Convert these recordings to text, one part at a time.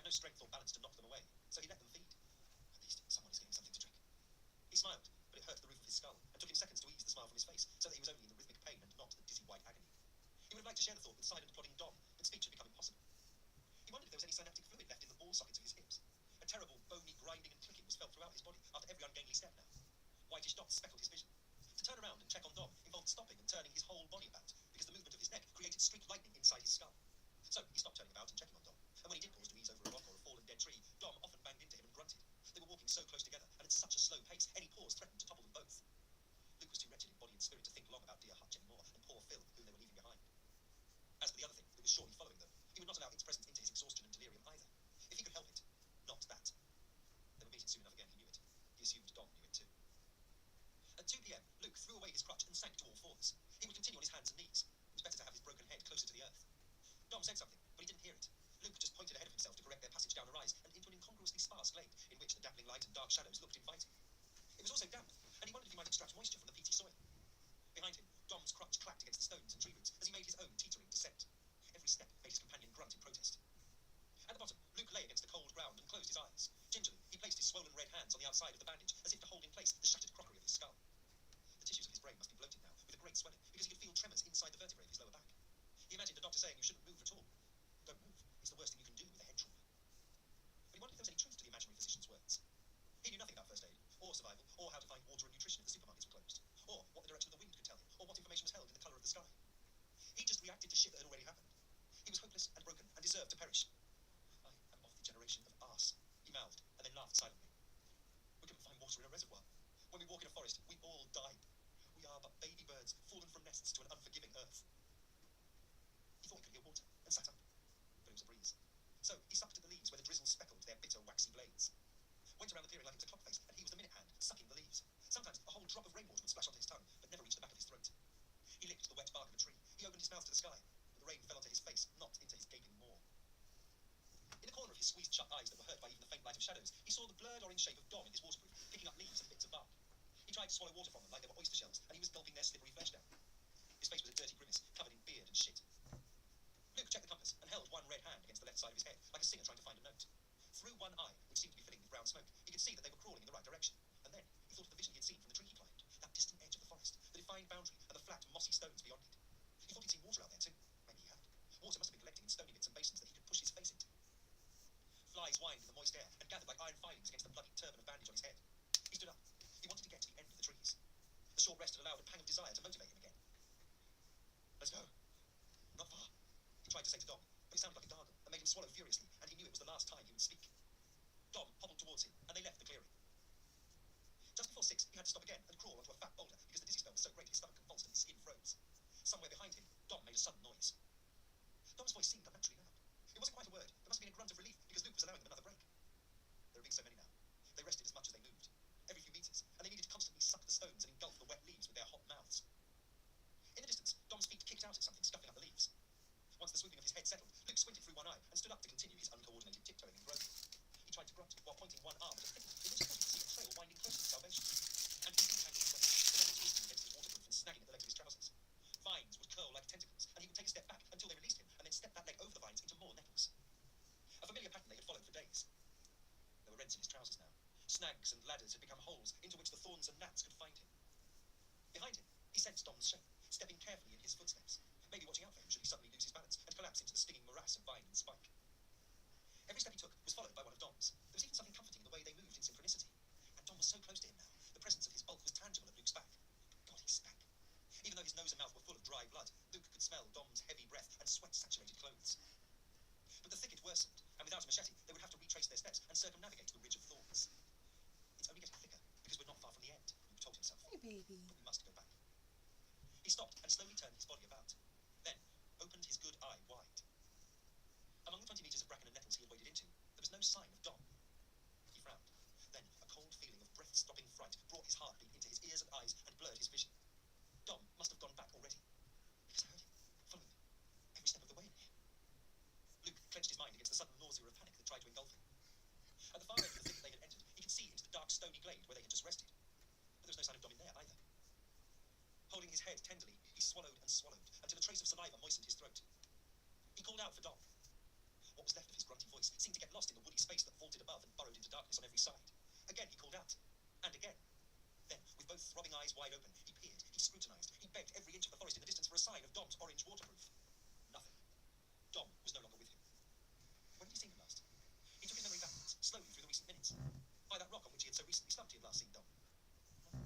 had no strength or balance to knock them away, so he let them feed. At least someone is getting something to drink. He smiled, but it hurt the roof of his skull, and took him seconds to ease the smile from his face, so that he was only in the rhythmic pain and not the dizzy white agony. He would have liked to share the thought with silent, plodding Dom, but speech had become impossible. He wondered if there was any synaptic fluid left in the ball sockets of his hips. A terrible, bony grinding and clicking was felt throughout his body after every ungainly step now. Whitish dots speckled his vision. To turn around and check on Dom involved stopping and turning his whole body about, because the movement of his neck created streaked lightning inside his skull. So he stopped turning about and checking on Dom, and when he did pause to ease over a rock or a fallen dead tree, Dom often banged into him and grunted. They were walking so close together, and at such a slow pace, any pause threatened to topple them both. Luke was too wretched in body and spirit to think long about dear Hutch anymore, and poor Phil, whom they were leaving behind. As for the other thing that was surely following them, he would not allow its presence into his exhaustion and delirium either. If he could help it, not that. They were meeting soon enough again, he knew it. He assumed Dom knew it too. At 2 p.m, Luke threw away his crutch and sank to all fours. He would continue on his hands and knees. It was better to have his broken head closer to the earth. Dom said something, but he didn't hear it. Luke just pointed ahead of himself to correct their passage down a rise and into an incongruously sparse glade in which the dappling light and dark shadows looked inviting. It was also damp, and he wondered if he might extract moisture from the peaty soil. Behind him, Dom's crutch clacked against the stones and tree roots as he made his own teetering descent. Every step made his companion grunt in protest. At the bottom, Luke lay against the cold ground and closed his eyes. Gingerly, he placed his swollen red hands on the outside of the bandage as if to hold in place the shattered crockery of his skull. The tissues of his brain must be bloated now, with a great swelling, because he could feel tremors inside the vertebrae of his lower back. He imagined the doctor saying you shouldn't move at all. Don't move. It's the worst thing you can do with a head trauma. But he wondered if there was any truth to the imaginary physician's words. He knew nothing about first aid, or survival, or how to find water and nutrition if the supermarkets were closed, or what the direction of the wind could tell him, or what information was held in the colour of the sky. He just reacted to shit that had already happened. He was hopeless and broken and deserved to perish. I am of the generation of arse, he mouthed, and then laughed silently. We couldn't find water in a reservoir. When we walk in a forest, we all die. We are but baby birds, fallen from nests to an unforgiving earth. He thought he could hear water, and sat up, but it was a breeze. So he sucked at the leaves where the drizzle speckled their bitter, waxy blades. Went around the clearing like it was a clock face, and he was the minute hand, sucking the leaves. Sometimes a whole drop of rainwater would splash onto his tongue, but never reach the back of his throat. He licked the wet bark of a tree. He opened his mouth to the sky, but the rain fell onto his face, not into his gaping maw. In the corner of his squeezed shut eyes that were hurt by even the faint light of shadows, he saw the blurred orange shape of Dom in his waterproof, picking up leaves and bits of bark. He tried to swallow water from them like they were oyster shells, and he was gulping their slippery flesh down. His face was a dirty grimace, covered in beard and shit. Luke checked the compass and held one red hand against the left side of his head, like a singer trying to find a note. Through one eye, which seemed to be filling with brown smoke, he could see that they were crawling in the right direction. And then he thought of the vision he had seen from the tree he climbed, that distant edge of the forest, the defined boundary, and the flat, mossy stones beyond it. He thought he'd seen water out there too. Maybe he had. Water must have been collecting in stony bits and basins that he could push his face into. Flies whined in the moist air and gathered like iron filings against the bloody turban of bandage on his head. He stood up. He wanted to get to the end of the trees. The short rest had allowed a pang of desire to motivate him again. Let's go. Not far. He tried to say to Dom, but it sounded like a gargle and made him swallow furiously, and he knew it was the last time he would speak. Dom hobbled towards him, and they left the clearing. Just before 6, he had to stop again and crawl onto a fat boulder because the dizzy spell was so great his stomach convulsed and his skin froze. Somewhere behind him, Dom made a sudden noise. Dom's voice seemed unnaturally loud. It wasn't quite a word. There must have been a grunt of relief because Luke was allowing them another break. There were being so many now. They rested as much as they moved, every few meters, and they needed to constantly suck the stones and engulf the wet leaves with their hot mouths. In the distance, Dom's feet kicked out at something scuffing up the leaves. Once the swooping of his head settled, Luke squinted through one eye and stood up to continue his uncoordinated tiptoeing and groaning. He tried to grunt while pointing one arm at a thing in which he thought he could see a trail winding closer to salvation. And he entangled his way, the legs twisting against his waterproof and snagging at the legs of his trousers. Vines would curl like tentacles, and he would take a step back until they released him, and then step that leg over the vines into more nettles. A familiar pattern they had followed for days. There were rents in his trousers now. Snags and ladders had become holes into which the thorns and gnats could find him. Behind him, he sensed Dom's shape, stepping carefully in his footsteps, maybe watching out for him should he suddenly lose his balance and collapse into the stinging morass of vine and spike. Every step he took was followed by one of Dom's. There was even something comforting in the way they moved in synchronicity. And Dom was so close to him now, the presence of his bulk was tangible at Luke's back. God, he stank. Even though his nose and mouth were full of dry blood, Luke could smell Dom's heavy breath and sweat-saturated clothes. But the thicket worsened, and without a machete, they would have to retrace their steps and circumnavigate the ridge of thorns. It's only getting thicker, because we're not far from the end, Luke told himself. Hey, baby. But we must go back. He stopped and slowly turned his body about, then opened his good eye wide. Among the 20 meters of bracken and nettles he had waded into, there was no sign of Dom. He frowned. Then a cold feeling of breath-stopping fright brought his heartbeat into his ears and eyes and blurred his vision. Dom must have gone back already, because I heard him, following them, every step of the way. Luke clenched his mind against the sudden nausea of panic that tried to engulf him. At the far end of the thicket they had entered, he could see into the dark, stony glade where they had just rested. But there was no sign of Dom in there either. Holding his head tenderly, he swallowed and swallowed until a trace of saliva moistened his throat. He called out for Dom. What was was left of his grunty voice seemed to get lost in the woody space that vaulted above and burrowed into darkness on every side. Again he called out. And again. Then, with both throbbing eyes wide open, he peered, he scrutinized, he begged every inch of the forest in the distance for a sign of Dom's orange waterproof. Nothing. Dom was no longer with him. When had he seen him last? He took his memory backwards, slowly through the recent minutes. By that rock on which he had so recently slumped, he had last seen Dom. No.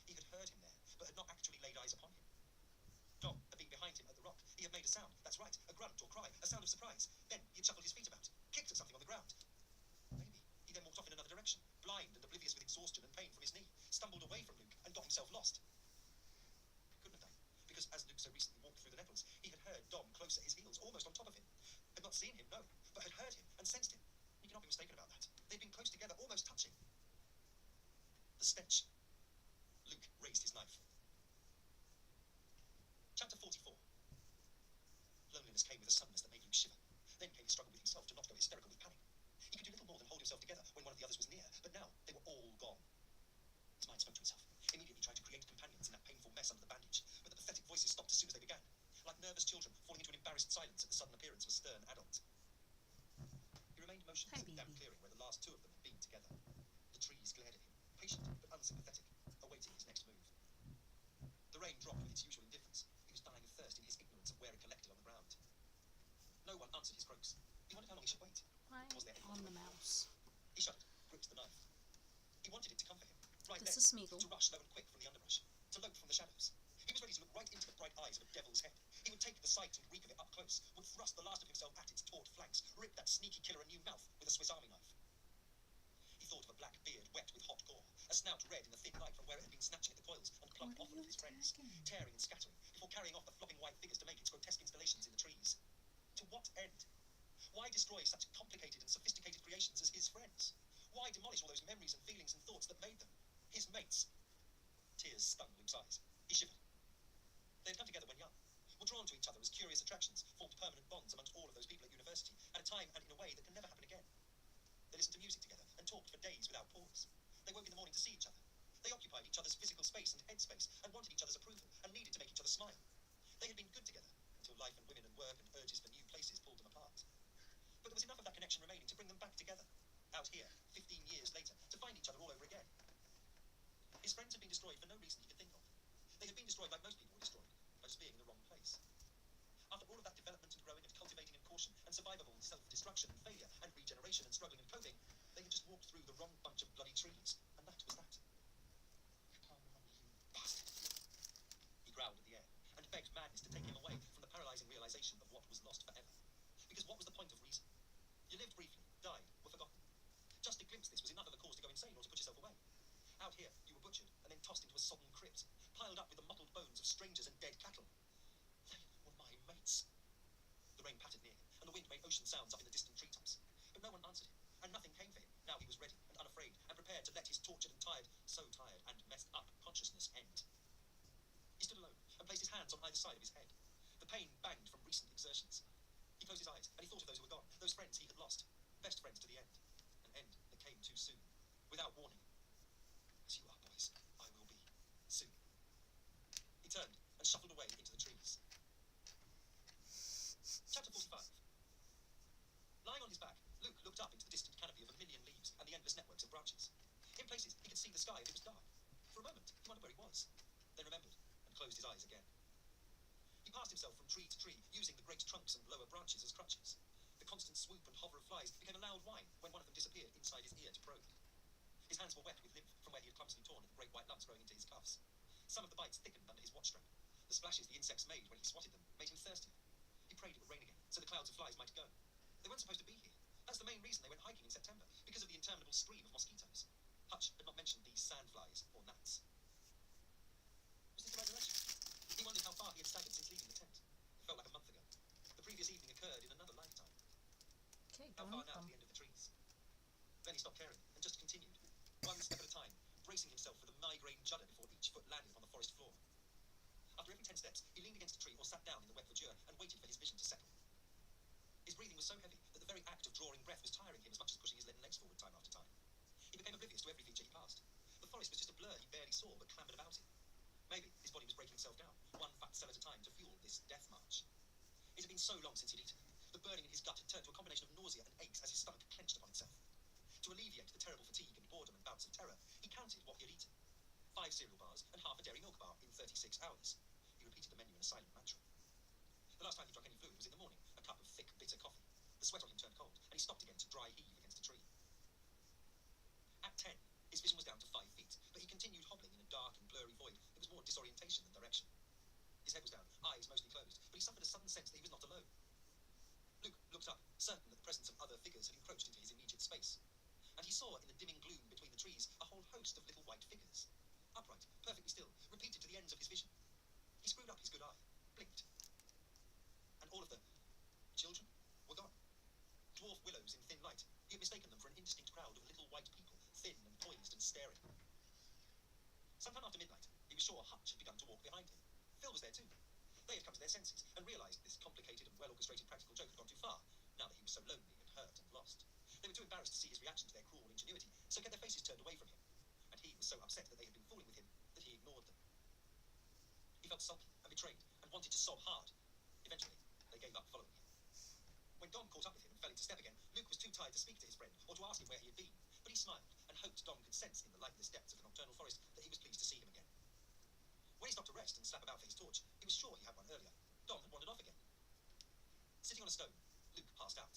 He had heard him there, but had not actually laid eyes upon him. Dom had been behind him at the rock. He had made a sound, that's right, a grunt or cry, a sound of surprise. Then he had shuffled his feet about, kicked at something on the ground. Maybe he then walked off in another direction, blind and oblivious with exhaustion and pain from his knee, stumbled away from Luke and got himself lost. He couldn't have done, because as Luke so recently walked through the nettles, he had heard Dom close at his heels, almost on top of him. Had not seen him, no, but had heard him and sensed him. He cannot be mistaken about that. They'd been close together, almost touching. The stench. Luke raised his knife. Chapter 44. Loneliness came with a suddenness that made Luke shiver. Then came his struggle with himself to not go hysterical with panic. He could do little more than hold himself together when one of the others was near, but now they were all gone. His mind spoke to himself, immediately tried to create companions in that painful mess under the bandage, but the pathetic voices stopped as soon as they began, like nervous children falling into an embarrassed silence at the sudden appearance of a stern adult. He remained motionless in the damp clearing where the last two of them had been together. The trees glared at him, patient but unsympathetic, awaiting his next move. The rain dropped with its usual indifference. He was dying of thirst in his ignorance of where it collected on the ground. No one answered his croaks. He wondered how long he should wait. Was there on the mouse? He shuddered, gripped the knife. He wanted it to come for him, right That's then, a Smeagol. to rush low and quick from the underbrush, to lope from the shadows. He was ready to look right into the bright eyes of a devil's head. He would take the sight and reek of it up close, would thrust the last of himself at its taut flanks, rip that sneaky killer a new mouth with a Swiss Army knife. He thought of a black beard wet with hot gore, a snout red in the thin light from where it had been snatching at the coils and plucked off with his friends, tearing and scattering, before carrying off the flopping white figures to make its grotesque installations in the trees. To what end? Why destroy such complicated and sophisticated creations as his friends? Why demolish all those memories and feelings and thoughts that made them his mates? Tears stung Luke's eyes. He shivered. They had come together when young, were drawn to each other as curious attractions, formed permanent bonds amongst all of those people at university, at a time and in a way that can never happen again. They listened to music together and talked for days without pause. They woke in the morning to see each other. They occupied each other's physical space and head space and wanted each other's approval and needed to make each other smile. They had been good together until life and women and work and urges for new places pulled them apart. But there was enough of that connection remaining to bring them back together, out here, 15 years later, to find each other all over again. His friends had been destroyed for no reason he could think of. They had been destroyed like most people were destroyed, by just being in the wrong place. After all of that development and growing and cultivating and caution and survivable self-destruction and failure and regeneration and struggling and coping, they had just walked through the wrong bunch of bloody trees, and that was that. Come on, you bastard. He growled at the air, and begged madness to take him away from the paralysing realisation of what was lost forever. Because what was the point of reason? You lived briefly, died, were forgotten. Just to glimpse this was enough of a cause to go insane or to put yourself away. Out here, you were butchered and then tossed into a sodden crypt, piled up with the mottled bones of strangers and dead cattle. They were my mates. The rain pattered near him, and the wind made ocean sounds up in the distant treetops. But no one answered him, and nothing came for him. Now he was ready and unafraid and prepared to let his tortured and tired, so tired and messed up consciousness end. He stood alone and placed his hands on either side of his head. The pain banged from recent exertions. He closed his eyes, and he thought of those who were gone, those friends he had lost, best friends to the end, an end that came too soon, without warning. As you are, boys, I will be, soon. He turned and shuffled away into the trees. Chapter 45. Lying on his back, Luke looked up into the distant canopy of a million leaves and the endless networks of branches. In places, he could see the sky and it was dark. For a moment, he wondered where he was, then remembered and closed his eyes again. He passed himself from tree to tree, using the great trunks and lower branches as crutches. The constant swoop and hover of flies became a loud whine when one of them disappeared inside his ear to probe. His hands were wet with lymph from where he had clumsily torn at the great white lumps growing into his cuffs. Some of the bites thickened under his watch strap. The splashes the insects made when he swatted them made him thirsty. He prayed it would rain again, so the clouds of flies might go. They weren't supposed to be here. That's the main reason they went hiking in September, because of the interminable stream of mosquitoes. Hutch had not mentioned these sandflies or gnats. Was this the right direction? He wondered how far he had staggered since leaving the tent. It felt like a month ago. The previous evening occurred in another lifetime. Okay, How far now to the end of the trees? Then he stopped caring and just continued, one step at a time, bracing himself for the migraine judder before each foot landed upon the forest floor. After every 10 steps, he leaned against a tree or sat down in the wet verdure and waited for his vision to settle. His breathing was so heavy that the very act of drawing breath was tiring him as much as pushing his legs forward time after time. He became oblivious to every feature he passed. The forest was just a blur he barely saw but clambered about in. Maybe his body was breaking itself down, one fat cell at a time, to fuel this death march. It had been so long since he'd eaten. The burning in his gut had turned to a combination of nausea and aches as his stomach clenched upon itself. To alleviate the terrible fatigue and boredom and bouts of terror, he counted what he had eaten. 5 cereal bars and half a dairy milk bar in 36 hours. He repeated the menu in a silent mantra. The last time he drank any fluid was in the morning, a cup of thick, bitter coffee. The sweat on him turned cold, and he stopped again to dry heave against a tree. At 10, his vision was down to 5 feet, but he continued hobbling in a dark and blurry void that was more disorientation than direction. His head was down, eyes mostly closed, but he suffered a sudden sense that he was not alone. Luke looked up, certain that the presence of other figures had encroached into his immediate space. And he saw in the dimming gloom between the trees a whole host of little white figures. Upright, perfectly still, repeated to the ends of his vision. He screwed up his good eye, blinked. And all of the children were gone. Dwarf willows in thin light. He had mistaken them for an indistinct crowd of little white people, thin and poised and staring. Sometime after midnight, he was sure Hutch had begun to walk behind him. Phil was there too. They had come to their senses and realised this complicated and well-orchestrated practical joke had gone too far, now that he was so lonely and hurt and lost. They were too embarrassed to see his reaction to their cruel ingenuity, so kept their faces turned away from him. And he was so upset that they had been fooling with him that he ignored them. He felt sulky and betrayed and wanted to sob hard. Eventually, they gave up following him. When Dom caught up with him and fell into step again, Luke was too tired to speak to his friend or to ask him where he had been, but he smiled and hoped Dom could sense in the lightless depths of the nocturnal forest that he was pleased to see him again. When he stopped to rest and slap about for his torch, he was sure he had one earlier. Dom had wandered off again. Sitting on a stone, Luke passed out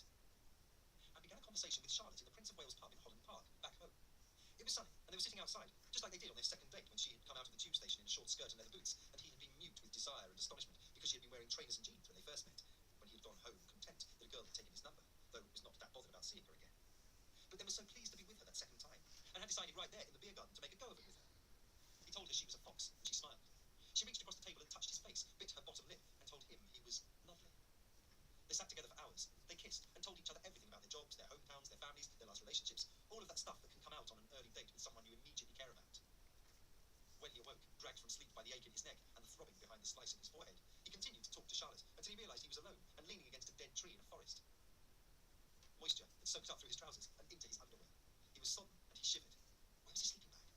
and began a conversation with Charlotte in the Prince of Wales pub in Holland Park, back home. It was sunny, and they were sitting outside, just like they did on their second date when she had come out of the tube station in a short skirt and leather boots, and he had been mute with desire and astonishment because she had been wearing trainers and jeans when they first met, when he had gone home content that a girl had taken his number, though was not that bothered about seeing her again. But then was so pleased to be with her that second time, and had decided right there in the beer garden to make a go of it with her. He told her she was a fox, and she smiled. She reached across the table and touched his face, bit her bottom lip, and told him he was lovely. They sat together for hours. They kissed and told each other everything about their jobs, their hometowns, their families, their last relationships, all of that stuff that can come out on an early date with someone you immediately care about. When he awoke, dragged from sleep by the ache in his neck and the throbbing behind the slice of his forehead, he continued to talk to Charlotte until he realised he was alone and leaning against a dead tree in a forest. Moisture had soaked up through his trousers and into his underwear. He was sodden and he shivered. Where was his sleeping bag?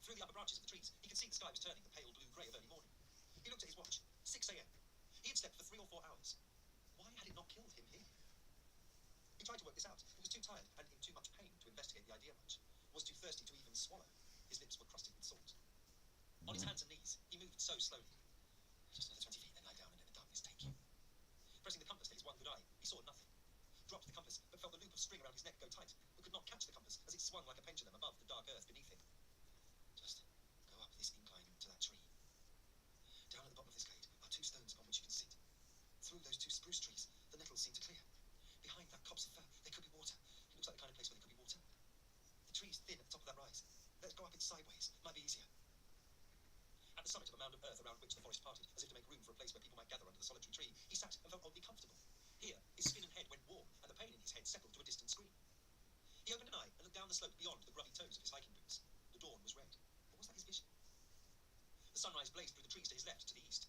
Through the upper branches of the trees, he could see the sky was turning the pale blue-grey of early morning. He looked at his watch. 6 a.m. He had slept for 3 or 4 hours. Why had it not killed him here? He tried to work this out, but was too tired and in too much pain to investigate the idea much. Was too thirsty to even swallow. His lips were crusted with salt. On his hands and knees, he moved so slowly. Just another 20 feet, then lie down and let the darkness take you. Pressing the compass to his one good eye, he saw nothing. Dropped the compass, but felt the loop of string around his neck go tight, but could not catch the compass as it swung like a pendulum above the dark earth beneath him. Just go up this incline to that tree. Down at the bottom of this glade are 2 stones upon which you can sit. Through those 2 spruce trees, the nettles seem to clear. Behind that copse of fir, there could be water. It looks like the kind of place where there could be water. The tree's thin at the top of that rise. Let's go up it sideways. Might be easier. At the summit of a mound of earth around which the forest parted, as if to make room for a place where people might gather under the solitary tree, he sat and felt oddly comfortable. Here, his skin and head went warm, and the pain in his head settled to a distant scream. He opened an eye and looked down the slope beyond the grubby toes of his hiking boots. The dawn was red. Or was that his vision? The sunrise blazed through the trees to his left, to the east.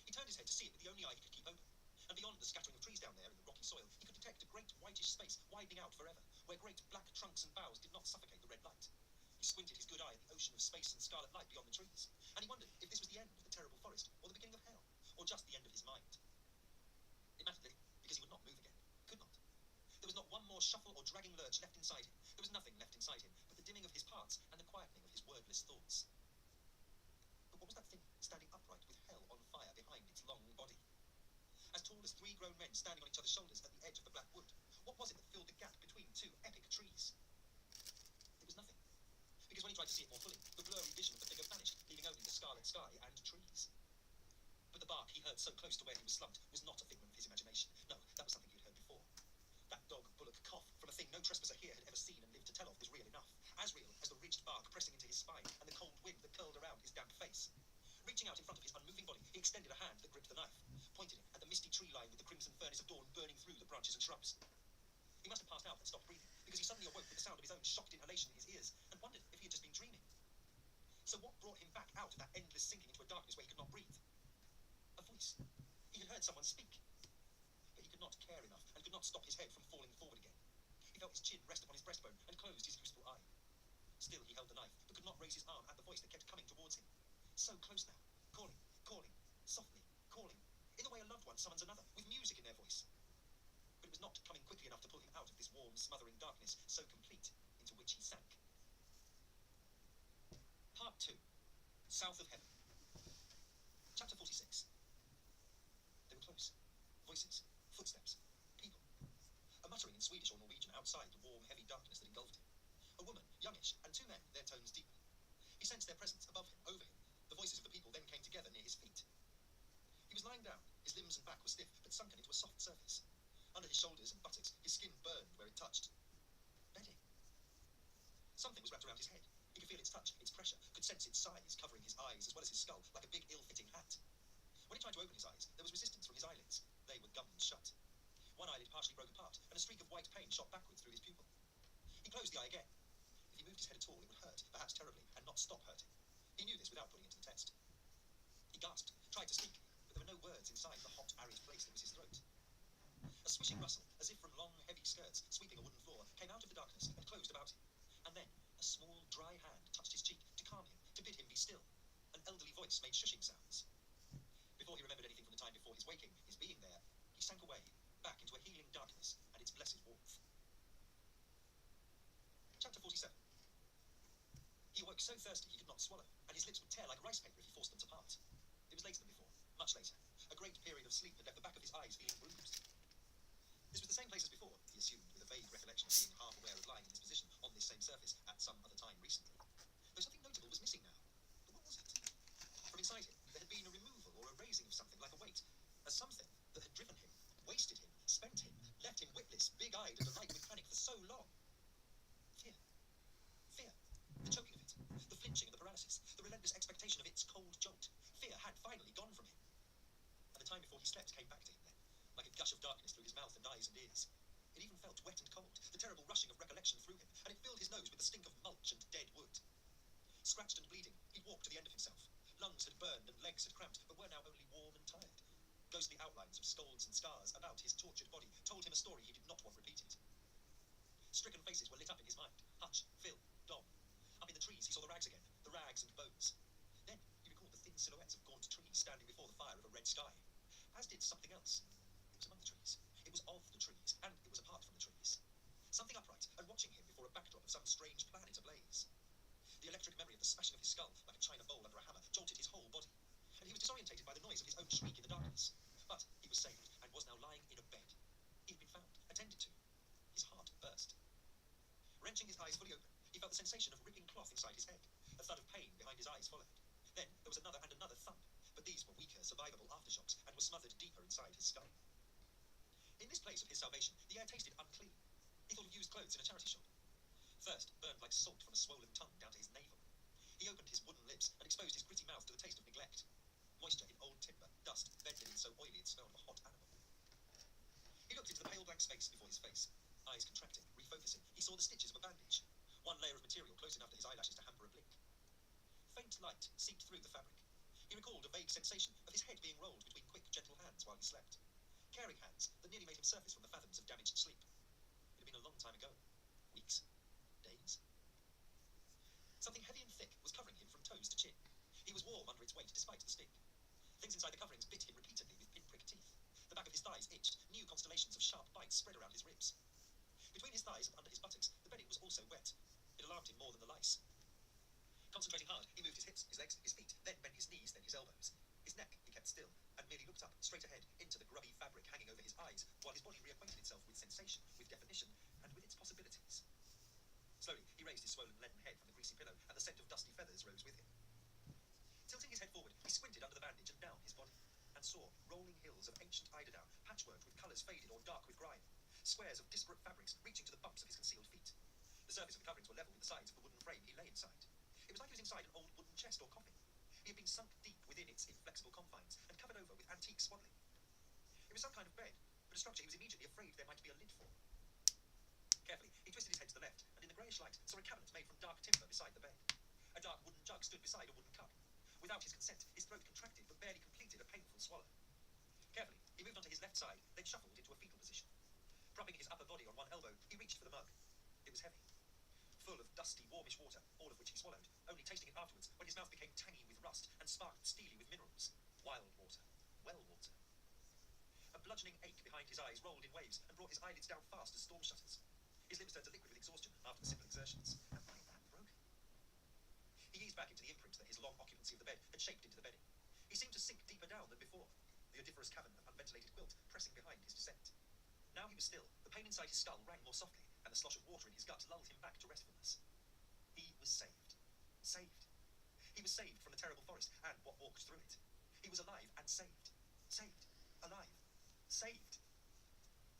He turned his head to see it with the only eye he could keep open. And beyond the scattering of trees down there in the rocky soil, he could detect a great whitish space widening out forever, where great black trunks and boughs did not suffocate the red light. He squinted his good eye at the ocean of space and scarlet light beyond the trees, and he wondered if this was the end of the terrible forest, or the beginning of hell, or just the end of his mind. It mattered little, because he would not move again. Could not. There was not one more shuffle or dragging lurch left inside him. There was nothing left inside him but the dimming of his parts and the quietening of his wordless thoughts. But what was that thing standing upright with hell on fire behind its long body? As tall as 3 grown men standing on each other's shoulders at the edge of the black wood, what was it that filled the gap between 2 epic trees? It was nothing. Because when he tried to see it more fully, the blurry vision of the figure vanished, leaving only the scarlet sky and trees. But the bark he heard so close to where he was slumped was not a figment of his imagination. No, that was something he had heard before. That dog-bullock cough from a thing no trespasser here had ever seen and lived to tell of was real enough. As real as the ridged bark pressing into his spine and the cold wind that curled around his damp face. Reaching out in front of his unmoving body, he extended a hand that gripped the knife, pointed it at the misty tree line with the crimson furnace of dawn burning through the branches and shrubs. He must have passed out and stopped breathing, because he suddenly awoke with the sound of his own shocked inhalation in his ears, and wondered if he had just been dreaming. So what brought him back out of that endless sinking into a darkness where he could not breathe? A voice. He had heard someone speak. But he could not care enough, and could not stop his head from falling forward again. He felt his chin rest upon his breastbone, and closed his useful eye. Still he held the knife, but could not raise his arm at the voice that kept coming towards him. So close now, calling, calling, softly, calling, in the way a loved one summons another, with music in their voice. to pull him out of this warm, smothering darkness so complete into which he sank. Part 2. South of Heaven. Chapter 46. They were close. Voices, footsteps, people. A muttering in Swedish or Norwegian outside the warm, heavy darkness that engulfed him. A woman, youngish, and two men, their tones deeper. He sensed their presence above him, over him. The voices of the people then came together near his feet. He was lying down. His limbs and back were stiff, but sunken into a soft surface. Under his shoulders and buttocks, his skin burned where it touched. Bedding. Something was wrapped around his head. He could feel its touch, its pressure, could sense its size covering his eyes as well as his skull, like a big, ill-fitting hat. When he tried to open his eyes, there was resistance from his eyelids. They were gummed shut. One eyelid partially broke apart, and a streak of white pain shot backwards through his pupil. He closed the eye again. If he moved his head at all, it would hurt, perhaps terribly, and not stop hurting. He knew this without putting it to the test. He gasped, tried to speak, but there were no words inside the hot, arid place that was his throat. A swishing rustle, as if from long, heavy skirts sweeping a wooden floor, came out of the darkness and closed about him. And then a small, dry hand touched his cheek to calm him, to bid him be still. An elderly voice made shushing sounds. Before he remembered anything from the time before his waking, his being there, he sank away, back into a healing darkness and its blessed warmth. Chapter 47. He awoke so thirsty he could not swallow, and his lips would tear like rice paper if he forced them to part. It was later than before, much later. A great period of sleep had left the back of his eyes feeling bruised. This was the same place as before, he assumed, with a vague recollection of being half aware of lying in his position on this same surface at some other time recently. Though something notable was missing now. But what was it? From inside him, there had been a removal or a raising of something like a weight. A something that had driven him, wasted him, spent him, left him witless, big-eyed and alight with panic for so long. Fear. Fear. The choking of it. The flinching and the paralysis. The relentless expectation of its cold jolt. Fear had finally gone from him. And the time before he slept came back to him then, like a gush of darkness through his mouth and eyes and ears. It even felt wet and cold, the terrible rushing of recollection through him, and it filled his nose with the stink of mulch and dead wood. Scratched and bleeding, he walked to the end of himself. Lungs had burned and legs had cramped, but were now only warm and tired. Ghostly outlines of scalds and scars about his tortured body told him a story he did not want repeated. Stricken faces were lit up in his mind. Hutch, Phil, Dom. Up in the trees he saw the rags again, the rags and bones. Then he recalled the thin silhouettes of gaunt trees standing before the fire of a red sky. As did something else. It was among the trees. It was of the trees, and it was apart from the trees. Something upright and watching him before a backdrop of some strange planet ablaze. The electric memory of the smashing of his skull, like a china bowl under a hammer, jolted his whole body, and he was disorientated by the noise of his own shriek in the darkness. But he was saved, and was now lying in a bed. He had been found, attended to. His heart burst. Wrenching his eyes fully open, he felt the sensation of ripping cloth inside his head. A thud of pain behind his eyes followed. Then there was another and another thump, but these were weaker, survivable aftershocks, and were smothered deeper inside his skull. In this place of his salvation, the air tasted unclean. He thought of used clothes in a charity shop. Thirst burned like salt from a swollen tongue down to his navel. He opened his wooden lips and exposed his gritty mouth to the taste of neglect. Moisture in old timber, dust, bended in so oily it smelled of a hot animal. He looked into the pale black space before his face. Eyes contracting, refocusing, he saw the stitches of a bandage. One layer of material close enough to his eyelashes to hamper a blink. Faint light seeped through the fabric. He recalled a vague sensation of his head being rolled between quick, gentle hands while he slept. Caring hands that nearly made him surface from the fathoms of damaged sleep. It had been a long time ago. Weeks. Days. Something heavy and thick was covering him from toes to chin. He was warm under its weight despite the stink. Things inside the coverings bit him repeatedly with pinprick teeth. The back of his thighs itched. New constellations of sharp bites spread around his ribs. Between his thighs and under his buttocks, the bedding was also wet. It alarmed him more than the lice. Concentrating hard, he moved his hips, his legs, his feet, then bent his knees, then his elbows. His neck he kept still, and merely looked up, straight ahead, into the grubby fabric hanging over his eyes, while his body reacquainted itself with sensation, with definition, and with its possibilities. Slowly, he raised his swollen leaden head from the greasy pillow, and the scent of dusty feathers rose with him. Tilting his head forward, he squinted under the bandage and down his body, and saw rolling hills of ancient eiderdown, patchworked with colours faded or dark with grime, squares of disparate fabrics reaching to the bumps of his concealed feet. The surface of the coverings were level with the sides of the wooden frame he lay inside. It was like he was inside an old wooden chest or coffin. He had been sunk deep within its inflexible confines and covered over with antique swaddling. It was some kind of bed, but a structure he was immediately afraid there might be a lid for. Carefully, he twisted his head to the left, and in the greyish light saw a cabinet made from dark timber beside the bed. A dark wooden jug stood beside a wooden cup. Without his consent, his throat contracted but barely completed a painful swallow. Carefully, he moved onto his left side, then shuffled into a fetal position. Propping his upper body on one elbow, he reached for the mug. It was heavy. Full of dusty, warmish water, all of which he swallowed, only tasting it afterwards when his mouth became tangy with rust and sparked steely with minerals. Wild water. Well water. A bludgeoning ache behind his eyes rolled in waves and brought his eyelids down fast as storm shutters. His limbs turned to liquid with exhaustion after the simple exertions, and by that broken. He eased back into the imprint that his long occupancy of the bed had shaped into the bedding. He seemed to sink deeper down than before, the odoriferous cavern of unventilated quilt pressing behind his descent. Now he was still. The pain inside his skull rang more softly, and the slosh of water in his gut lulled him back to restfulness. He was saved. Saved. He was saved from the terrible forest and what walked through it. He was alive and saved. Saved. Alive. Saved.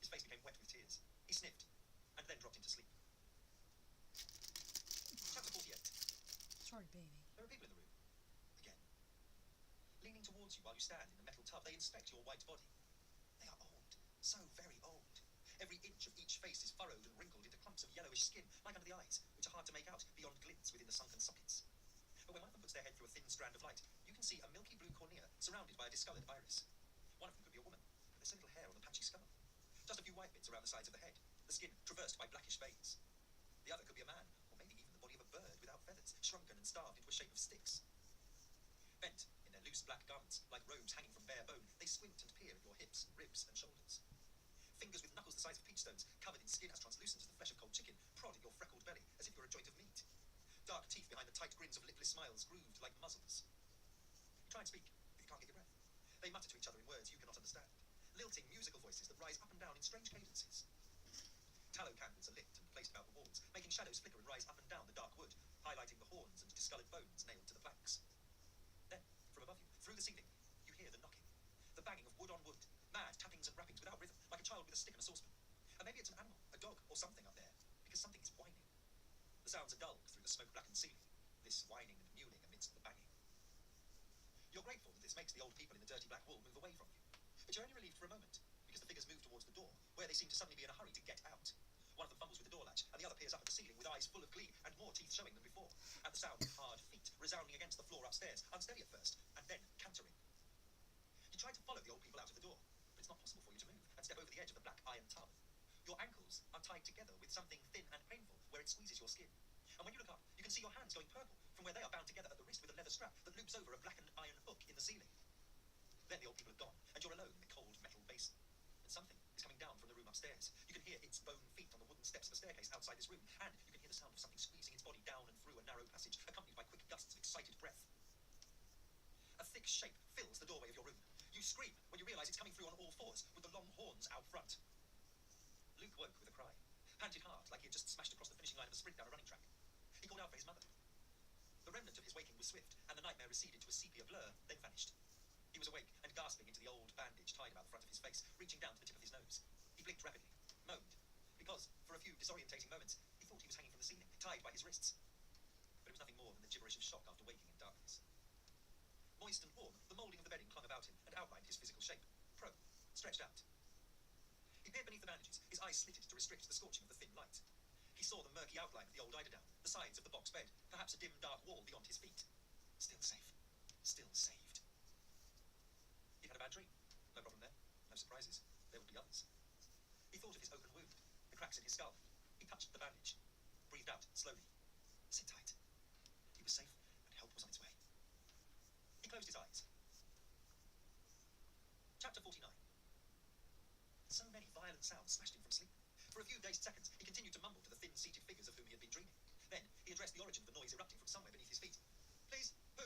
His face became wet with tears. He sniffed, and then dropped into sleep. Chapter 48. Sorry, baby. There are people in the room. Again. Leaning towards you while you stand in the metal tub, they inspect your white body. They are old. So very old. Every inch of each face is furrowed and wrinkled into clumps of yellowish skin, like under the eyes, which are hard to make out beyond glints within the sunken sockets. But when one of them puts their head through a thin strand of light, you can see a milky blue cornea surrounded by a discoloured iris. One of them could be a woman. There's so little hair on the patchy skull. Just a few white bits around the sides of the head, the skin traversed by blackish veins. The other could be a man, or maybe even the body of a bird without feathers, shrunken and starved into a shape of sticks. Bent in their loose black garments, like robes hanging from bare bone, they squint and peer at your hips, ribs, and shoulders. Fingers with knuckles the size of peach stones, covered in skin as translucent as the flesh of cold chicken, prod at your freckled belly as if you're a joint of meat. Dark teeth behind the tight grins of lipless smiles, grooved like muzzles. You try and speak, but you can't get your breath. They mutter to each other in words you cannot understand, lilting musical voices that rise up and down in strange cadences. Tallow candles are lit and placed about the walls, making shadows flicker and rise up and down the dark wood, highlighting the horns and discoloured bones nailed to the planks. Then, from above you, through the ceiling, you hear the knocking, the banging of wood on wood, mad tappings and rappings without rhythm, like a child with a stick and a saucepan. And maybe it's an animal, a dog, or something up there, because something is whining. The sounds are dulled through the smoke-blackened ceiling, this whining and mewling amidst the banging. You're grateful that this makes the old people in the dirty black wool move away from you. But you're only relieved for a moment, because the figures move towards the door, where they seem to suddenly be in a hurry to get out. One of them fumbles with the door latch, and the other peers up at the ceiling with eyes full of glee and more teeth showing than before, at the sound of hard feet resounding against the floor upstairs, unsteady at first, and then cantering. You try to follow the old people out of the door, but it's not possible for you to move and step over the edge of the black iron tub. Your ankles are tied together with something thin and painful where it squeezes your skin. And when you look up, you can see your hands going purple from where they are bound together at the wrist with a leather strap that loops over a blackened iron hook in the ceiling. Then the old people have gone, and you're alone in the cold metal basin. And something is coming down from the room upstairs. You can hear its bone feet on the wooden steps of a staircase outside this room, and you can hear the sound of something squeezing its body down and through a narrow passage, accompanied by quick gusts of excited breath. A thick shape fills the doorway of your room. You scream when you realise it's coming through on all fours, with the long horns out front. Luke woke with a cry, panted hard like he had just smashed across the finishing line of a sprint down a running track. He called out for his mother. The remnant of his waking was swift, and the nightmare receded to a sepia blur, then vanished. He was awake and gasping into the old bandage tied about the front of his face, reaching down to the tip of his nose. He blinked rapidly, moaned, because, for a few disorientating moments, he thought he was hanging from the ceiling, tied by his wrists. But it was nothing more than the gibberish of shock after waking in darkness. Moist and warm, the moulding of the bedding clung about him and outlined his physical shape, prone, stretched out. He peered beneath the bandages, his eyes slitted to restrict the scorching of the thin light. He saw the murky outline of the old eiderdown, the sides of the box bed, perhaps a dim dark wall beyond his feet. Still safe. Still saved. He'd had a bad dream. No problem there. No surprises. There would be others. He thought of his open wound, the cracks in his skull. He touched the bandage, breathed out slowly. Sit tight. He was safe, and help was on its way. He closed his eyes. Chapter 49. So many violent sounds smashed him from sleep. For a few dazed seconds, he continued to mumble to the thin-seated figures of whom he had been dreaming. Then, he addressed the origin of the noise erupting from somewhere beneath his feet. Please, who?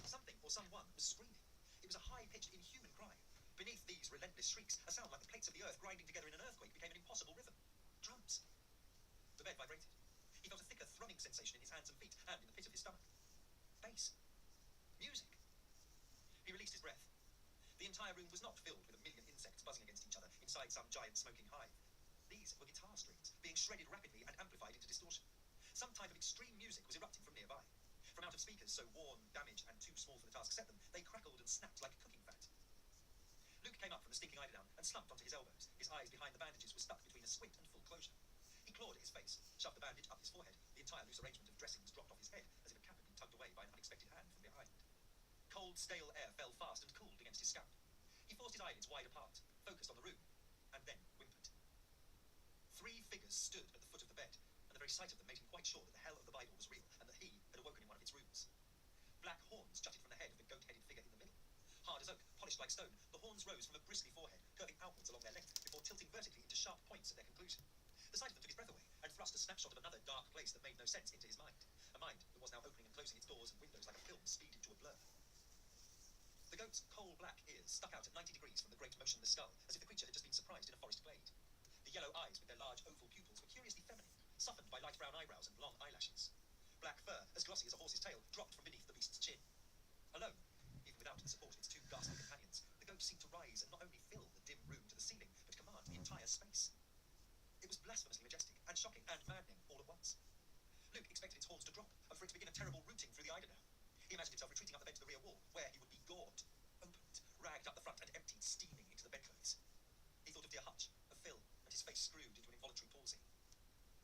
Something or someone was screaming. It was a high-pitched, inhuman cry. Beneath these relentless shrieks, a sound like the plates of the earth grinding together in an earthquake became an impossible rhythm. Drums. The bed vibrated. He felt a thicker thrumming sensation in his hands and feet, and in the pit of his stomach. Bass. Music. He released his breath. The entire room was not filled with a million insects buzzing against each other inside some giant smoking hive. These were guitar strings, being shredded rapidly and amplified into distortion. Some type of extreme music was erupting from nearby. From out of speakers so worn, damaged, and too small for the task set them, they crackled and snapped like cooking fat. Luke came up from the stinking eiderdown and slumped onto his elbows. His eyes behind the bandages were stuck between a squint and full closure. He clawed at his face, shoved the bandage up his forehead. The entire loose arrangement of dressings dropped off his head, as if a cap had been tugged away by an unexpected hand from behind. Cold, stale air fell fast and cooled against his scalp. He forced his eyelids wide apart, focused on the room, and then whimpered. 3 figures stood at the foot of the bed, and the very sight of them made him quite sure that the hell of the Bible was real, and that he had awoken in one of its rooms. Black horns jutted from the head of the goat-headed figure in the middle. Hard as oak, polished like stone, the horns horns rose from a bristly forehead, curving outwards along their length, before tilting vertically into sharp points at their conclusion. The sight of them took his breath away, and thrust a snapshot of another dark place that made no sense into his mind, a mind that was now opening and closing its doors and windows like a film speeded to a blur. The goat's coal-black ears stuck out at 90 degrees from the great motionless skull, as if the creature had just been surprised in a forest glade. The yellow eyes with their large oval pupils were curiously feminine, softened by light brown eyebrows and long eyelashes. Black fur, as glossy as a horse's tail, dropped from beneath the beast's chin. Alone, even without the support of its two ghastly companions, the goat seemed to rise and not only fill the dim room to the ceiling, but command the entire space. It was blasphemously majestic, and shocking, and maddening all at once. Luke expected its horns to drop, and for it to begin a terrible rooting through the Eiderdown. He imagined himself retreating up the bed to the rear wall, where he would be gored, opened, ragged up the front, and emptied steaming into the bedclothes. He thought of dear Hutch, of Phil, and his face screwed into an involuntary palsy.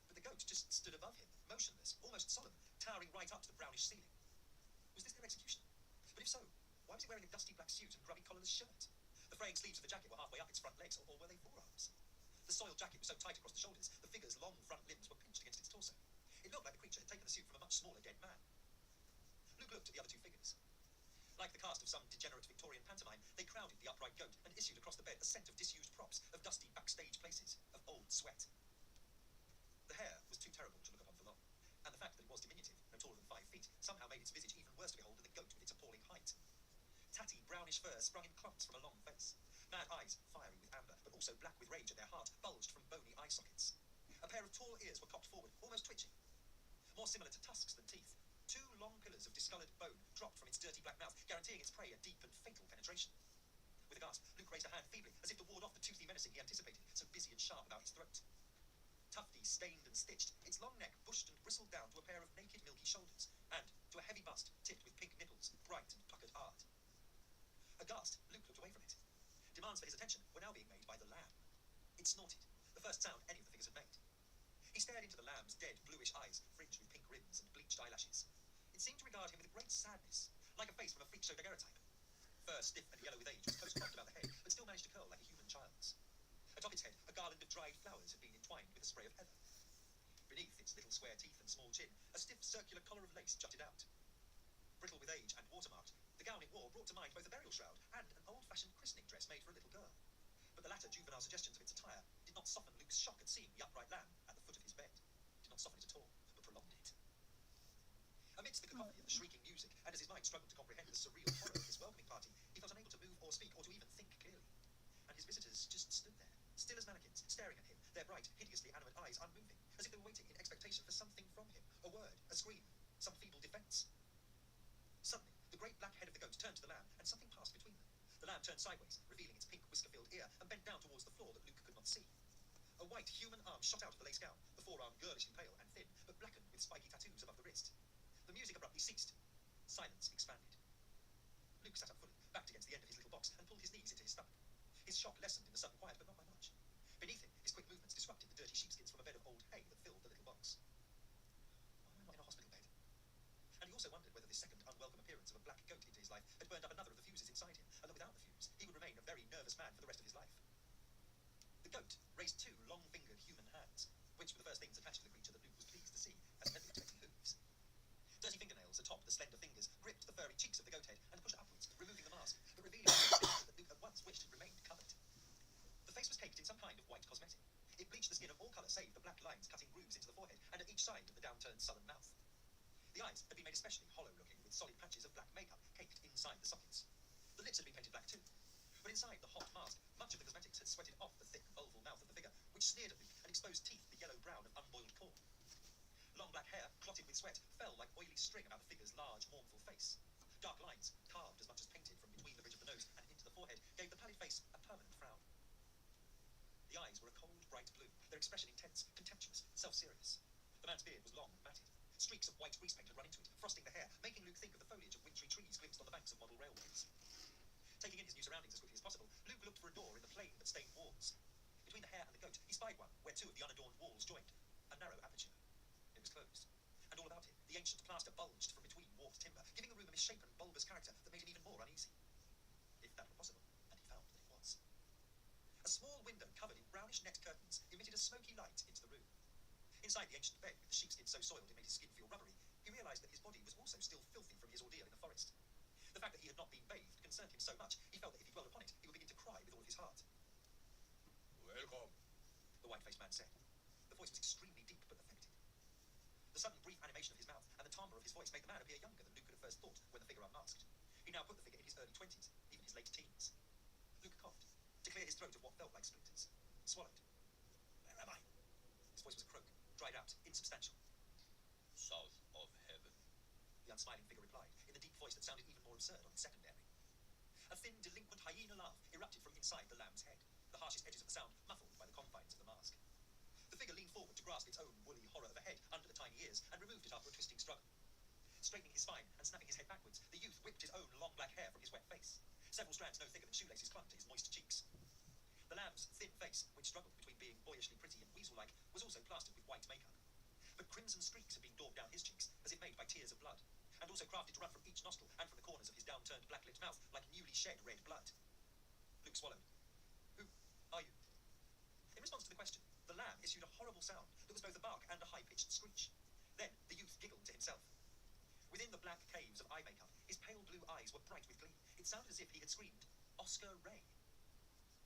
But the goat just stood above him, motionless, almost solemn, towering right up to the brownish ceiling. Was this their execution? But if so, why was it wearing a dusty black suit and grubby collarless shirt? The fraying sleeves of the jacket were halfway up its front legs, or were they forearms? The soiled jacket was so tight across the shoulders, the figure's long front limbs were pinched against its torso. It looked like the creature had taken the suit from a much smaller dead man. Luke looked at the other two figures. Like the cast of some degenerate Victorian pantomime, they crowded the upright goat and issued across the bed a scent of disused props, of dusty backstage places, of old sweat. The hair was too terrible to look upon for long, and the fact that it was diminutive, no taller than 5 feet, somehow made its visage even worse to behold than the goat with its appalling height. Tatty, brownish fur sprung in clumps from a long face. Mad eyes, fiery with amber, but also black with rage at their heart, bulged from bony eye sockets. A pair of tall ears were cocked forward, almost twitching. More similar to tusks than teeth. 2 long pillars of discoloured bone dropped from its dirty black mouth, guaranteeing its prey a deep and fatal penetration. With a gasp, Luke raised a hand feebly, as if to ward off the toothy menacing he anticipated, so busy and sharp about its throat. Tufty, stained and stitched, its long neck bushed and bristled down to a pair of naked milky shoulders, and to a heavy bust tipped with pink nipples, bright and puckered hard. Aghast, Luke looked away from it. Demands for his attention were now being made by the lamb. It snorted, the first sound any of the figures had made. He stared into the lamb's dead, bluish eyes, fringed with pink rims and bleached eyelashes. It seemed to regard him with great sadness, like a face from a freak show daguerreotype. Fur stiff and yellow with age was close cropped about the head, but still managed to curl like a human child's. Atop its head, a garland of dried flowers had been entwined with a spray of heather. Beneath its little square teeth and small chin, a stiff circular collar of lace jutted out. Brittle with age and watermarked, the gown it wore brought to mind both a burial shroud and an old-fashioned christening dress made for a little girl. But the latter juvenile suggestions of its attire did not soften Luke's shock at seeing the upright lamb at the foot of his bed. Did not soften it at all, but prolonged it. Amidst the cacophony of the shrieking music, and as his mind struggled to comprehend the surreal horror of his welcoming party, he felt unable to move or speak or to even think clearly. And his visitors just stood there, still as mannequins, staring at him, their bright, hideously animate eyes unmoving, as if they were waiting in expectation for something from him, a word, a scream, some feeble defence. Suddenly, the great black head of the goat turned to the lamb, and something passed between them. The lamb turned sideways, revealing its pink whisker-filled ear, and bent down towards the floor that Luke could not see. A white human arm shot out of the lace gown, the forearm girlishly pale and thin, but blackened with spiky tattoos above the wrist. The music abruptly ceased. Silence expanded. Luke sat up fully, backed against the end of his little box, and pulled his knees into his stomach. His shock lessened in the sudden quiet, but not by much. Beneath him, his quick movements disrupted the dirty sheepskins from a bed of old hay that filled the little box. Why am I not in a hospital bed? And he also wondered whether this second unwelcome appearance of a black goat into his life had burned up another of the fuses inside him, and that without the fuse, he would remain a very nervous man for the rest of his life. The goat raised 2 long-fingered human hands, which were the first things attached to the creature that Luke was pleased to see, as heavily expecting hooves. Dirty fingernails atop the slender fingers gripped the furry cheeks of the goat head and pushed upwards, removing the mask, but revealing that Luke at once wished had remained covered. The face was caked in some kind of white cosmetic. It bleached the skin of all colour save the black lines cutting grooves into the forehead and at each side of the downturned sullen mouth. The eyes had been made especially hollow-looking, with solid patches of black makeup caked inside the sockets. The lips had been painted black too, but inside the hot mask, much of the cosmetics had sweated off the thick, oval mouth of the figure, which sneered at Luke and exposed teeth the yellow-brown of unboiled corn. Long black hair, clotted with sweat, fell like oily string about the figure's large, mournful face. Dark lines, carved as much as painted from between the bridge of the nose and into the forehead, gave the pallid face a permanent frown. The eyes were a cold, bright blue, their expression intense, contemptuous, self-serious. The man's beard was long and matted. Streaks of white grease paint had run into it, frosting the hair, making Luke think of the foliage of wintry trees glimpsed on the banks of model railways. Taking in his new surroundings as quickly as possible, Luke looked for a door in the plain but stained walls. Between the hair and the goat, he spied one, where 2 of the unadorned walls joined, a narrow aperture. It was closed, and all about it, the ancient plaster bulged from between warped timber, giving the room a misshapen, bulbous character that made him even more uneasy. If that were possible, and he found that it was. A small window covered in brownish net curtains emitted a smoky light into the room. Inside the ancient bed, with the sheepskin so soiled it made his skin feel rubbery, he realised that his body was also still filthy from his ordeal in the forest. The The fact that he had not been bathed concerned him so much, he felt that if he dwelled upon it, he would begin to cry with all of his heart. Welcome. The white-faced man said. The voice was extremely deep but effective. The sudden brief animation of his mouth and the timbre of his voice made the man appear younger than Luke could have first thought when the figure unmasked. He now put the figure in his early 20s, even his late teens. Luke coughed, to clear his throat of what felt like splinters. Swallowed. Where am I? His voice was a croak, dried out, insubstantial. South of heaven. The unsmiling figure replied, in the deep voice that sounded even more absurd on its second airing. A thin, delinquent hyena laugh erupted from inside the lamb's head, the harshest edges of the sound muffled by the confines of the mask. The figure leaned forward to grasp its own woolly horror of a head under the tiny ears and removed it after a twisting struggle. Straightening his spine and snapping his head backwards, the youth whipped his own long black hair from his wet face. Several strands no thicker than shoelaces clung to his moist cheeks. The lamb's thin face, which struggled between being boyishly pretty and weasel-like, was also plastered with white makeup. But crimson streaks had been daubed down his cheeks, as if made by tears of blood, and also crafted to run from each nostril and from the corners of his downturned black-lipped mouth like newly shed red blood. Luke swallowed. Who are you? In response to the question, the lamb issued a horrible sound that was both a bark and a high-pitched screech. Then the youth giggled to himself. Within the black caves of eye makeup, his pale blue eyes were bright with glee. It sounded as if he had screamed, Oscar Ray.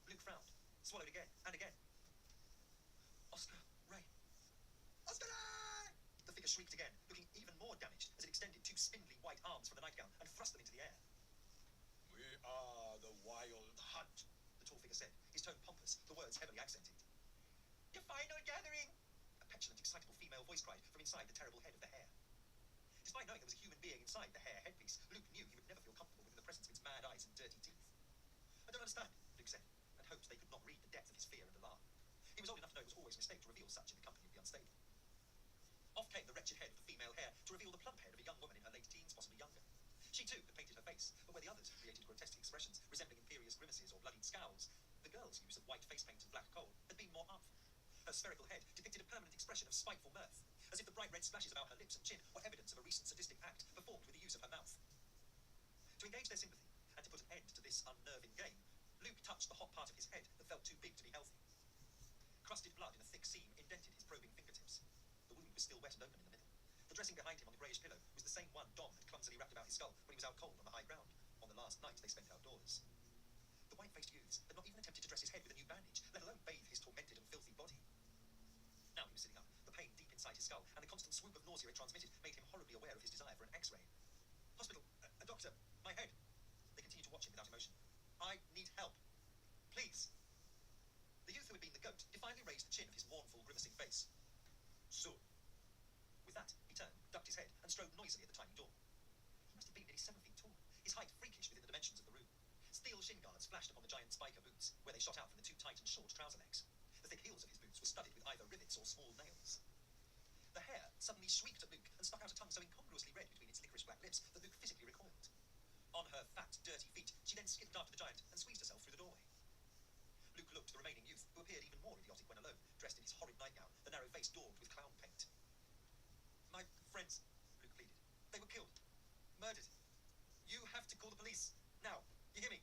Luke frowned, swallowed again and again. Oscar Ray. Oscar Ray! The figure shrieked again, looking even more damaged as it extended two spindly white arms from the nightgown and thrust them into the air. We are the wild hunt, the tall figure said, his tone pompous, the words heavily accented. Your final gathering! A petulant, excitable female voice cried from inside the terrible head of the hare. Despite knowing there was a human being inside the hare headpiece, Luke knew he would never feel comfortable within the presence of its mad eyes and dirty teeth. I don't understand, Luke said, and hoped they could not read the depth of his fear and alarm. He was old enough to know it was always a mistake to reveal such in the company of the unstable. Off came the wretched head of the female hare to reveal the plump head of a young woman in her late teens, possibly younger. She too had painted her face, but where the others had created grotesque expressions resembling imperious grimaces or bloodied scowls, the girl's use of white face paint and black coal had been more artful. Her spherical head depicted a permanent expression of spiteful mirth, as if the bright red splashes about her lips and chin were evidence of a recent sadistic act performed with the use of her mouth. To engage their sympathy, and to put an end to this unnerving game, Luke touched the hot part of his head that felt too big to be healthy. Crusted blood in a thick seam indented his probing fingertips. The wound was still wet and open in the middle. The dressing behind him on the greyish pillow was the same one Dom had clumsily wrapped about his skull when he was out cold on the high ground, on the last night they spent outdoors. The white-faced youths had not even attempted to dress his head with a new bandage, let alone bathe his tormented and filthy body. Now he was sitting up, the pain deep inside his skull, and the constant swoop of nausea it transmitted made him horribly aware of his desire for an X-ray. Hospital, a doctor, my head. They continued to watch him without emotion. I need help. Please. The youth who had been the goat defiantly raised the chin of his mournful, grimacing face. Soon. With that, he turned, ducked his head, and strode noisily at the tiny door. He must have been nearly 7 feet tall, his height freakish within the dimensions of the room. Steel shin guards flashed upon the giant spiker boots, where they shot out from the too tight and short trouser legs. The thick heels of his boots were studded with either rivets or small nails. The hare suddenly shrieked at Luke and stuck out a tongue so incongruously red between its licorice black lips that Luke physically recoiled. On her fat, dirty feet, she then skipped after the giant and squeezed herself through the doorway. Luke looked at the remaining youth, who appeared even more idiotic when alone, dressed in his horrid nightgown, the narrow face daubed with clown paint. My friends, Luke pleaded. They were killed. Murdered. You have to call the police. Now. You hear me?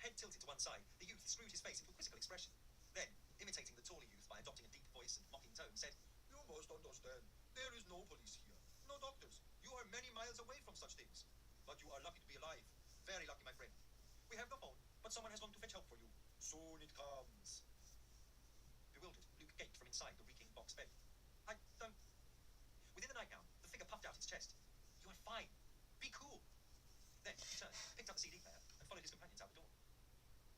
Head tilted to one side, the youth screwed his face into a quizzical expression. Then, imitating the taller youth by adopting a deep voice and mocking tone, said, You must understand, there is no police here, no doctors. You are many miles away from such things. But you are lucky to be alive. Very lucky, my friend. We have the phone, but someone has gone to fetch help for you. Soon it comes. Bewildered, Luke gaped from inside the reeking box bed. I don't... Within the nightgown, the figure puffed out its chest. You are fine. Be cool. Then he turned, picked up the CD player, and followed his companions out the door.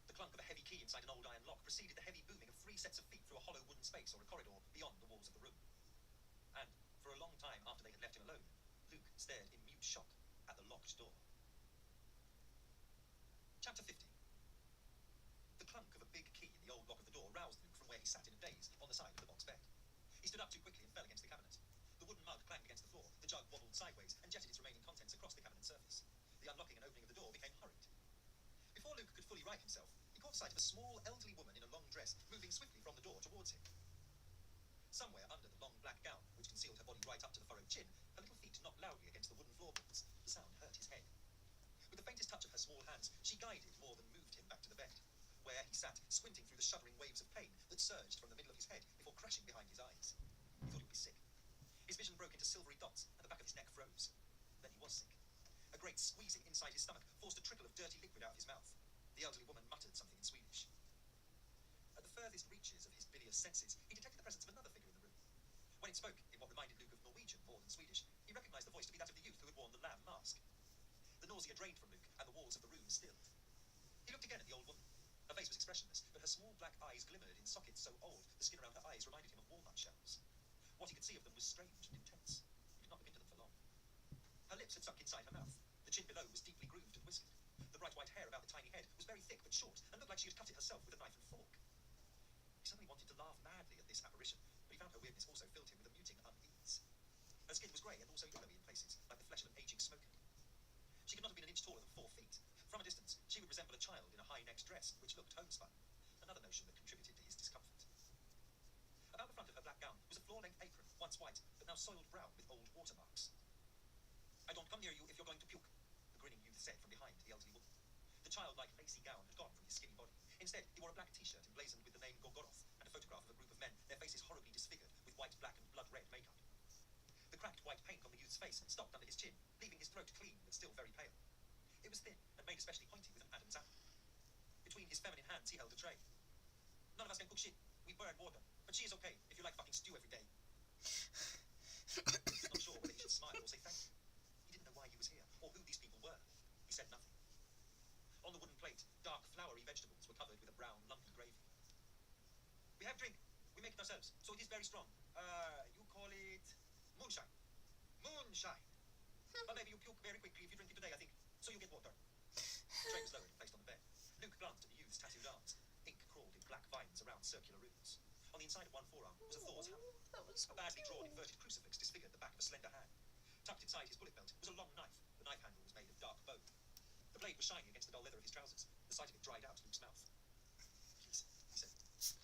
The clunk of a heavy key inside an old iron lock preceded the heavy booming of 3 sets of feet through a hollow wooden space or a corridor beyond the walls of the room. And, for a long time after they had left him alone, Luke stared in mute shock at the locked door. Chapter 50. The clunk of a big key in the old lock of the door roused Luke from where he sat in a daze on the side of the box bed. He stood up too quickly and fell against the cabinet. The wooden mug clanged against the floor, the jug wobbled sideways and jetted its remaining contents across the cabinet surface. The unlocking and opening of the door became hurried. Before Luke could fully right himself, he caught sight of a small, elderly woman in a long dress moving swiftly from the door towards him. Somewhere under the long black gown, which concealed her body right up to the furrowed chin, her little feet knocked loudly against the wooden floorboards. The sound hurt his head. With the faintest touch of her small hands, she guided more than moved him back to the bed, where he sat, squinting through the shuddering waves of pain that surged from the middle of his head before crashing behind his eyes. He thought he would be sick. His vision broke into silvery dots, and the back of his neck froze. Then he was sick. A A great squeezing inside his stomach forced a trickle of dirty liquid out of his mouth. The elderly woman muttered something in Swedish. At the furthest reaches of his bilious senses, he detected the presence of another figure in the room. When it spoke in what reminded Luke of Norwegian more than Swedish, he recognized the voice to be that of the youth who had worn the lamb mask. The nausea drained from Luke, and the walls of the room stilled. He looked again at the old woman. Her face was expressionless, but her small black eyes glimmered in sockets so old the skin around her eyes reminded him of walnut shells. What he could see of them was strange and intense. He could not look into them for long. Her lips had sunk inside her mouth. The chin below was deeply grooved and whiskered. The bright white hair about the tiny head was very thick but short, and looked like she had cut it herself with a knife and fork. He suddenly wanted to laugh madly at this apparition, but he found her weirdness also filled him with a muting unease. Her skin was grey and also yellowy in places, like the flesh of an aging smoker. She could not have been an inch taller than 4 feet. From a distance, she would resemble a child in a high-necked dress, which looked homespun, another notion that contributed to his discomfort. About the front of her black gown was a floor-length apron, once white, but now soiled brown with old watermarks. "I don't come near you if you're going to puke," the grinning youth said from behind the elderly woman. The childlike lacy gown had gone from his skinny body. Instead, he wore a black t-shirt emblazoned with the name Gorgoroth and a photograph of a group of men, their faces horribly disfigured with white, black, and blood-red makeup. The cracked white paint on the youth's face stopped under his chin, leaving his throat clean but still very pale. It was thin and made especially pointy with an Adam's apple. Between his feminine hands, he held a tray. "None of us can cook shit. We burn water. But she is okay if you like fucking stew every day." He was not sure whether he should smile or say thank you. He didn't know why he was here, or who these people were. He said nothing. On the wooden plate, dark, floury vegetables were covered with a brown, lumpy gravy. "We have drink. We make it ourselves, so it is very strong. You call it moonshine. Moonshine. But maybe you puke very quickly if you drink it today, I think. So you get water." The tray was lowered and placed on the bed. Luke glanced at the youth's tattooed arms. Ink crawled in black vines around circular runes. On the inside of one forearm was a Thor's hammer. That was A badly drawn inverted crucifix disfigured the back of a slender hand. Tucked inside his bullet belt was a long knife. The knife handle was made of dark bone. The blade was shiny against the dull leather of his trousers. The sight of it dried out Luke's mouth. "Please," he said.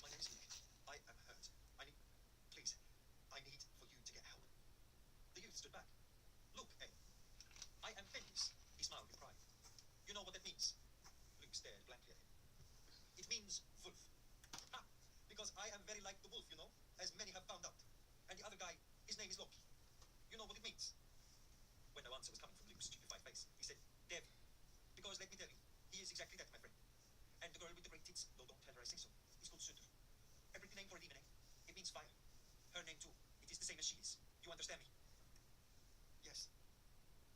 "My name is Luke. I am hurt. Please, I need for you to get help." The youth stood back. "Look, I am Fenris." He smiled with pride. "You know what that means?" Luke stared blankly at him. "It means wolf. Ha! Because I am very like the wolf, you know, as many have found out. And the other guy, his name is Loki. You know what it means?" When no answer was coming from Luke's stupefied face, he said, "Dev. Because let me tell you, he is exactly that, my friend. And the girl with the great tits, no, don't tell her I say so, is called Sunder. A pretty name for a demon, eh? It means fire. Her name too. It is the same as she is. You understand me?" "Yes."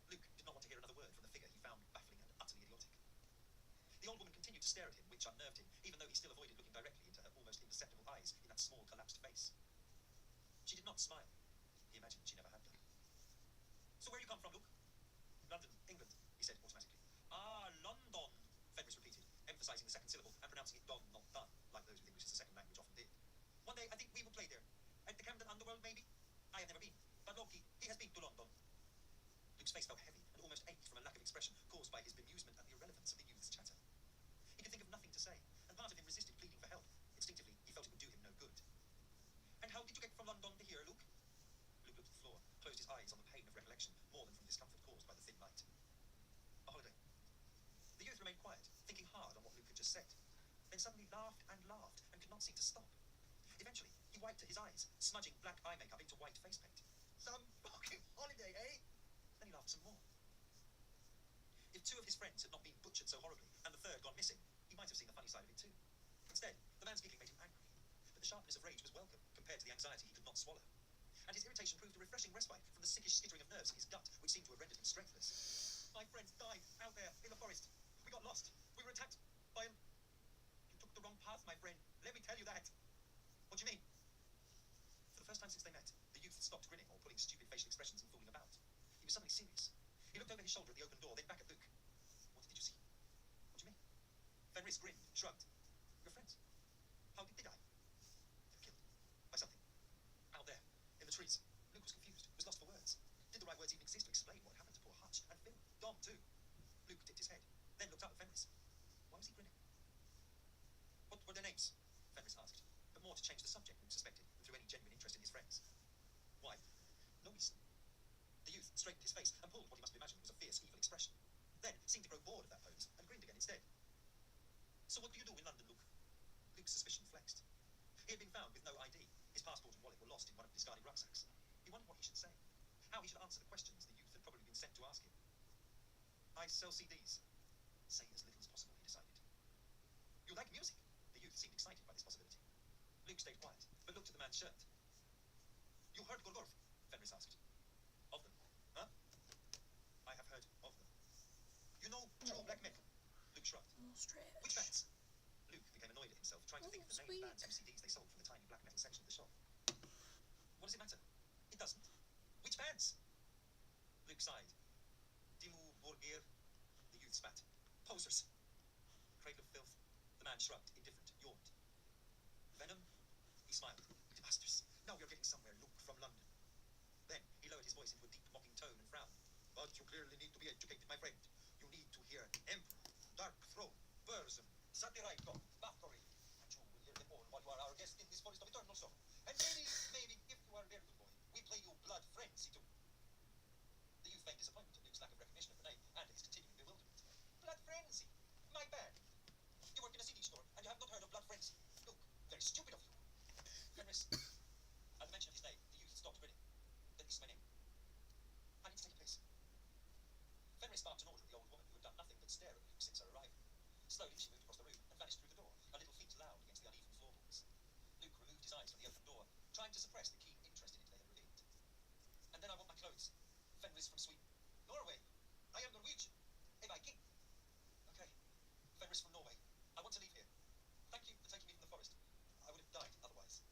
Luke did not want to hear another word from the figure he found baffling and utterly idiotic. The old woman continued to stare at him, which unnerved him, even though he still avoided looking directly into her almost imperceptible eyes in that small, collapsed face. She did not smile. He imagined she never had done. "So where you come from, Luke?" "London, England," he said automatically. "Ah, London," Fenris repeated, emphasizing the second syllable and pronouncing it don, not done, like those with English as a second language often did. "One day I think we will play there. At the Camden Underworld, maybe? I have never been. But Loki, he has been to London." Luke's face felt heavy and almost ached from a lack of expression caused by his bemusement at the irrelevance of the youth's chatter. He could think of nothing to say, and part of him resisted pleading for help. Instinctively, he felt it would do him no good. "And how did you get from London to here, Luke?" Luke looked at the floor, closed his eyes on the pain of recollection, more than from discomfort caused by the thin light. "A holiday." The youth remained quiet, thinking hard on what Luke had just said, then suddenly laughed and could not seem to stop. Eventually, he wiped at his eyes, smudging black eye makeup into white face paint. "Some fucking holiday, eh?" Then he laughed some more. If 2 of his friends had not been butchered so horribly, and the third gone missing, he might have seen the funny side of it too. Instead, the man's giggling made him angry. But the sharpness of rage was welcome, compared to the anxiety he could not swallow. And his irritation proved a refreshing respite from the sickish skittering of nerves in his gut, which seemed to have rendered him strengthless. "My friends died out there in the forest. We got lost. We were attacked by an... You took the wrong path, my friend. Let me tell you that." "What do you mean?" For the first time since they met, the youth had stopped grinning or pulling stupid facial expressions and fooling about. He was suddenly serious. He looked over his shoulder at the open door, then back at Luke. "What did you see?" "What do you mean?" Fenris grinned, shrugged. "Your friends. How did they die?" "They were killed. By something. Out there. In the trees." Luke was confused, was lost for words. Did the right words even exist to explain what happened to poor Hutch and Phil? Dom, too. Luke tipped his head, then looked up at Fenris. Why was he grinning? "What were their names?" Fenris asked, but more to change the subject, Luke suspected, than through any genuine interest in his friends. "Why? No reason." The youth straightened his face and pulled what he must have imagined was a fierce, evil expression. Then seemed to grow bored of that pose and grinned again instead. "So what do you do in London, Luke?" Luke's suspicion flexed. He had been found with no ID. His passport and wallet were lost in one of the discarded rucksacks. He wondered what he should say, how he should answer the questions the youth had probably been sent to ask him. I sell CDs. Say as little as possible, he decided. You like music? The youth seemed excited by this possibility. Luke stayed quiet, but looked at the man's shirt. You heard Gorgorov? Fenris asked. Of them, huh? I have heard of them. You know true black metal? Luke shrugged. Which bands? Luke became annoyed at himself, trying to think of the name of bands whose CDs they sold from the tiny black metal section of the shop. What does it matter? It doesn't. Which bands? Luke sighed. Dimmu Borgir. The youth spat. Posers. Cradle of Filth. The man shrugged, indifferent, yawned. Venom? He smiled. Masters. Now we are getting somewhere, Luke, from London. Then he lowered his voice into a deep, mocking tone and frowned. But you clearly need to be educated, my friend. You need to hear Emperor, Dark Throne, Burzum, Satiraiko, Valkyrie. And you will hear them all while you are our guest in this forest of eternal sorrow. And maybe, if you are a very good boy, we play you Blood Frenzy too. The youth feigned disappointment at Luke's lack of recognition of the name and his continuing bewilderment. Blood Frenzy? My bad. You work in a CD store and you have not heard of Blood Frenzy. Luke, very stupid of you. Fenris. At the mention of his name, the youth stopped grinning. Then this is my name. I need to take a piss. Fenris barked an order at the old woman who had done nothing but stare at Luke since her arrival. Slowly she moved across the room and vanished through the door, her little feet loud against the uneven floorboards. Luke removed his eyes from the open door, trying to suppress the keen interest in it they had revealed. And then I want my clothes. Fenris from Sweden. Norway. I am Norwegian. A Viking. Okay. Fenris from Norway. I want to leave here. Thank you for taking me from the forest. I would have died otherwise.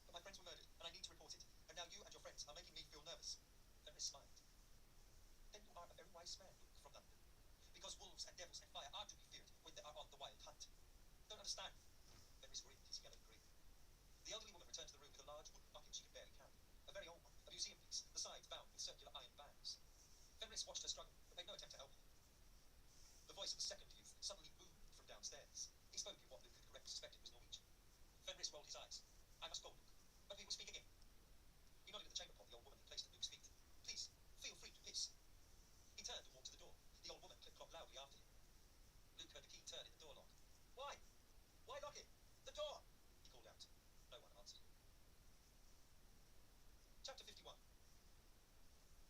But my friends were murdered, and I need to report it. And now you and your friends are making me feel nervous. Fenris smiled. Then you are a very wise man, Luke, from London. Because wolves and devils and fire are to be feared when they are on the wild hunt. Don't understand. Fenris grinned his yellow grin. The elderly woman returned to the room with a large wooden bucket she could barely carry. A very old one, a museum piece, the sides bound with circular iron bands. Fenris watched her struggle, but made no attempt to help her. The voice of the second youth suddenly boomed from downstairs. He spoke in what Luke had correctly suspected was Norwegian. Fenris rolled his eyes. I must go, Luke, but we will speak again. He nodded at the chamber pot the old woman had placed at Luke's feet. Please, feel free to piss. He turned and walked to the door. The old woman clip-clopped loudly after him. Luke heard the key turn in the door lock. Why? Why lock it? The door! He called out. No one answered. Chapter 51.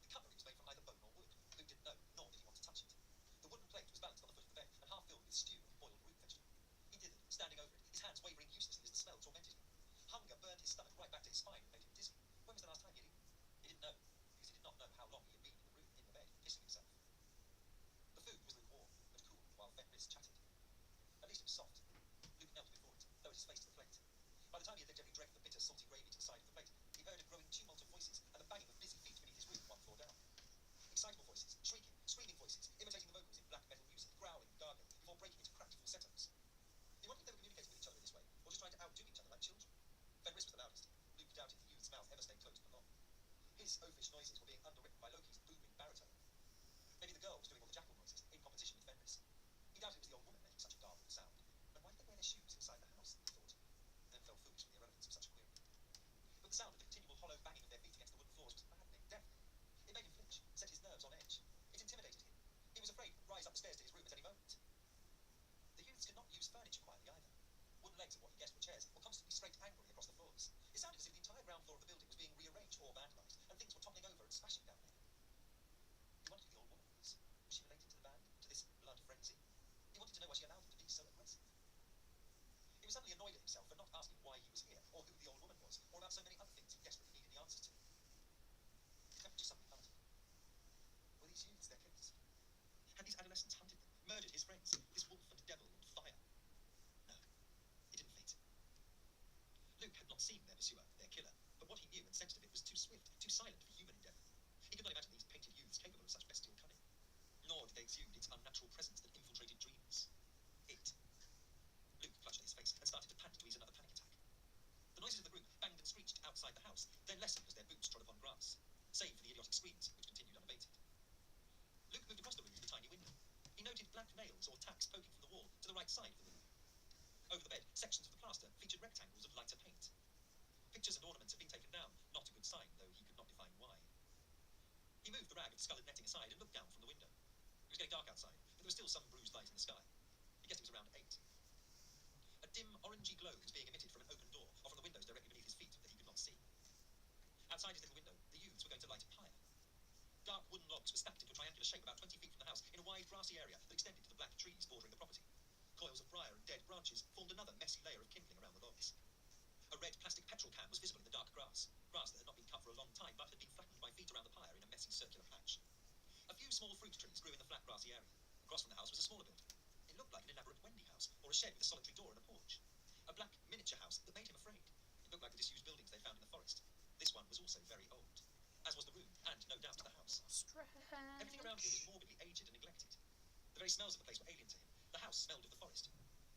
The cutlery was made from either bone or wood. Luke didn't know, nor did he want to touch it. The wooden plate was balanced on the foot of the bed and half filled with stew and boiled root vegetable. He dithered, standing over it, his hands wavering uselessly as the smell tormented him. Hunger burned his stomach right back to his spine and made him dizzy. When was the last time he had eaten? He didn't know, because he did not know how long he had been in the room, in the bed, pissing himself. The food was lukewarm, but cool, while Fenris chatted. At least it was soft. Luke knelt before it, lowered his face to the plate. By the time he had licked every dreg of the bitter, salty gravy to the side of the plate, he heard a growing tumult of voices and the banging of busy feet beneath his room one floor down. Excitable voices, shrieking, screaming voices, imitating the vocals in black metal music, growling and gargling, before breaking into cracked falsettos. He wondered if they were communicating with each other in this way, or just trying to outdo each other like children. Fenris was the loudest. Luke doubted the youth's mouth ever stayed closed for long. His oafish noises were being underwritten by Loki's booming baritone. Maybe the girl was doing all the jackal noises, in competition with Fenris. He doubted it was the old woman making such a garbled sound. And why did they wear their shoes inside the house, he thought, and then felt foolish for the irrelevance of such a query. But the sound of the continual hollow banging of their feet against the wooden floors was maddening, deafening. It made him flinch, set his nerves on edge. It intimidated him. He was afraid he would rise up the stairs to his room at any moment. The youths could not use furniture quietly either. Wooden legs of what he guessed were chairs were constantly scraped angrily across the floors. It sounded as if the entire ground floor of the building was being rearranged or vandalised, and things were toppling over and smashing down there. He wondered who the old woman was. Was she related to the band? To this blood frenzy? He wanted to know why she allowed them to be so aggressive. He was suddenly annoyed at himself for not asking why he was here, or who the old woman was, or about so many other things he desperately needed the answers to. Temperature suddenly plummeted. Were these youths their killers? Had these adolescents hunted them, murdered his friends, this wolf and devil and fire? No, he didn't fit. Luke had not seen their pursuer, their killer, but what he knew and sensed of it was too swift, too silent for human endeavour. He could not imagine these painted youths capable of such bestial cunning. Nor did they exude its unnatural presence that infiltrated dreams. Luke clutched at his face and started to pant to ease another panic attack. The noises of the group banged and screeched outside the house, then lessened as their boots trod upon grass, save for the idiotic screams, which continued unabated. Luke moved across the room to the tiny window. He noted black nails or tacks poking from the wall to the right side of the window. Over the bed, sections of the plaster featured rectangles of lighter paint. Pictures and ornaments had been taken down, not a good sign, though he could not define why. He moved the rag of discoloured netting aside and looked down from the window. It was getting dark outside, but there was still some bruised light in the sky. He guessed it was around 8. A dim, orangey glow was being emitted from an open door, or from the windows directly beneath his feet that he could not see. Outside his little window, the youths were going to light a pyre. Dark wooden logs were stacked into a triangular shape about 20 feet from the house in a wide grassy area that extended to the black trees bordering the property. Coils of briar and dead branches formed another messy layer of kindling around the logs. A red plastic petrol can was visible in the dark grass that had not been cut for a long time but had been flattened by feet around the pyre in a messy circular patch. A few small fruit trees grew in the flat grassy area. Across from the house was a smaller building. It looked like an elaborate Wendy house or a shed with a solitary door and a porch. A black miniature house that made him afraid. It looked like the disused buildings they found in the forest. This one was also very old, as was the room and no doubt the house. Everything around here was morbidly aged and neglected. The very smells of the place were alien to him. The house smelled of the forest,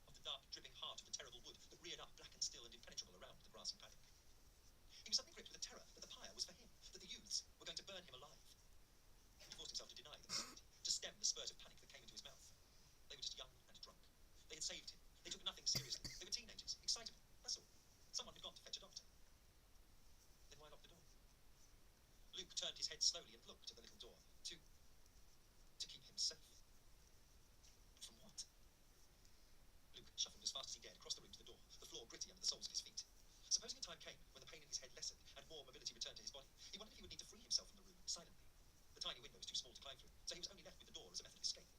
of the dark, dripping heart of the terrible wood that reared up black and still and impenetrable around the grassy paddock. He was suddenly gripped with a terror that the pyre was for him, that the youths were going to burn him alive. He forced himself to deny the possibility, to stem the spurt of panic that came into his mouth. They were just young and drunk. They had saved him. They took nothing seriously. They were teenagers, excitable, that's all. Someone had gone to fetch a doctor. Then why lock the door? Luke turned his head slowly and looked at the little door, to keep him safe. But from what? Luke shuffled as fast as he dared across the room to the door, the floor gritty under the soles of his feet. Supposing a time came when the pain in his head lessened and more mobility returned to his body, he wondered if he would need to free himself from the room silently. The tiny window was too small to climb through, so he was only left with the door as a method of escape.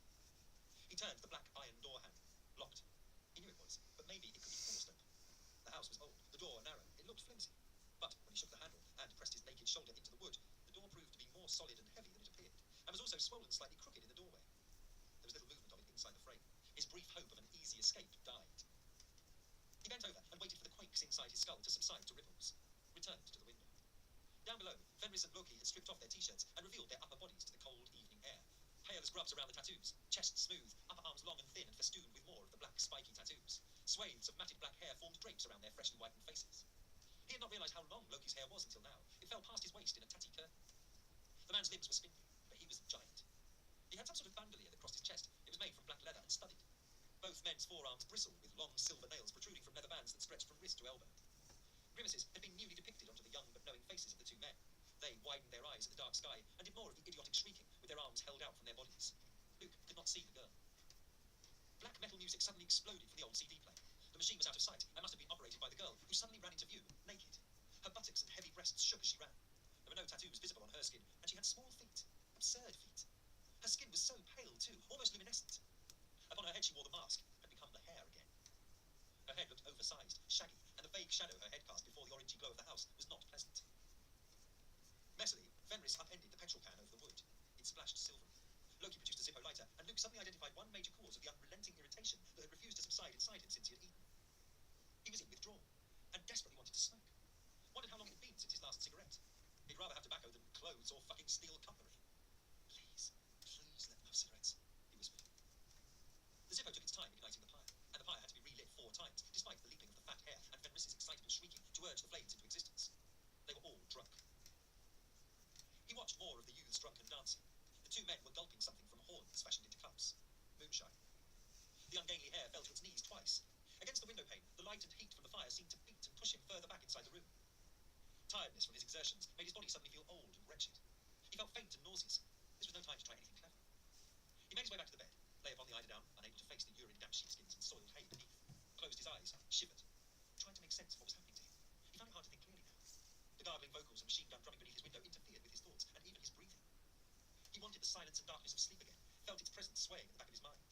He turned the black iron door handle, locked. He knew it was, but maybe it could be forced open. The house was old, the door narrow, it looked flimsy. But when he shook the handle and pressed his naked shoulder into the wood, the door proved to be more solid and heavy than it appeared, and was also swollen slightly crooked in the doorway. There was little movement of it inside the frame. His brief hope of an easy escape died. He bent over and waited for the quakes inside his skull to subside to ripples. Returned to the window. Down below, Fenris and Loki had stripped off their t-shirts and revealed their upper bodies to the cold evening air. Pale as grubs around the tattoos, chest smooth, upper arms long and thin and festooned with more of the black spiky tattoos. Swathes of matted black hair formed drapes around their freshly whitened faces. He had not realized how long Loki's hair was until now. It fell past his waist in a tatty curtain. The man's limbs were spindly, but he was a giant. He had some sort of bandolier that crossed his chest. It was made from black leather and studded. Both men's forearms bristled with long silver nails protruding from leather bands that stretched from wrist to elbow. Grimaces had been newly depicted onto the young but knowing faces of the two men. They widened their eyes at the dark sky and did more of the idiotic shrieking with their arms held out from their bodies. Luke could not see the girl. Black metal music suddenly exploded from the old CD player. The machine was out of sight and must have been operated by the girl, who suddenly ran into view, naked. Her buttocks and heavy breasts shook as she ran. There were no tattoos visible on her skin, and she had small feet. Absurd feet. Her skin was so pale too, almost luminescent. Upon her head she wore the mask, had become the hair again. Her head looked oversized, shaggy, and the vague shadow her head cast before the orangey glow of the house was not pleasant. Messily, Fenris upended the petrol can over the wood. It splashed silvery. Loki produced a Zippo lighter, and Luke suddenly identified one major cause of the unrelenting irritation that had refused to subside inside him since he had eaten. He was in withdrawal, and desperately wanted to smoke. Wondered how long it had been since his last cigarette. He'd rather have tobacco than clothes or fucking steel cutlery. Please let me have cigarettes, he whispered. The Zippo took its time igniting the pyre, and the pyre had to be relit 4 times, despite the leaping of the fat hair and Fenris's excitable shrieking to urge the flames into existence. They were all drunk. He watched more of the youths drunken dancing. The 2 men were gulping something from horns fashioned into cups. Moonshine. The ungainly hair fell to its knees twice. Against the window pane, the light and heat from the fire seemed to beat and push him further back inside the room. Tiredness from his exertions made his body suddenly feel old and wretched. He felt faint and nauseous. This was no time to try anything clever. He made his way back to the bed, lay upon the eiderdown, unable to face the urine-damp sheepskins and soiled hay beneath. Closed his eyes, shivered, tried to make sense of what was happening to him. He found it hard to think clearly now. The gargling vocals and machine gun drumming beneath his window interfered with his thoughts and even his breathing. He wanted the silence and darkness of sleep again, felt its presence swaying at the back of his mind.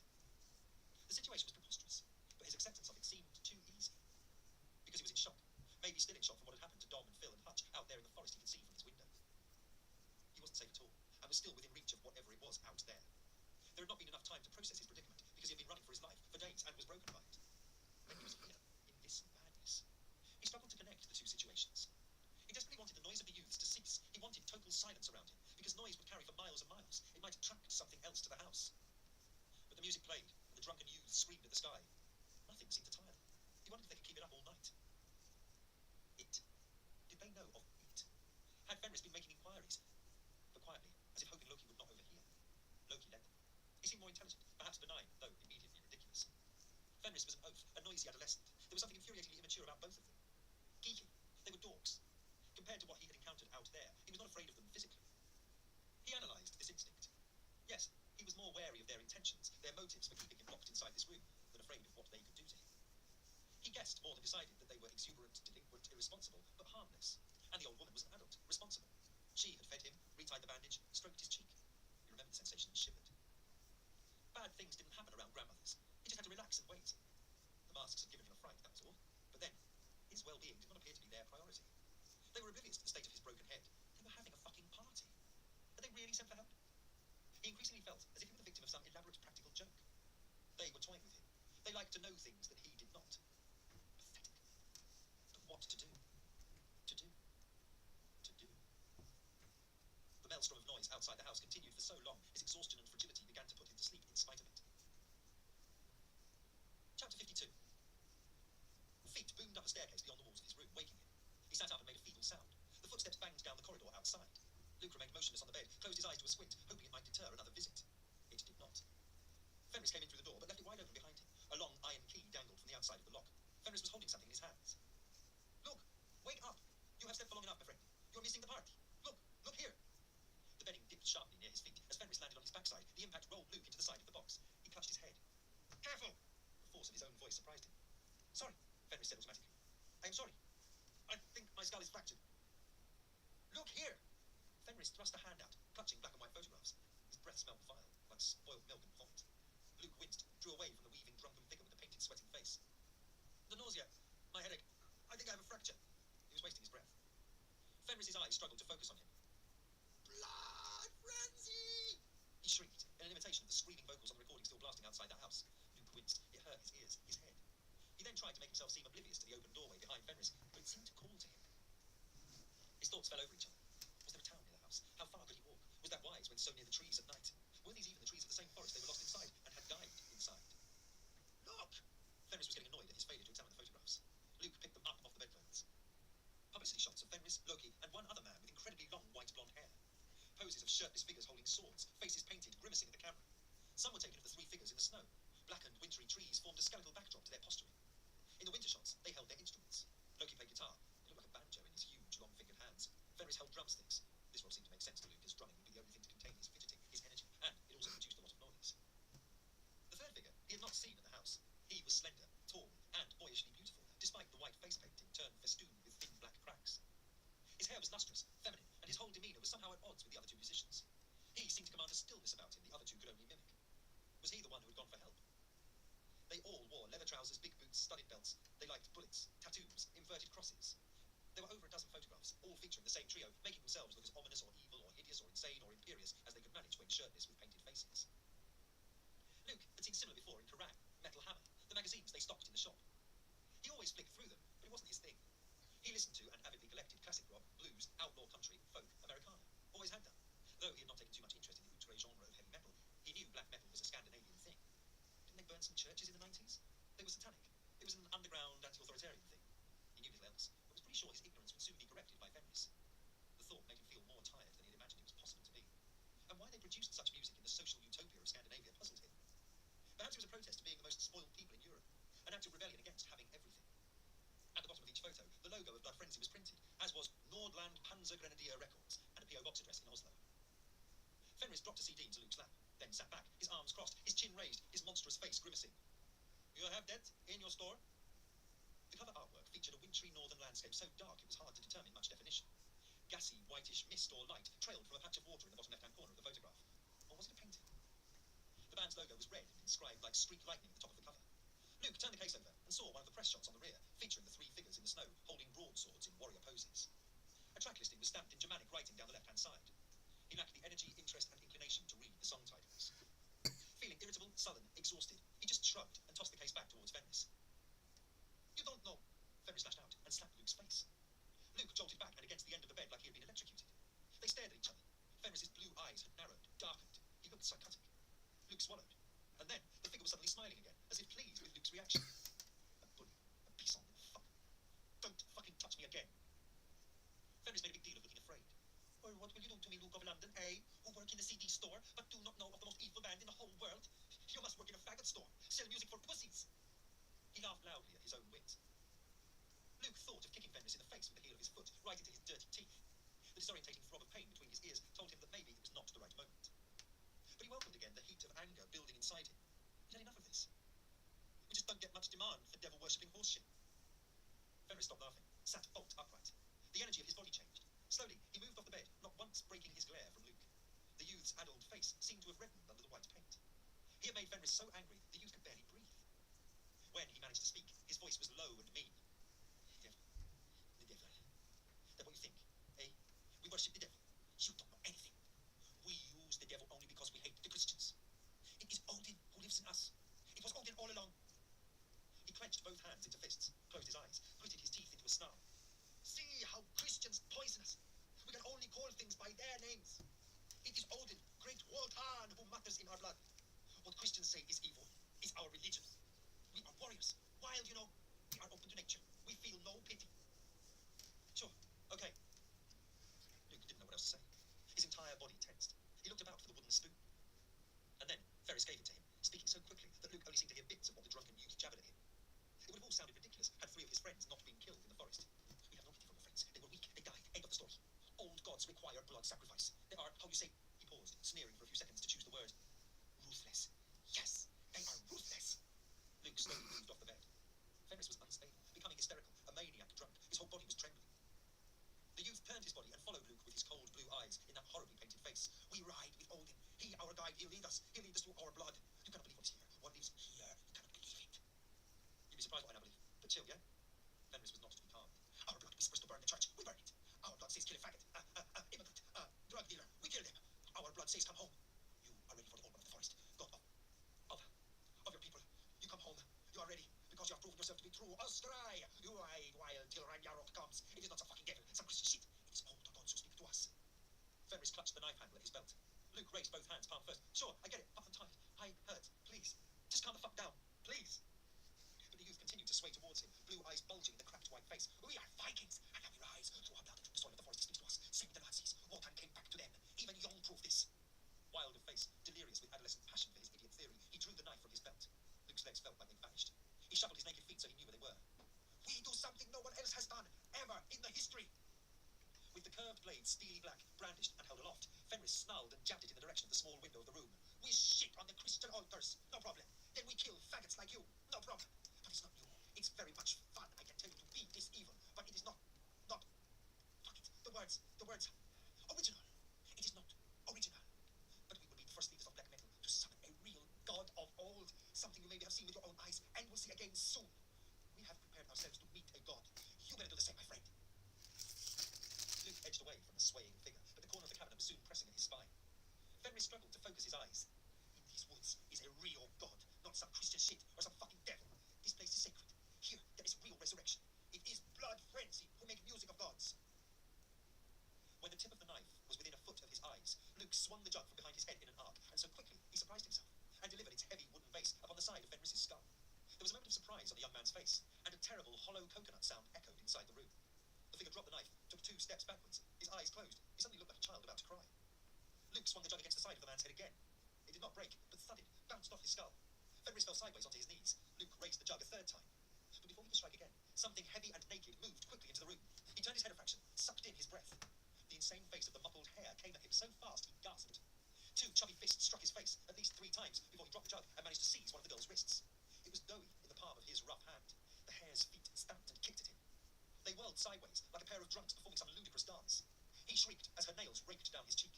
The situation was preposterous, but his acceptance of it seemed too easy. Because he was in shock, maybe still in shock from what had happened to Dom and Phil and Hutch out there in the forest he could see from his window. He wasn't safe at all, and was still within reach of whatever it was out there. There had not been enough time to process his predicament, because he had been running for his life for days and was broken by it. When he was here, in this madness, he struggled to connect the 2 situations. He desperately wanted the noise of the youths to cease. He wanted total silence around him, because noise would carry for miles and miles. It might attract something else to the house. But the music played, and the drunken youths screamed at the sky. Nothing seemed to tire them. He wondered if they could keep it up all night. It. Did they know of it? Had Fenris been making inquiries? But quietly, as if hoping Loki would not overhear. Loki led them. He seemed more intelligent, perhaps benign, though immediately ridiculous. Fenris was an oaf, a noisy adolescent. There was something infuriatingly immature about both of them. Geeky. They were dorks. Compared to what he had encountered out there, he was not afraid of them physically. He analysed this instinct. Yes, he was more wary of their intentions, their motives for keeping him locked inside this room, than afraid of what they could do to him. He guessed more than decided that they were exuberant, delinquent, irresponsible, but harmless. And the old woman was an adult, responsible. She had fed him, retied the bandage, stroked his cheek. He remembered the sensation and shivered. They liked to know things that he did not. Pathetic. But what to do? To do? To do? The maelstrom of noise outside the house continued for so long, his exhaustion and fragility began to put him to sleep in spite of it. Chapter 52. Feet boomed up a staircase beyond the walls of his room, waking him. He sat up and made a feeble sound. The footsteps banged down the corridor outside. Luke remained motionless on the bed, closed his eyes to a squint, hoping it might deter another visit. It did not. Fenris came in through the door, but left it wide open behind him. A long iron key dangled from the outside of the lock. Fenris was holding something in his hands. Look! Wake up! You have slept for long enough, my friend. You're missing the party. Look! Look here! The bedding dipped sharply near his feet. As Fenris landed on his backside, the impact rolled Luke into the side of the box. He clutched his head. Careful! The force of his own voice surprised him. Sorry, Fenris said automatically. I am sorry. I think my skull is fractured. Look here! Fenris thrust a hand out, clutching black and white photographs. His breath smelled vile, like spoiled milk and vomit. Luke winced, drew away from the weaving, drunken figure with the painted, sweating face. The nausea, my headache. I think I have a fracture. He was wasting his breath. Fenris's eyes struggled to focus on him. Blood frenzy! He shrieked, in an imitation of the screaming vocals on the recording still blasting outside the house. Luke winced. It hurt his ears, his head. He then tried to make himself seem oblivious to the open doorway behind Fenris, but it seemed to call to him. His thoughts fell over each other. Was there a town near the house? How far could he walk? Was that wise when so near the trees at night? Were these even the trees of the same forest they were lost inside and had died inside? Look! Fenris was getting annoyed at his failure to examine the photographs. Luke picked them up off the bedclothes. Publicity shots of Fenris, Loki, and one other man with incredibly long white blonde hair. Poses of shirtless figures holding swords, faces painted, grimacing at the camera. Some were taken of the three figures in the snow. Blackened, wintry trees formed a skeletal backdrop to their posturing. In the winter shots, they held their instruments. Loki played guitar. It looked like a banjo in his huge, long-fingered hands. Fenris held drumsticks. This role seemed to make sense to Luke, as drumming would be the only thing to contain his fidgeting, his energy, and it also produced a lot of noise. The third figure he had not seen at the house. He was slender, tall, and boyishly beautiful, despite the white face painting turned festooned with thin black cracks. His hair was lustrous, feminine, and his whole demeanour was somehow at odds with the other two musicians. He seemed to command a stillness about him the other two could only mimic. Was he the one who had gone for help? They all wore leather trousers, big boots, studded belts. They liked bullets, tattoos, inverted crosses. There were over a dozen photographs, all featuring the same trio, making themselves look as ominous or evil or hideous or insane or imperious as they could manage when shirtless with painted faces. Luke had seen similar before in Kerrang, Metal Hammer, the magazines they stocked in the shop. He always flicked through them, but it wasn't his thing. He listened to and avidly collected classic rock, blues, outlaw country, folk, Americana. Always had done. Though he had not taken too much interest in the outre genre of heavy metal, he knew black metal was a Scandinavian thing. Didn't they burn some churches in the 90s? They were satanic. It was an underground, anti-authoritarian thing. He knew little else, but was pretty sure his ignorance would soon be corrected by Fenris. The thought made him feel more tired than he had imagined it was possible to be. And why they produced such music in the social utopia of Scandinavia puzzled him. Perhaps it was a protest to being the most spoiled people in Europe, an act of rebellion against having everything. At the bottom of each photo, the logo of Blood Frenzy was printed, as was Nordland Panzer Grenadier Records, and a P.O. box address in Oslo. Fenris dropped a CD into Luke's lap, then sat back, his arms crossed, his chin raised, his monstrous face grimacing. You have that in your store? The cover artwork featured a wintry northern landscape so dark it was hard to determine much definition. Gassy, whitish mist or light trailed from a patch of water in the bottom left-hand corner of the photograph. Or was it a painting? The band's logo was red and inscribed like streak lightning at the top of the cover. Luke turned the case over and saw one of the press shots on the rear, featuring the three figures in the snow, holding broadswords in warrior poses. A track listing was stamped in Germanic writing down the left-hand side. He lacked the energy, interest, and inclination to read the song titles. Feeling irritable, sullen, exhausted, he just shrugged and tossed the case back towards Fenris. You don't know, Fenris lashed out and slapped Luke's face. Luke jolted back and against the end of the bed like he had been electrocuted. They stared at each other. Fenris's blue eyes had narrowed, darkened. He looked psychotic. Luke swallowed. And then the figure was suddenly smiling again, as if pleased with Luke's reaction. A bully, a piece on fuck. Don't fucking touch me again. Fenris made a big deal of looking afraid. Well, what will you do to me, Luke of London, eh? Who work in a CD store, but do not know of the most evil band in the whole world? You must work in a faggot store, sell music for pussies. He laughed loudly at his own wit. Luke thought of kicking Fenris in the face with the heel of his foot, right into his dirty teeth. The disorientating throb of pain between his ears told him that maybe it was not the right moment. But he welcomed again the heat of anger building inside him. He had enough of this. We just don't get much demand for devil-worshipping horseshit. Fenris stopped laughing, sat bolt upright. The energy of his body changed. Slowly, he moved off the bed, not once breaking his glare from Luke. The youth's addled face seemed to have reddened under the white paint. He had made Fenris so angry, the youth could barely breathe. When he managed to speak, his voice was low and mean. The devil. The devil. That's what you think, eh? We worship the devil. You don't know anything. We use the devil only because we hate the Christians. It is Odin who lives in us. It was Odin all along. Christians say is evil is our religion. We are warriors. Wild, you know. We are open to nature. We feel no pity. Sure. Okay. Luke didn't know what else to say. His entire body tensed. He looked about for the wooden spoon. And then Ferris gave it to him, speaking so quickly that Luke only seemed to hear bits of what the drunken youth jabbered at him. It would have all sounded ridiculous had 3 of his friends not been killed in the forest. We have no pity for your friends. They were weak. They died. End of the story. Old gods require blood sacrifice. They are, how you say, he paused, sneering for a few seconds to choose the word, ruthless. Yes, they are ruthless. Luke slowly moved off the bed. Ferris was unstable, becoming hysterical, a maniac drunk. His whole body was trembling. The youth turned his body and followed Luke with his cold blue eyes in that horribly painted face. We ride with Odin. He, our guide, he'll lead us. He'll lead us through our blood. You cannot believe what's here. What lives here. You cannot believe it. You'd be surprised what I now believe. But chill, yeah? Fenris was not to be calmed. Our blood whispers to burn the church. We burn it. Our blood says kill a faggot, immigrant, drug dealer. We kill them. Our blood says come home. You are ready for the old one of the forest. God of your people. You come home. You are ready because you have proven yourself to be true. Ostrai. You ride wild till Ragnarok comes. It is not some fucking devil, some Christian shit. It is old gods who speak to us. Fenris clutched the knife handle at his belt. Luke raised both hands, palm first. Sure, I get it, but I'm tired. I hurt. Please, just calm the fuck down. Please. But the youth continued to sway towards him, blue eyes bulging in the cracked white face. We are Vikings, and now we rise through our blood. The soil of the forest speaks to us. Same with the Nazis. Wartime came back to them. Even Young proved this. Wild of face, delirious with adolescent passion for his idiot theory, he drew the knife from his belt. Luke's legs felt like they'd vanished. He shuffled his naked feet so he knew where they were. We do something no one else has done, ever, in the history. With the curved blade, steely black, brandished and held aloft, Fenris snarled and jabbed it in the direction of the small window of the room. We shit on the Christian altars, no problem. Then we kill faggots like you, no problem. But it's not new. It's very much fun, I can tell you, to be this evil. But it is not, fuck it, the words, original. It is not original. But we will be the first leaders of black metal to summon a real god of old. Something you maybe have seen with your own eyes and will see again soon. We have prepared ourselves to meet a god. You better do the same, my friend. Luke edged away from the swaying figure, but the corner of the cabinet was soon pressing at his spine. Fenris struggled to focus his eyes. In these woods is a real god, not some Christian shit or some fucking devil. This place is sacred. Here, there is real resurrection. It is blood frenzy who make music of gods. When the tip of the knife was within a foot of his eyes, Luke swung the jug from behind his head in an arc, and so quickly he surprised himself, and delivered its heavy wooden base upon the side of Fenris's skull. There was a moment of surprise on the young man's face, and a terrible, hollow coconut sound echoed inside the room. The figure dropped the knife, took 2 steps backwards, his eyes closed. He suddenly looked like a child about to cry. Luke swung the jug against the side of the man's head again. It did not break, but thudded, bounced off his skull. Fenris fell sideways onto his knees. Luke raised the jug a 3rd time. But before he could strike again, something heavy and naked moved quickly into the room. He turned his head a fraction, sucked in his breath. The insane face of the muffled hair came at him so fast he gasped. 2 chubby fists struck his face at least 3 times before he dropped the jug and managed to seize one of the girl's wrists. It was doughy in the palm of his rough hand. The hare's feet stamped and kicked at him. They whirled sideways like a pair of drunks performing some ludicrous dance. He shrieked as her nails raked down his cheek.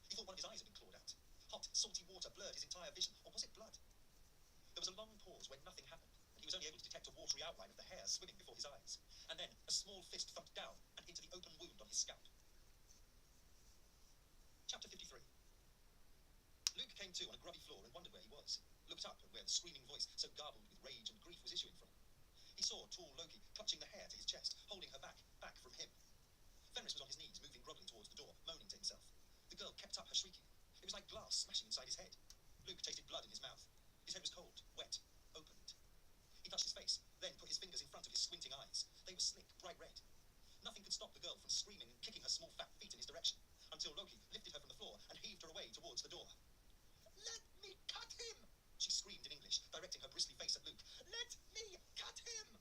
He thought one of his eyes had been clawed out. Hot, salty water blurred his entire vision, or was it blood? There was a long pause when nothing happened, and he was only able to detect a watery outline of the hair swimming before his eyes. And then a small fist thumped down and into the open wound on his scalp. Chapter 53. Luke came to on a grubby floor and wondered where he was. Looked up at where the screaming voice, so garbled with rage and grief, was issuing from. He saw tall Loki clutching the hair to his chest, holding her back from him. Fenris was on his knees, moving groggily towards the door, moaning to himself. The girl kept up her shrieking. It was like glass smashing inside his head. Luke tasted blood in his mouth. His head was cold, wet, opened. He touched his face, then put his fingers in front of his squinting eyes. They were slick, bright red. Nothing could stop the girl from screaming and kicking her small fat feet in his direction, until Loki lifted her from the floor and heaved her away towards the door. Let me cut him! She screamed in English, directing her bristly face at Luke. Let me cut him!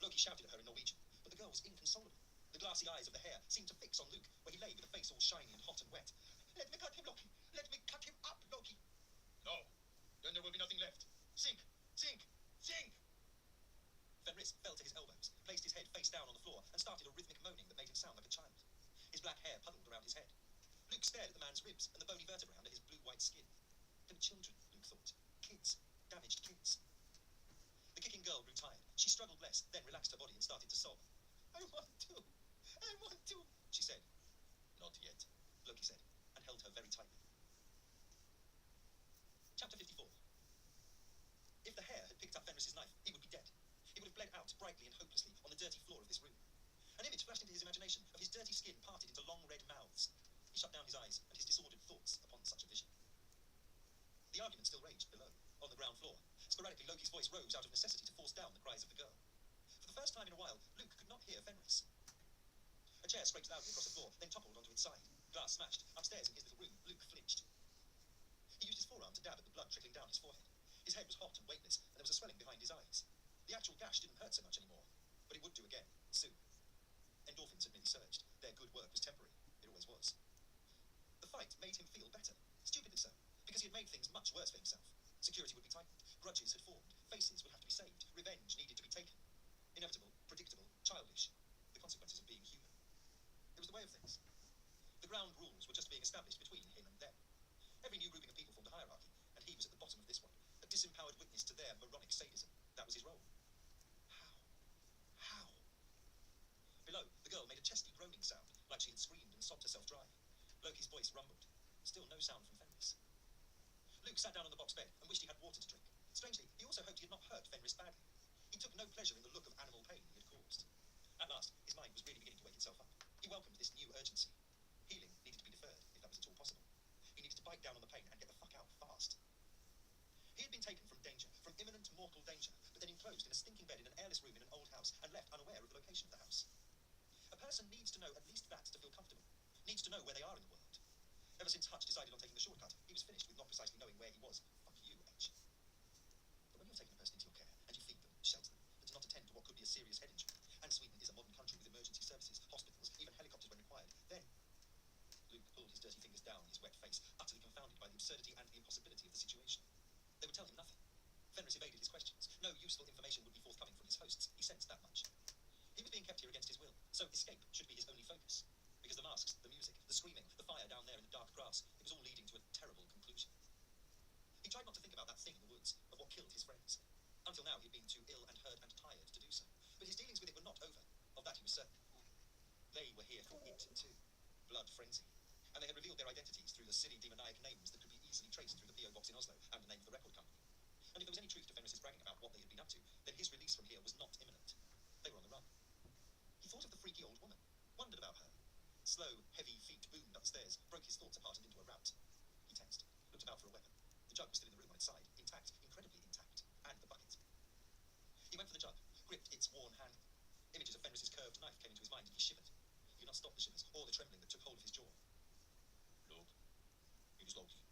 Loki shouted at her in Norwegian, but the girl was inconsolable. The glassy eyes of the hair seemed to fix on Luke, where he lay with a face all shiny and hot and wet. Let me cut him, Loki! Let me cut him up, Loki! No, then there will be nothing left. Sink! Sink! Sink! Fenris fell to his elbows, placed his head face down on the floor, and started a rhythmic moaning that made him sound like a child. His black hair puddled around his head. Luke stared at the man's ribs and the bony vertebrae under his blue-white skin. They were children, Luke thought. Kids. Damaged kids. The kicking girl grew tired. She struggled less, then relaxed her body and started to sob. I want to, she said. Not yet, Loki said, and held her very tightly. Chapter 54. If the hare had picked up Fenris's knife, he would be dead. He would have bled out brightly and hopelessly on the dirty floor of this room. An image flashed into his imagination of his dirty skin parted into long red mouths. He shut down his eyes and his disordered thoughts upon such a vision. The argument still raged below. on the ground floor. Sporadically, Loki's voice rose out of necessity to force down the cries of the girl. For the first time in a while, Luke could not hear Fenris. A chair scraped loudly across the floor, then toppled onto its side. Glass smashed. Upstairs in his little room, Luke flinched. He used his forearm to dab at the blood trickling down his forehead. His head was hot and weightless, and there was a swelling behind his eyes. The actual gash didn't hurt so much anymore, but it would do again, soon. Endorphins had merely surged. Their good work was temporary. It always was. The fight made him feel better, stupidly so, because he had made things much worse for himself. Security would be tightened, grudges had formed, faces would have to be saved, revenge needed to be taken. Inevitable, predictable, childish. The consequences of being human. It was the way of things. The ground rules were just being established between him and them. Every new grouping of people formed a hierarchy, and he was at the bottom of this one, a disempowered witness to their moronic sadism. That was his role. How? Below, the girl made a chesty groaning sound, like she had screamed and sobbed herself dry. Loki's voice rumbled. Still no sound from Fenris. Luke sat down on the box bed and wished he had water to drink. Strangely, he also hoped he had not hurt Fenris badly. He took no pleasure in the look of animal pain he had caused. At last, his mind was really beginning to wake itself up. He welcomed this new urgency. Healing needed to be deferred, if that was at all possible. He needed to bite down on the pain and get the fuck out fast. He had been taken from danger, from imminent mortal danger, but then enclosed in a stinking bed in an airless room in an old house and left unaware of the location of the house. A person needs to know at least that to feel comfortable. Needs to know where they are in the world. Ever since Hutch decided on taking the shortcut, he was finished with not precisely knowing where he was. Fuck you, H. But when you've taken a person into your care, and you feed them, shelter them, but do not attend to what could be a serious head injury, and Sweden is a modern country with emergency services, hospitals, even helicopters when required, then... Luke pulled his dirty fingers down his wet face, utterly confounded by the absurdity and the impossibility of the situation. They would tell him nothing. Fenris evaded his questions. No useful information would be forthcoming from his hosts. He sensed that much. He was being kept here against his will, so escape should be his only focus. Because the masks, the music, the screaming, the fire down there in the dark grass, it was all leading to a terrible conclusion. He tried not to think about that thing in the woods, of what killed his friends. Until now, he'd been too ill and hurt and tired to do so. But his dealings with it were not over. Of that he was certain. They were here for it, too. Blood frenzy. And they had revealed their identities through the silly demoniac names that could be easily traced through the P.O. box in Oslo and the name of the record company. And if there was any truth to Fenris's bragging about what they had been up to, then his release from here was not imminent. They were on the run. He thought of the freaky old woman, wondered about her. Slow, heavy feet boomed up the stairs, broke his thoughts apart and into a rout. He tensed, looked about for a weapon. The jug was still in the room on its side, intact, incredibly intact, and the bucket. He went for the jug, gripped its worn handle. Images of Fenris's curved knife came into his mind and he shivered. He could not stop the shivers, or the trembling that took hold of his jaw. Look, it is Loki.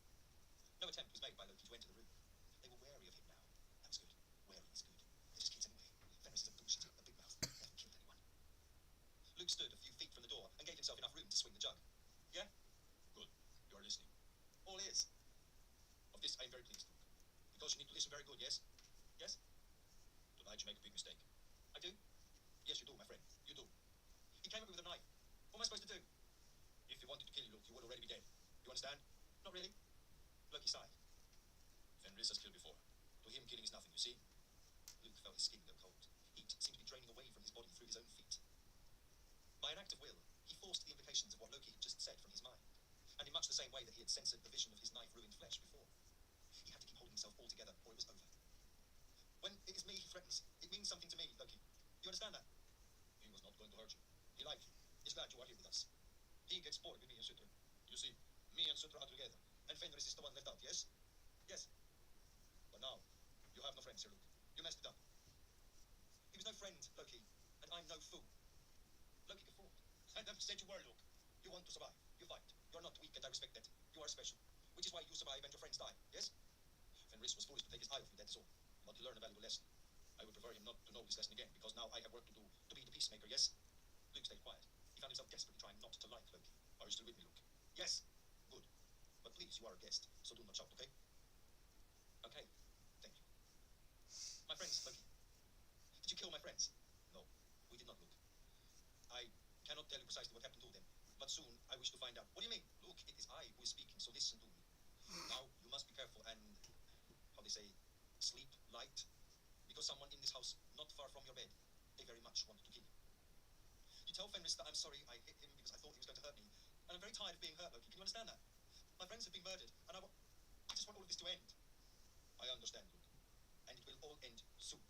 No attempt was made by Loki to enter the room. They were wary of him now. That was good. Wary is good. They're just kids anyway. Fenris is a bullshitter, a big mouth, never killed anyone. Luke stood a few feet from the door and gave himself enough room to swing the jug. Yeah? Good. You are listening. All ears. Of this I am very pleased, Luke. Because you need to listen very good, yes? Yes? Tonight you make a big mistake. I do? Yes, you do, my friend. You do. He came at me with a knife. What am I supposed to do? If he wanted to kill you, Luke, you would already be dead. You understand? Not really. Loki sighed. Fenris has killed before. To him, killing is nothing, you see? Luke felt his skin go cold. Heat seemed to be draining away from his body through his own feet. By an act of will, he forced the implications of what Loki had just said from his mind. And in much the same way that he had censored the vision of his knife-ruined flesh before. He had to keep holding himself all together, or it was over. When it is me he threatens, it means something to me, Loki. You understand that? He was not going to hurt you. He liked you. He's glad you are here with us. He gets bored with me and Sutra. You see, me and Sutra are together. And Fenris is the one left out, yes? Yes. But now, you have no friends here, Luke. You messed it up. He was no friend, Loki. And I'm no fool. Loki guffawed. I never said you were, Luke. You want to survive. You fight. You're not weak, and I respect that. You are special. Which is why you survive and your friends die, yes? Fenris was foolish to take his eye off you, that is all. But he learned a valuable lesson. I would prefer him not to know this lesson again, because now I have work to do to be the peacemaker, yes? Luke stayed quiet. He found himself desperately trying not to like Loki. Are you still with me, Luke? Yes. Good. But please, you are a guest, so do not shout, okay? Okay. Thank you. My friends, Loki. Did you kill my friends? No, we did not, Luke. I cannot tell you precisely what happened to them, but soon I wish to find out. What do you mean? Look, it is I who is speaking, so listen to me. Now, you must be careful and, how they say, sleep light, because someone in this house, not far from your bed, they very much wanted to kill you. You tell Fenris that I'm sorry I hit him because I thought he was going to hurt me, and I'm very tired of being hurt, Loki. Can you understand that? My friends have been murdered, and I just want all of this to end. I understand, Luke, and it will all end soon.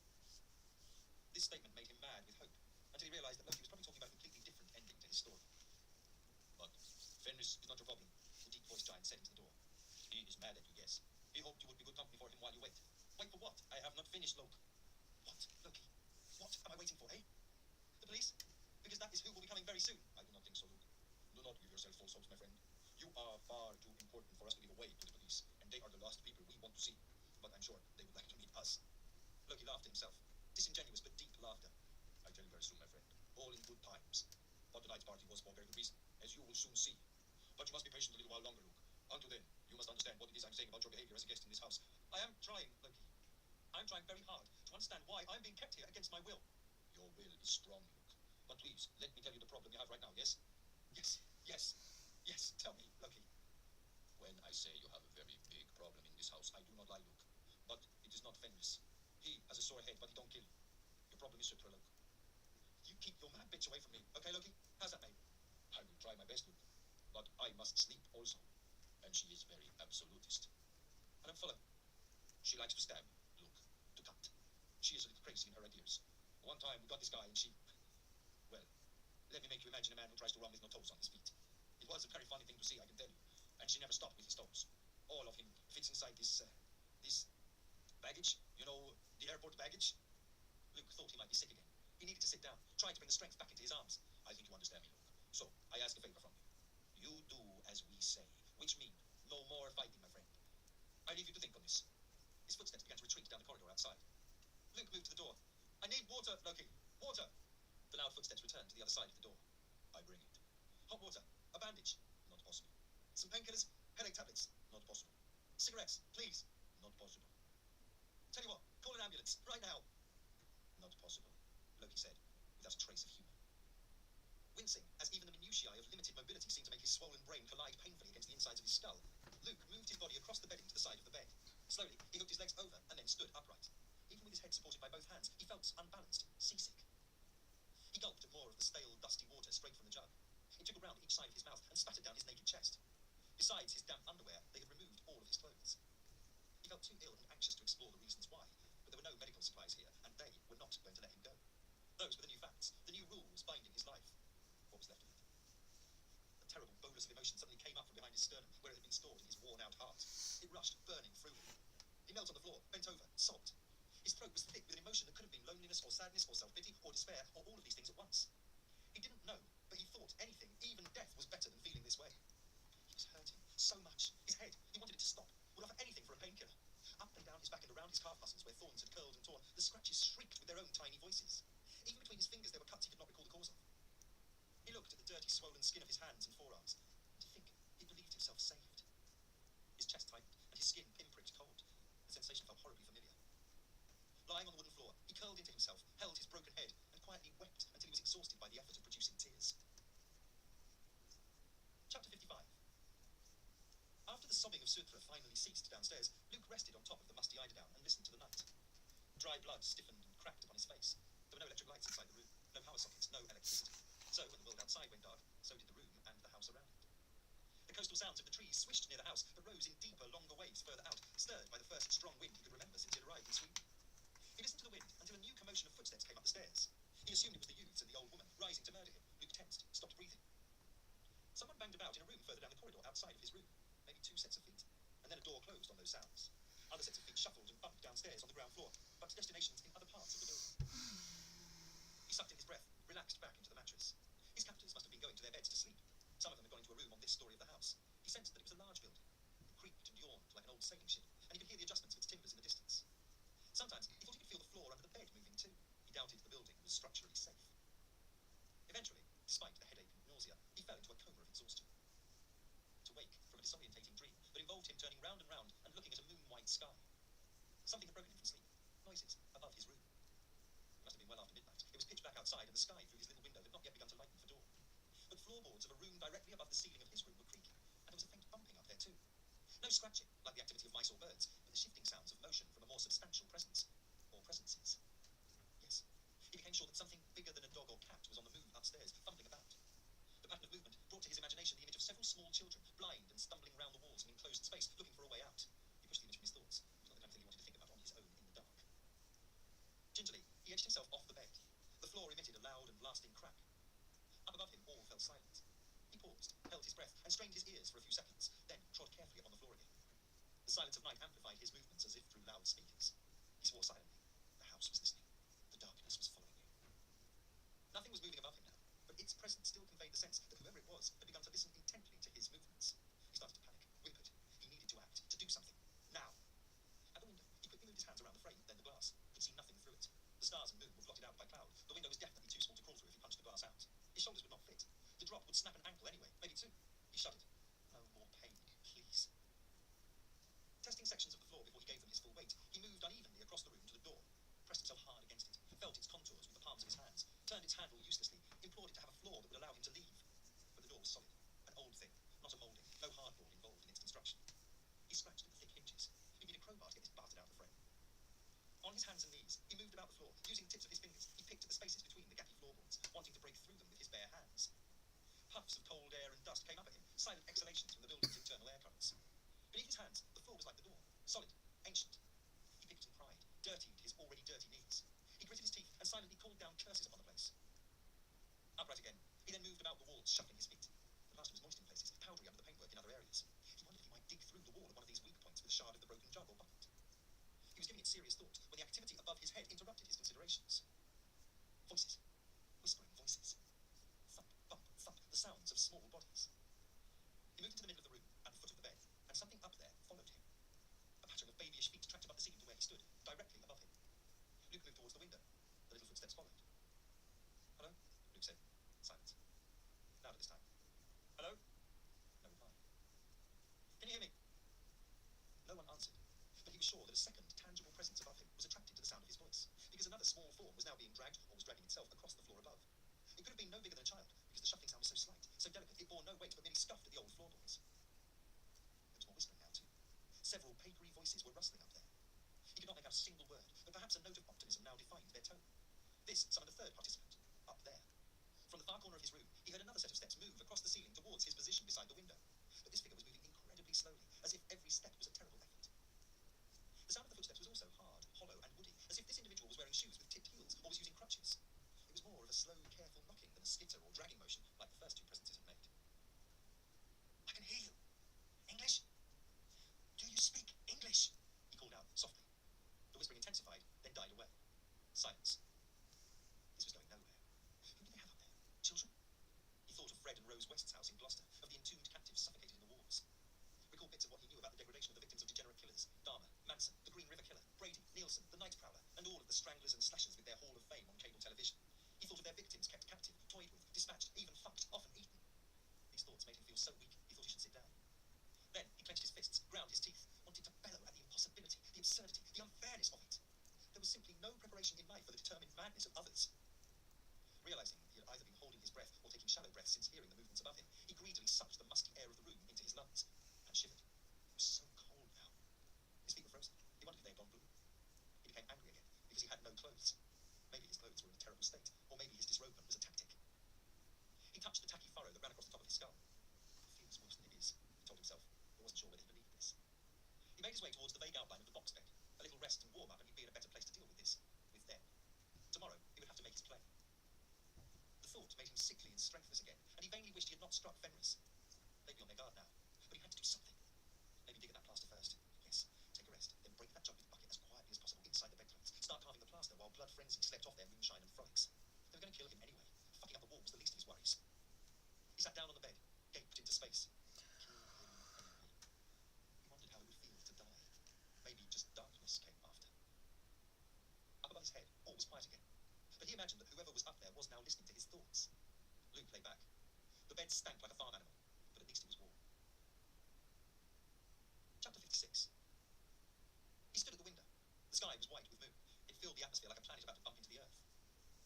This statement made him mad with hope, until he realized that Loki was probably talking about a completely different ending to his story. But Fenris is not your problem, the deep-voiced giant said into the door. He is was mad at you, yes. He hoped you would be good company for him while you wait. Wait for what? I have not finished, Luke. What, Loki? What am I waiting for, eh? The police? Because that is who will be coming very soon. I do not think so, Luke. Do not give yourself false hopes, my friend. You are far too important for us to give away to the police, and they are the last people we want to see. But I'm sure they would like to meet us. Loki laughed to himself. Disingenuous but deep laughter. I tell you very soon, my friend. All in good times. But tonight's party was for very good reason, as you will soon see. But you must be patient a little while longer, Luke. Until then, you must understand what it is I'm saying about your behavior as a guest in this house. I am trying, Loki. I'm trying very hard to understand why I'm being kept here against my will. Your will is strong, Luke. But please, let me tell you the problem you have right now, yes? Yes, yes, yes, tell me, Loki. When I say you have a very big problem in this house, I do not lie, Luke. But it is not Fenris. He has a sore head, but he don't kill you. Your problem is Sutra, Luke. You keep your mad bitch away from me, okay, Loki? How's that, mate? I will try my best, Luke. But I must sleep also. And she is very absolutist. I don't follow. She likes to stab, Luke, to cut. She is a little crazy in her ideas. One time we got this guy and she... Well, let me make you imagine a man who tries to run with no toes on his feet. It was a very funny thing to see, I can tell you. And she never stopped with his toes. All of him fits inside this baggage. You know, the airport baggage? Luke thought he might be sick again. He needed to sit down, try to bring the strength back into his arms. I think you understand me, Luke. So, I ask a favor from you. You do as we say, which mean no more fighting, my friend. I leave you to think on this. His footsteps began to retreat down the corridor outside. Luke moved to the door. I need water, Loki. Water! The loud footsteps returned to the other side of the door. I bring it. Hot water. A bandage. Not possible. Some painkillers. Headache tablets. Not possible. Cigarettes. Please. Not possible. Tell you what. Call an ambulance. Right now. Not possible, Loki said, without a trace of humor. Wincing, as even the minutiae of limited mobility seemed to make his swollen brain collide painfully against the insides of his skull, Luke moved his body across the bedding to the side of the bed. Slowly, he hooked his legs over and then stood upright. Even with his head supported by both hands, he felt unbalanced, seasick. He gulped at more of the stale, dusty water straight from the jug. It took around each side of his mouth and spattered down his naked chest. Besides his damp underwear, they had removed all of his clothes. He felt too ill and anxious to explore the reasons why, but there were no medical supplies here, and they were not going to let him go. Those were the new facts, the new rules binding his life. What was left of it? A terrible bolus of emotion suddenly came up from behind his sternum, where it had been stored in his worn-out heart. It rushed, burning through him. He knelt on the floor, bent over, sobbed. His throat was thick with an emotion that could have been loneliness or sadness or self-pity or despair or all of these things at once. He didn't know, but he thought anything, even death, was better than feeling this way. He was hurting so much. His head, he wanted it to stop, would offer anything for a painkiller. Up and down his back and around his calf muscles where thorns had curled and torn, the scratches shrieked with their own tiny voices. Even between his fingers there were cuts he could not recall the cause of. He looked at the dirty, swollen skin of his hands and forearms. To think he believed himself saved. His chest tightened and his skin pinpricked cold. The sensation felt horribly familiar. Lying on the wooden floor, he curled into himself, held his broken head, and quietly wept until he was exhausted by the effort of producing tears. Chapter 55. After the sobbing of Sutra finally ceased downstairs, Luke rested on top of the musty eiderdown and listened to the night. Dry blood stiffened and cracked upon his face. There were no electric lights inside the room, no power sockets, no electricity. So when the world outside went dark, so did the room and the house around it. The coastal sounds of the trees swished near the house, but rose in deeper, longer waves further out, stirred by the first strong wind he could remember since he had arrived in Sweden. He listened to the wind until a new commotion of footsteps came up the stairs. He assumed it was the youths and the old woman, rising to murder him. Luke tensed, stopped breathing. Someone banged about in a room further down the corridor outside of his room. Maybe 2 sets of feet. And then a door closed on those sounds. Other sets of feet shuffled and bumped downstairs on the ground floor, but to destinations in other parts of the building. He sucked in his breath, relaxed back into the mattress. His captors must have been going to their beds to sleep. Some of them had gone into a room on this story of the house. He sensed that it was a large building. It creaked and yawned like an old sailing ship, and he could hear the adjustments of its timbers in the distance. Sometimes he thought he could feel the floor under the bed moving too. He doubted the building was structurally safe. Eventually, despite the headache and nausea, he fell into a coma of exhaustion. To wake from a disorientating dream that involved him turning round and round and looking at a moon-white sky. Something had broken him from sleep. Noises above his room. It must have been well after midnight. It was pitch black outside, and the sky through his little window had not yet begun to lighten for dawn. But floorboards of a room directly above the ceiling of his room were creaking, and there was a faint bumping up there too. No scratching, like the activity of mice or birds, but the shifting sounds of motion from a more substantial presence. Or presences. Yes. He became sure that something bigger than a dog or cat was on the move upstairs, fumbling about. The pattern of movement brought to his imagination the image of several small children, blind and stumbling round the walls of an enclosed space, looking for a way out. He pushed the image from his thoughts. It was not the kind of thing he wanted to think about on his own in the dark. Gingerly, he edged himself off the bed. The floor emitted a loud and lasting crack. Up above him, all fell silent. He paused, held his breath, and strained his ears for a few seconds, then trod carefully upon the floor again. The silence of night amplified his movements as if through loudspeakers. He swore silently. The house was listening. The darkness was following him. Nothing was moving above him now, but its presence still conveyed the sense that whoever it was had begun to listen intently to his movements. He started to panic, whimpered. He needed to act, to do something. Now. At the window, he quickly moved his hands around the frame, then the glass. Could see nothing through it. The stars and moon were blotted out by cloud. The window was definitely too small to crawl through if he punched the glass out. His shoulders would not fit. The drop would snap an ankle anyway, maybe two. He shuddered. No more pain, please. Testing sections of the floor before he gave them his full weight, he moved unevenly across the room to the door, pressed himself hard against it, felt its contours with the palms of his hands, turned its handle uselessly, implored it to have a floor that would allow him to leave. But the door was solid, an old thing, not a moulding, no hardboard involved in its construction. He scratched at the thick hinges. He'd need a crowbar to get this bastard out of the frame. On his hands and knees, he moved about the floor. Using the tips of his fingers, he picked at the spaces between the gappy floorboards, wanting to break through them with his bare hands. Puffs of cold air and dust came up at him, silent exhalations from the building's internal air currents. Beneath his hands, the floor was like the door, solid, ancient. He picked and pried, dirtied his already dirty knees. He gritted his teeth and silently called down curses upon the place. Upright again, he then moved about the walls, shuffling his feet. The plaster was moist in places, powdery under the paintwork in other areas. He wondered if he might dig through the wall at one of these weak points with a shard of the broken jug or bucket. He was giving it serious thought when the activity above his head interrupted his considerations. Voices. Whispering voices. Thump, bump, thump, the sounds of small bodies. He moved into the middle of the room, at the foot of the bed, and something up there followed him. A pattern of babyish feet tracked above the ceiling to where he stood, directly above him. Luke moved towards the window. The little footsteps followed. Hello? Luke said. Silence. Louder this time. Hello? No reply. Can you hear me? No one answered, but he was sure that a second, tangible presence above him was attracted to the sound of his voice, because another small form was now being dragged, or was dragging itself, across the floor above. It could have been no bigger than a child, because the shuffling sound was so slight, so delicate, it bore no weight, but merely scuffed at the old floorboards. There was more whispering now, too. Several papery voices were rustling up there. He could not make out a single word, but perhaps a note of optimism now defined their tone. This summoned a third participant, up there. From the far corner of his room, he heard another set of steps move across the ceiling towards his position beside the window. But this figure was moving incredibly slowly, as if every step was a terrible effort. The sound of the footsteps was also hard, hollow, and woody, as if this individual was wearing shoes with tipped heels, or was using crutches. It was more of a slow, careful knocking than a skitter or dragging motion, like the first two presences had made. I can hear you. English? Do you speak English? He called out, softly. The whispering intensified, then died away. Silence. This was going nowhere. Who did they have up there? Children? He thought of Fred and Rose West's house in Gloucester, of the entombed captives suffocated in the walls. Recalled bits of what he knew about the degradation of the victims of degenerate killers, Dahmer, Manson, the Green River Killer, Brady, Nielsen, the Night Prowler, and all of the stranglers and slashers with their hall of fame on cable television. He thought of their victims kept captive, toyed with, dispatched, even fucked, often eaten. These thoughts made him feel so weak, he thought he should sit down. Then he clenched his fists, ground his teeth, wanted to bellow at the impossibility, the absurdity, the unfairness of it. There was simply no preparation in life for the determined madness of others. Realizing he had either been holding his breath or taking shallow breaths since hearing the movements above him, he greedily sucked the musky air of the room into his lungs and shivered. It was so cold now. His feet were frozen. He wondered if they had gone blue. He became angry again because he had no clothes. Maybe his clothes were in a terrible state, or maybe his disrobement was a tactic. He touched the tacky furrow that ran across the top of his skull. It feels worse than it is, he told himself, but wasn't sure whether he believed this. He made his way towards the vague outline of the box bed. A little rest and warm up, and he'd be in a better place to deal with this. With them. Tomorrow, he would have to make his play. The thought made him sickly and strengthless again, and he vainly wished he had not struck Fenris. They'd be on their guard now, but he had to do something. Maybe dig at that plaster first. Yes, take a rest, then break that jug with the bucket as quietly as possible inside the bedclothes. Start carving the plaster while blood frenzy slept off their moonshine and frolics. They were going to kill him anyway. Fucking up the wall was the least of his worries. He sat down on the bed, gaped into space. Kill him anyway. He wondered how it would feel to die. Maybe just darkness came after. Up above his head, all was quiet again. But he imagined that whoever was up there was now listening to his thoughts. Luke lay back. The bed stank like a farm animal, but at least it was warm. Chapter 56. He stood at the window. The sky was white with moon. It filled the atmosphere like a planet about to bump into the earth.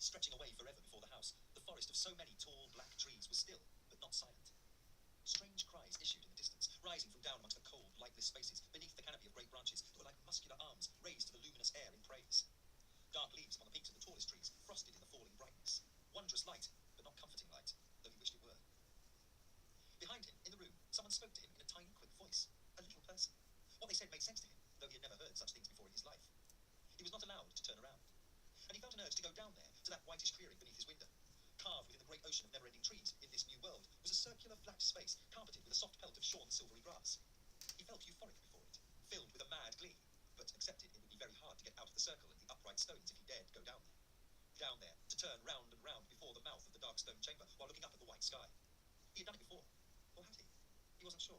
Stretching away forever before the house, the forest of so many tall black trees was still, but not silent. Strange cries issued in the distance, rising from down amongst the cold, lightless spaces beneath the canopy of great branches that were like muscular arms raised to the luminous air in praise. Dark leaves upon the peaks of the tallest trees frosted in the falling brightness. Wondrous light, but not comforting light, though he wished it were. Behind him, in the room, someone spoke to him in a tiny, quick voice. A little person. What they said made sense to him, though he had never heard such things before in his life. He was not allowed to turn around. And he felt an urge to go down there, to that whitish clearing beneath his window. Carved within the great ocean of never-ending trees, in this new world, was a circular flat space, carpeted with a soft pelt of shorn silvery grass. He felt euphoric before it, filled turn round and round before the mouth of the dark stone chamber while looking up at the white sky. He had done it before, or had he? He wasn't sure.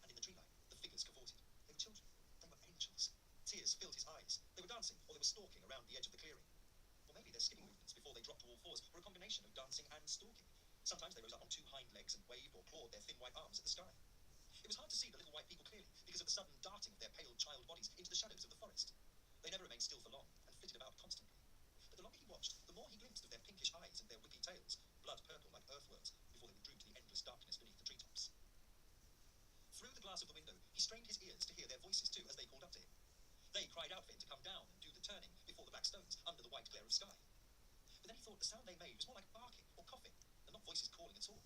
And in the tree line, the figures cavorted. They were children. They were angels. Tears filled his eyes. They were dancing, or they were stalking around the edge of the clearing. Or maybe their skipping movements before they dropped to all fours were a combination of dancing and stalking. Sometimes they rose up on two hind legs and waved or clawed their thin white arms at the sky. It was hard to see the little white people clearly because of the sudden darting of their pale child bodies into the shadows of the forest. They never remained still for long and flitted about constantly. But the longer he watched, the more he glimpsed of their pinkish eyes and their whippy tails, blood purple like earthworms, before they withdrew to the endless darkness beneath the treetops. Through the glass of the window, he strained his ears to hear their voices too as they called up to him. They cried out for him to come down and do the turning before the black stones under the white glare of sky. But then he thought the sound they made was more like barking or coughing, and not voices calling at all.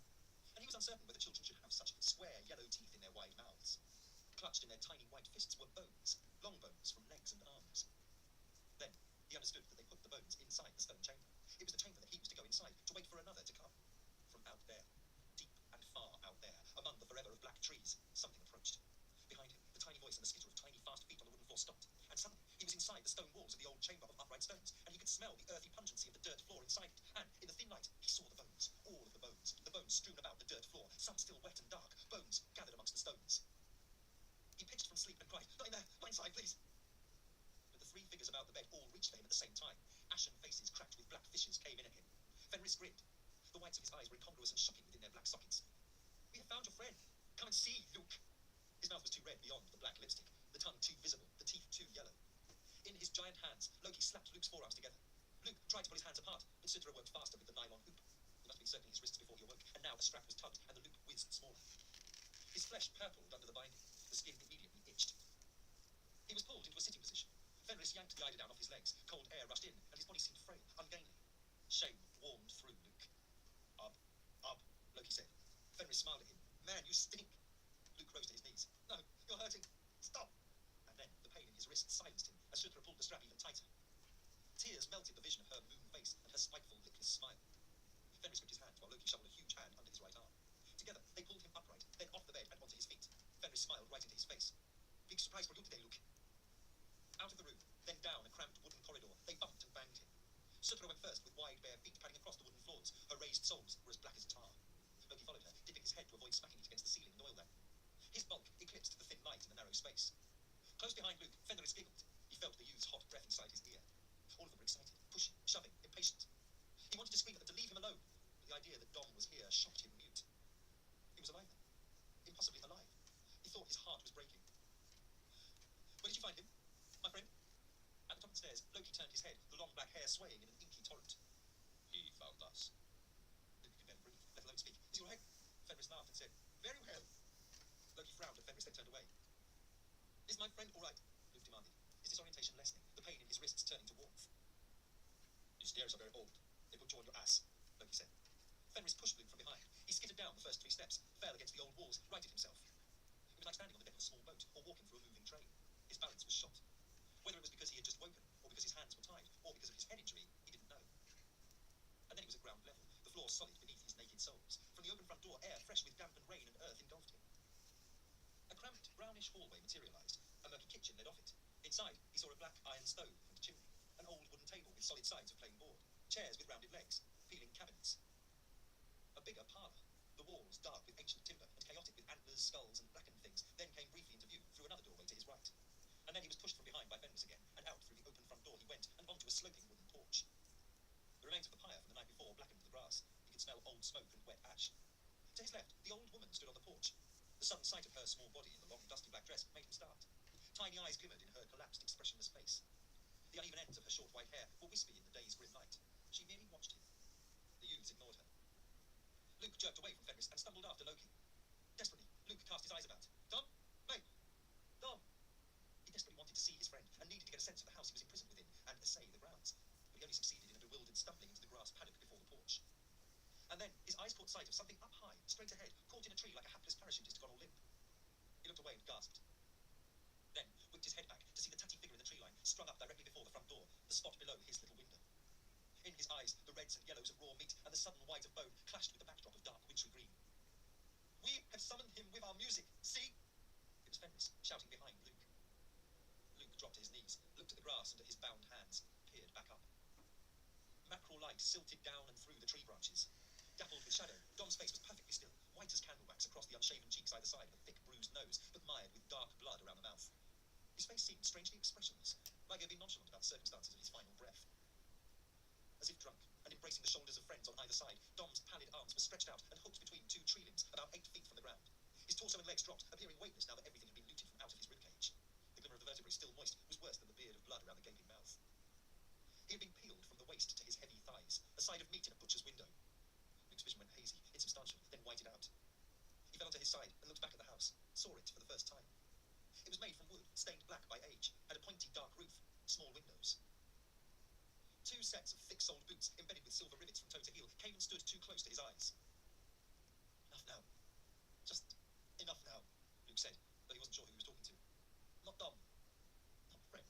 And he was uncertain whether children should have such square yellow teeth in their wide mouths. Clutched in their tiny white fists were bones, long bones from legs and arms. Then he understood that they put the bones inside the stone chamber. It was the chamber that he was to go inside, to wait for another to come. From out there, deep and far out there, among the forever of black trees, something approached. Behind him, the tiny voice and the skitter of tiny fast feet on the wooden floor stopped, and suddenly he was inside the stone walls of the old chamber of upright stones, and he could smell the earthy pungency of the dirt floor inside it, and in the thin light he saw the bones, all of the bones strewn about the dirt floor, some still wet and dark, bones gathered amongst the stones. He pitched from sleep and cried, "Not in there, not inside, please." But the three figures about the bed all reached for him at the same time. Ashen faces cracked with black fissures came in at him. Fenris grinned. The whites of his eyes were incongruous and shocking within their black sockets. "We have found your friend. Come and see, Luke." His mouth was too red beyond the black lipstick, the tongue too visible, the teeth too yellow. In his giant hands, Loki slapped Luke's forearms together. Luke tried to pull his hands apart, but Sitra worked faster with the nylon hoop. He must have been circling his wrists before he awoke, and now the strap was tugged, and the loop whizzed smaller. His flesh purpled under the binding. The skin immediately itched. He was pulled into a sitting position. Fenris yanked the eiderdown off his legs. Cold air rushed in, and his body seemed frail, ungainly. Shame warmed through Luke. Up, Loki said. Fenris smiled at him. "Man, you stink." Luke rose to his knees. "No, you're hurting. Stop." And then the pain in his wrist silenced him as Sutra pulled the strap even tighter. Tears melted the vision of her moon face and her spiteful, lipless smile. Fenris gripped his hand while Loki shoveled a huge hand under his right arm. Together, they pulled him upright, then off the bed and onto his feet. Fenris smiled right into his face. "Big surprise for you today, Luke." Out of the room, then down a cramped wooden corridor, they bumped and banged him. Sutra went first with wide bare feet padding across the wooden floors. Her raised soles were as black as tar. Loki followed her, dipping his head to avoid smacking it against the ceiling and oil lamp. His bulk eclipsed the thin light in the narrow space. Close behind Luke, Fenris giggled. He felt the youth's hot breath inside his ear. All of them were excited, pushing, shoving, impatient. He wanted to scream at them to leave him alone, but the idea that Dom was here shocked him mute. He was alive then. Impossibly alive. He thought his heart was breaking. "Where did you find him, my friend?" At the top of the stairs, Loki turned his head, the long black hair swaying in an inky torrent. "He found us." Luke could barely breathe, let alone speak. "Is he all right?" Fenris laughed and said, "Very well." Loki frowned at Fenris, then turned away. "Is my friend all right?" Luke demanded, his disorientation lessening, the pain in his wrists turning to warmth. "These stairs are very old. They put you on your ass," Loki said. Fenris pushed Luke from behind. He skittered down the first 3 steps, fell against the old walls, righted himself. It was like standing on the deck of a small boat, or walking through a moving train. His balance was shot. Whether it was because he had just woken, or because his hands were tied, or because of his head injury, he didn't know. And then he was at ground level, the floor solid beneath his naked soles. From the open front door, air fresh with damp and rain and earth engulfed him. A cramped, brownish hallway materialized. A murky kitchen led off it. Inside, he saw a black iron stove and chimney, an old wooden table with solid sides of plain board, chairs with rounded legs, peeling cabinets. A bigger parlor, the walls dark with ancient timber and chaotic with antlers, skulls, and blackened things, then came briefly into view through another doorway to his right. And then he was pushed from behind by Fenris again, and out through the open front door he went, and onto a sloping wooden porch. The remains of the pyre from the night before blackened the grass. He could smell old smoke and wet ash. To his left, the old woman stood on the porch. The sudden sight of her small body in the long, dusty black dress made him start. Tiny eyes glimmered in her collapsed, expressionless face. The uneven ends of her short white hair were wispy in the day's grim light. She merely watched him. The youths ignored her. Luke jerked away from Fenris and stumbled after Loki. Desperately, Luke cast his eyes about. "Dom? Mate! Dom!" He desperately wanted to see his friend, and needed to get a sense of the house he was imprisoned within, and assay the grounds. But he only succeeded in a bewildered stumbling into the grass paddock before the porch. And then his eyes caught sight of something up high, straight ahead, caught in a tree like a hapless parachutist gone all limp. He looked away and gasped. Then whipped his head back to see the tatty figure in the tree line, strung up directly before the front door, the spot below his little window. In his eyes, the reds and yellows of raw meat and the sudden white of bone clashed with the backdrop of dark wintry green. "We have summoned him with our music. See?" It was Fenris, shouting behind Luke. Luke dropped to his knees, looked at the grass and at his bound hands, peered back up. mackerel light silted down and through the tree branches. Dappled with shadow, Dom's face was perfectly still, white as candle wax across the unshaven cheeks either side of a thick, bruised nose, but mired with dark blood around the mouth. His face seemed strangely expressionless, like he had been nonchalant about the circumstances of his final breath. As if drunk, and embracing the shoulders of friends on either side, Dom's pallid arms were stretched out and hooked between two tree limbs about 8 feet from the ground. His torso and legs dropped, appearing weightless now that everything had been looted from out of his ribcage. The glimmer of the vertebrae, still moist, was worse than the beard of blood around the gaping mouth. He had been peeled from the waist to his heavy thighs, a side of meat in a butcher's window. Luke's vision went hazy, insubstantial, then whited out. He fell onto his side and looked back at the house, saw it for the first time. It was made from wood, stained black by age, had a pointy dark roof, small windows. 2 sets of thick-soled boots, embedded with silver rivets from toe to heel, came and stood too close to his eyes. Enough now. Just enough now, Luke said, but he wasn't sure who he was talking to. Not Dom. Not friend.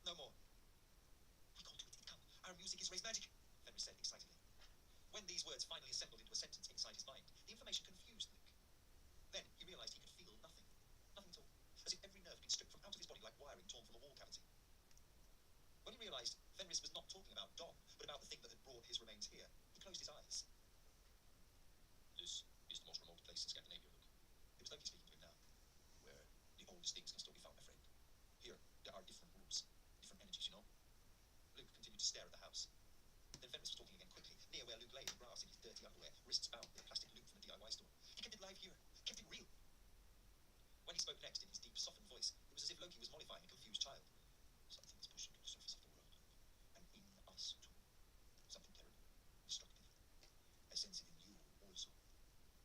No more. We can't do it. It can't. Our music is raised magic, Fenris said excitedly. When these words finally assembled into a sentence inside his mind, the information confused Luke. Then he realized he could feel nothing. Nothing at all. As if every nerve had been stripped from out of his body like wiring torn from a wall cavity. When he realized Fenris was not talking about Dom, but about the thing that had brought his remains here, he closed his eyes. This is the most remote place in Scandinavia, Luke. It was Loki speaking to him now. Where the oldest things can still be found, my friend. Here, there are different rules, different energies, you know? Luke continued to stare at the house. Then Fenris was talking again quickly, near where Luke lay in the grass in his dirty underwear, wrists bound with a plastic loop from the DIY store. He kept it live here, kept it real. When he spoke next in his deep, softened voice, it was as if Loki was mollifying a confused child. Something is pushing to the surface of the world, and in us too. Something terrible, destructive. I sense it in you also.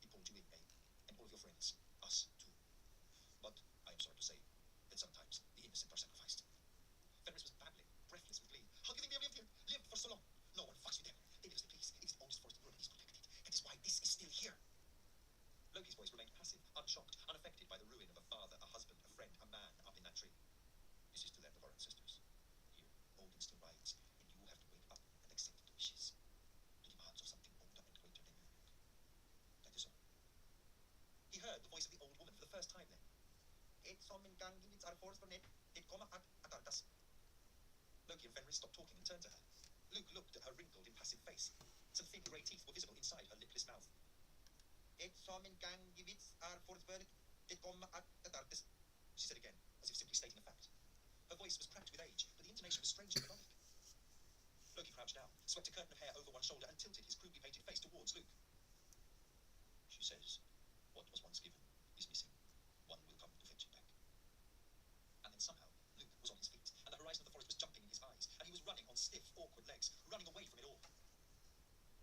It pulled you in, eh? And all of your friends, us too. But I am sorry to say that sometimes the innocent are sacrificed. Fenris was babbling, breathless with glee. How can they have lived here? Lived for so long? No one fucks with them. They live as they please. It is the oldest forest in Europe. It is protected. That is why this is still here. Loki's voice remained passive, unshocked, unaffected by the ruin of a father, a husband, a friend, a man up in that tree. This is the land of our ancestors. Here, Odin still rides, and you have to wake up and accept the wishes, the demands of something older and greater than you, Luke. That is all. He heard the voice of the old woman for the first time then. Loki and Fenris stopped talking and turned to her. Luke looked at her wrinkled, impassive face. Some thin grey teeth were visible inside her lipless mouth. She said again, as if simply stating a fact. Her voice was cracked with age, but the intonation was strangely melodic. Loki crouched down, swept a curtain of hair over one shoulder, and tilted his crudely painted face towards Luke. She says, what was once given is missing. One will come to fetch it back. And then somehow, Luke was on his feet, and the horizon of the forest was jumping in his eyes, and he was running on stiff, awkward legs, running away from it all.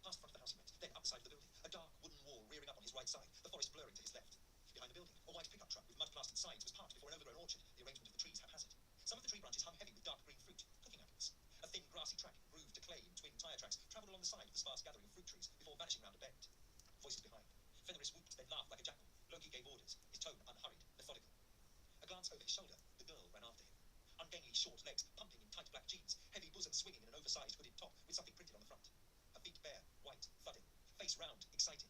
Past the front of the house he went, then up the side of the building, a dark wooden wall rearing up on his right side, the forest blurring to his left. Behind the building, a white pickup truck with mud-plastered sides was parked before an overgrown orchard, the arrangement of the trees haphazard. Some of the tree branches hung heavy with dark green fruit, cooking apples. A thin, grassy track, grooved to clay in twin tyre tracks, travelled along the side of the sparse gathering of fruit trees before vanishing round a bend. Voices behind. Fenris whooped, then laughed like a jackal. Loki gave orders, his tone unhurried, methodical. A glance over his shoulder, the girl ran after him. Ungainly short legs, pumping in tight black jeans, heavy bosom swinging in an oversized hooded top with something printed on the front. Her feet bare, white, thudding, face round, excited.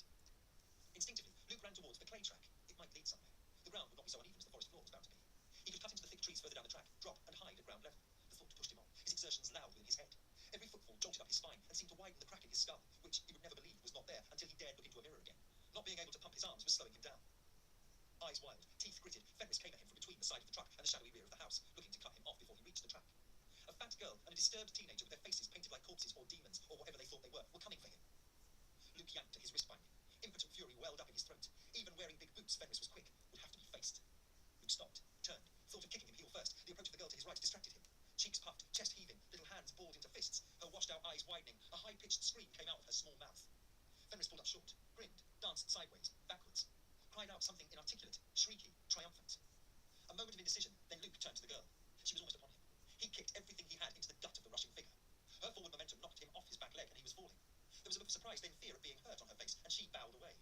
Instinctively, Luke ran towards the clay track. It might lead somewhere. The ground would not be so uneven as the forest floor was bound to be. He could cut into the thick trees further down the track, drop and hide at ground level. The thought pushed him on, his exertions loud within his head. Every footfall jolted up his spine and seemed to widen the crack in his skull, which he would never believe was not there until he dared look into a mirror again. Not being able to pump his arms was slowing him down. Eyes wild, teeth gritted, Fenris came at him from between the side of the truck and the shadowy rear of the house, looking to cut him off before he reached the track. A fat girl and a disturbed teenager with their faces painted like corpses or demons or whatever they thought they were coming for him. Luke yanked at his wrist binding. Impotent fury welled up in his throat. Even wearing big boots, Fenris was quick, would have to be faced. Luke stopped, turned, thought of kicking him heel first. The approach of the girl to his right distracted him. Cheeks puffed, chest heaving, little hands balled into fists, her washed-out eyes widening. A high-pitched scream came out of her small mouth. Fenris pulled up short, grinned, danced sideways, backwards, cried out something inarticulate, shrieky, triumphant. A moment of indecision, then Luke turned to the girl. She was almost upon him. He kicked everything he had into the gut of the rushing figure. Her forward momentum knocked him off his back leg and he was falling. There was a look of surprise, then fear at being hurt on her face, and she bowed away.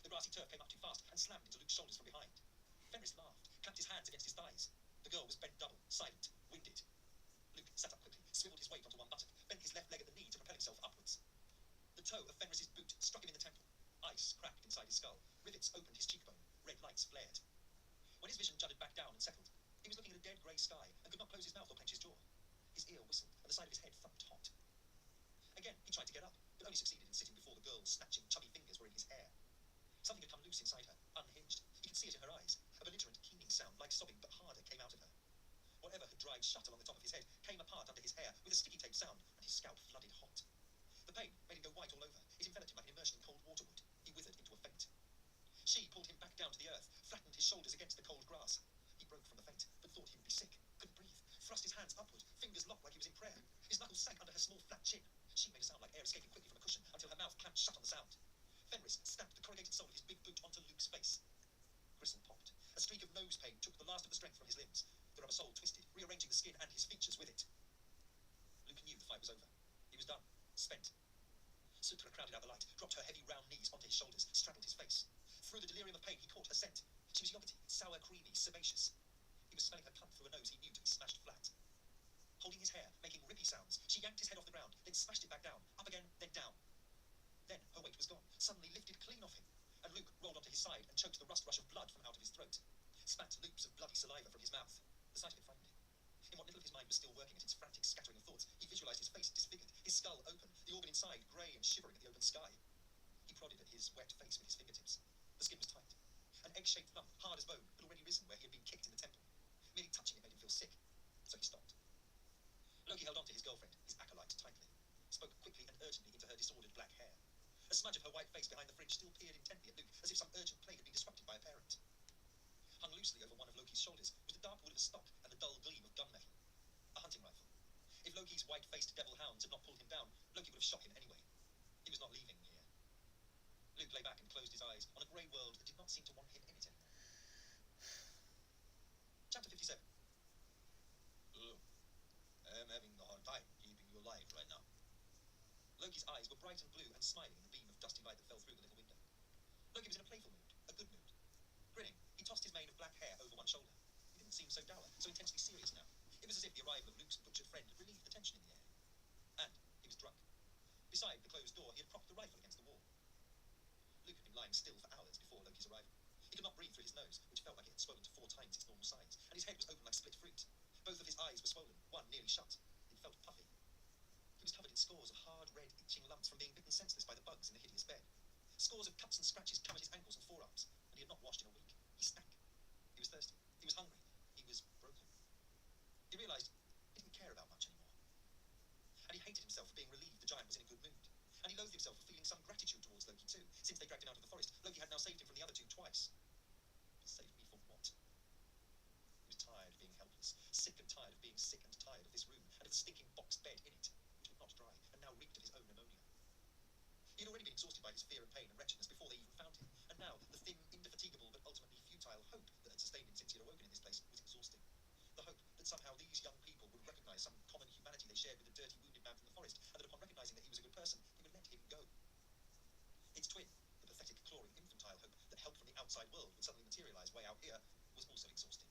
The grassy turf came up too fast and slammed into Luke's shoulders from behind. Fenris laughed, clapped his hands against his thighs. The girl was bent double, silent, winded. Luke sat up quickly, swiveled his weight onto one buttock, bent his left leg at the knee to propel himself upwards. The toe of Fenris's boot struck him in the temple. Ice cracked inside his skull. Rivets opened his cheekbone. Red lights flared. When his vision jutted back down and settled, he was looking at a dead grey sky and could not close his mouth or clench his jaw. His ear whistled, and the side of his head thumped hot. Again, he tried to get up, but only succeeded in sitting before the girl's snatching, chubby fingers were in his hair. Something had come loose inside her, unhinged. He could see it in her eyes. A belligerent, keening sound, like sobbing, but harder, came out of her. Whatever had dried shut along the top of his head came apart under his hair with a sticky tape sound, and his scalp flooded hot. The pain made him go white all over. It enveloped him like an immersion in cold water would. He withered into a faint. She pulled him back down to the earth, flattened his shoulders against the cold grass. He broke from the faint, but thought he would be sick, couldn't breathe, thrust his hands upward, fingers locked like he was in prayer. His knuckles sank under her small, flat chin. She made a sound like air escaping quickly from a cushion until her mouth clamped shut on the sound. Fenris stamped the corrugated sole of his big boot onto Luke's face. Gristle popped. A streak of nose pain took the last of the strength from his limbs. The rubber sole twisted, rearranging the skin and his features with it. Luke knew the fight was over. He was done. Spent. Sutra crowded out the light, dropped her heavy round knees onto his shoulders, straddled his face. Through the delirium of pain, he caught her scent. She was yogurty, sour, creamy, sebaceous. He was smelling her cunt through a nose he knew to be smashed flat. Holding his hair, making rippy sounds, she yanked his head off the ground, then smashed it back down, up again, then down. Then her weight was gone, suddenly lifted clean off him, and Luke rolled onto his side and choked the rust rush of blood from out of his throat. Spat loops of bloody saliva from his mouth. The sight of it frightened him. In what little of his mind was still working at its frantic scattering of thoughts, he visualized his face disfigured, his skull open, the organ inside grey and shivering at the open sky. He prodded at his wet face with his fingertips. The skin was tight. An egg-shaped lump, hard as bone, had already risen where he had been kicked in the temple. Merely touching it made him feel sick, so he stopped. Loki held on to his girlfriend, his acolyte, tightly, spoke quickly and urgently into her disordered black hair. A smudge of her white face behind the fringe still peered intently at Luke, as if some urgent play had been disrupted by a parent. Hung loosely over one of Loki's shoulders was the dark wood of a stock and the dull gleam of gunmetal. A hunting rifle. If Loki's white-faced devil hounds had not pulled him down, Loki would have shot him anyway. He was not leaving here. Luke lay back and closed his eyes on a grey world that did not seem to want him in it anymore. Chapter 57. I'm having a hard time keeping you alive right now. Loki's eyes were bright and blue and smiling in the beam of dusty light that fell through the little window. Loki was in a playful mood, a good mood. Grinning, he tossed his mane of black hair over one shoulder. He didn't seem so dour, so intensely serious now. It was as if the arrival of Luke's butchered friend had relieved the tension in the air. And he was drunk. Beside the closed door, he had propped the rifle against the wall. Luke had been lying still for hours before Loki's arrival. He could not breathe through his nose, which felt like it had swollen to 4 times its normal size, and his head was open like split fruit. Both of his eyes were swollen, one nearly shut. It felt puffy. He was covered in scores of hard, red, itching lumps from being bitten senseless by the bugs in the hideous bed. Scores of cuts and scratches covered his ankles and forearms, and he had not washed in a week. He stank. He was thirsty. He was hungry. He was broken. He realised he didn't care about much anymore. And he hated himself for being relieved the giant was in a good mood. And he loathed himself for feeling some gratitude towards Loki too. Since they dragged him out of the forest, Loki had now saved him from the other two twice. Saved me for what? He was tired of being helpless, sick and tired of being sick and tired of this room, and of the stinking box bed in it, which would not dry, and now reeked of his own pneumonia. He had already been exhausted by his fear and pain and wretchedness before they even found him, and now the thin, indefatigable, but ultimately futile hope that had sustained him since he had awoken in this place was exhausting. The hope that somehow these young people would recognise some common humanity they shared with the dirty, wounded man from the forest, and that upon recognising that he was a good person, they would let him go. Its twin, the pathetic, clawing, infantile hope that help from the outside world would suddenly materialise way out here, was also exhausting.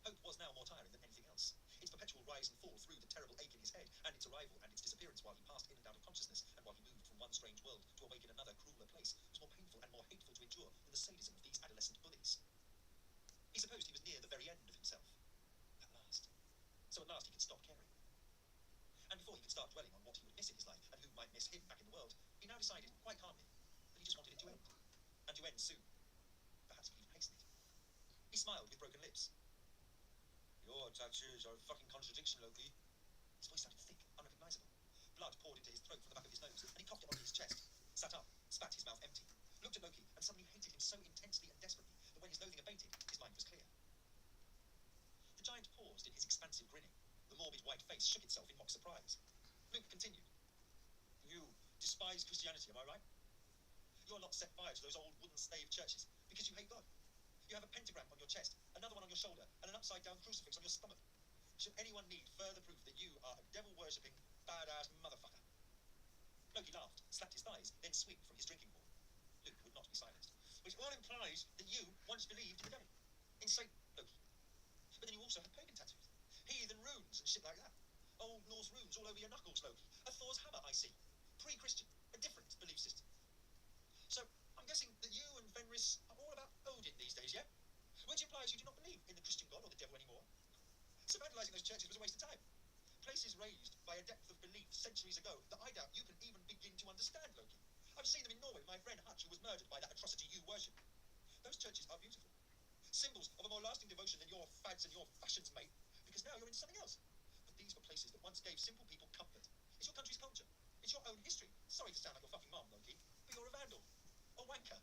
Hope was now more tiring than anything else. Its perpetual rise and fall through the terrible ache in his head, and its arrival and its disappearance while he passed in and out of consciousness, and while he moved from one strange world to awake in another, crueler place, was more painful and more hateful to endure than the sadism of these adolescent bullies. He supposed he was near the very end of himself. At last. So at last he could stop caring. And before he could start dwelling on what he would miss in his life, and who might miss him back in the world, he now decided, quite calmly, that he just wanted it to end. And to end soon. Perhaps he could even hasten it. He smiled with broken lips. Your tattoos are a fucking contradiction, Loki. His voice sounded thick, unrecognisable. Blood poured into his throat from the back of his nose, and he coughed it onto his chest, sat up, spat his mouth empty, looked at Loki, and suddenly hated him so intensely and desperately that when his loathing abated, his mind was clear. The giant paused in his expansive grinning. The morbid white face shook itself in mock surprise. Luke continued. You despise Christianity, am I right? You're not set fire to those old wooden slave churches because you hate God. You have a pentagram on your chest, another one on your shoulder, and an upside-down crucifix on your stomach. Should anyone need further proof that you are a devil-worshipping, badass motherfucker? Loki laughed, slapped his thighs, then swigged from his drinking bowl. Luke would not be silenced. Which all implies that you once believed in the devil. Insane, Loki. But then you also have pagan tattoos. Heathen runes and shit like that. Old Norse runes all over your knuckles, Loki. A Thor's hammer, I see. Pre-Christian. A different belief system. So, I'm guessing that you and Fenris are all about Odin these days, yeah? Which implies you do not believe in the Christian God or the devil anymore. So vandalising those churches was a waste of time. Places raised by a depth of belief centuries ago that I doubt you can even begin to understand, Loki. I've seen them in Norway with my friend Hutch, who was murdered by that atrocity you worship. Those churches are beautiful. Symbols of a more lasting devotion than your fads and your fashions, mate, because now you're in something else. But these were places that once gave simple people comfort. It's your country's culture. It's your own history. Sorry to sound like your fucking mum, Loki, but you're a vandal. A wanker.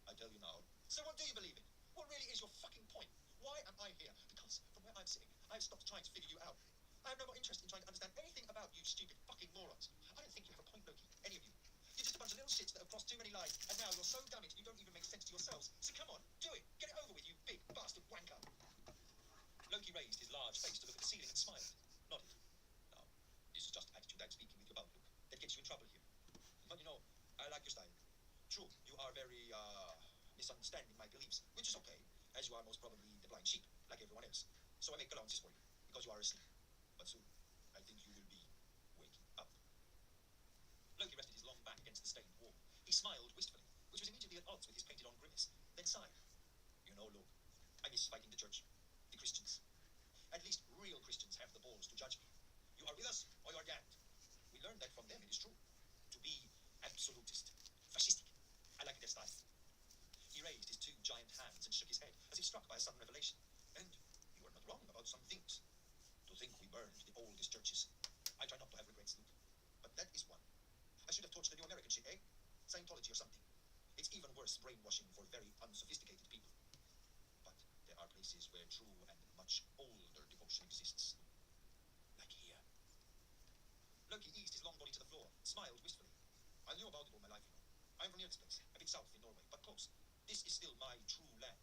I tell you now, So what do you believe in? What really is your fucking point? Why am I here? Because from where I'm sitting, I've stopped trying to figure you out. I have no more interest in trying to understand anything about you stupid fucking morons. I don't think you have a point, Loki. Any of you. You're just a bunch of little shits that have crossed too many lines, and now you're so damaged you don't even make sense to yourselves. So come on, do it. Get it over with, you big bastard wanker. Loki raised his large face to look at the ceiling and smiled. Nodded. now, this is just attitude I'm speaking with you about, Luke. That gets you in trouble here. But you know, I like your style. True, you are very, misunderstanding my beliefs, which is okay, as you are most probably the blind sheep, like everyone else. So I make allowances for you, because you are asleep. But soon, I think you will be waking up. Loki rested his long back against the stained wall. He smiled wistfully, which was immediately at odds with his painted-on grimace, then sighed. You know, Luke, I miss fighting the church, the Christians. At least real Christians have the balls to judge me. You are with us, or you are damned. We learned that from them, it is true. To be absolutist, fascistic. I like their style. He raised his two giant hands and shook his head, as if struck by a sudden revelation. And you are not wrong about some things. To think we burned the oldest churches. I try not to have regrets, Luke. But that is one. I should have torched the new American shit, eh? Scientology or something. It's even worse brainwashing for very unsophisticated people. But there are places where true and much older devotion exists. Like here. Loki eased his long body to the floor, smiled wistfully. I knew about it all my life, you know. I'm from near this place, a bit south in Norway, but close. This is still my true land.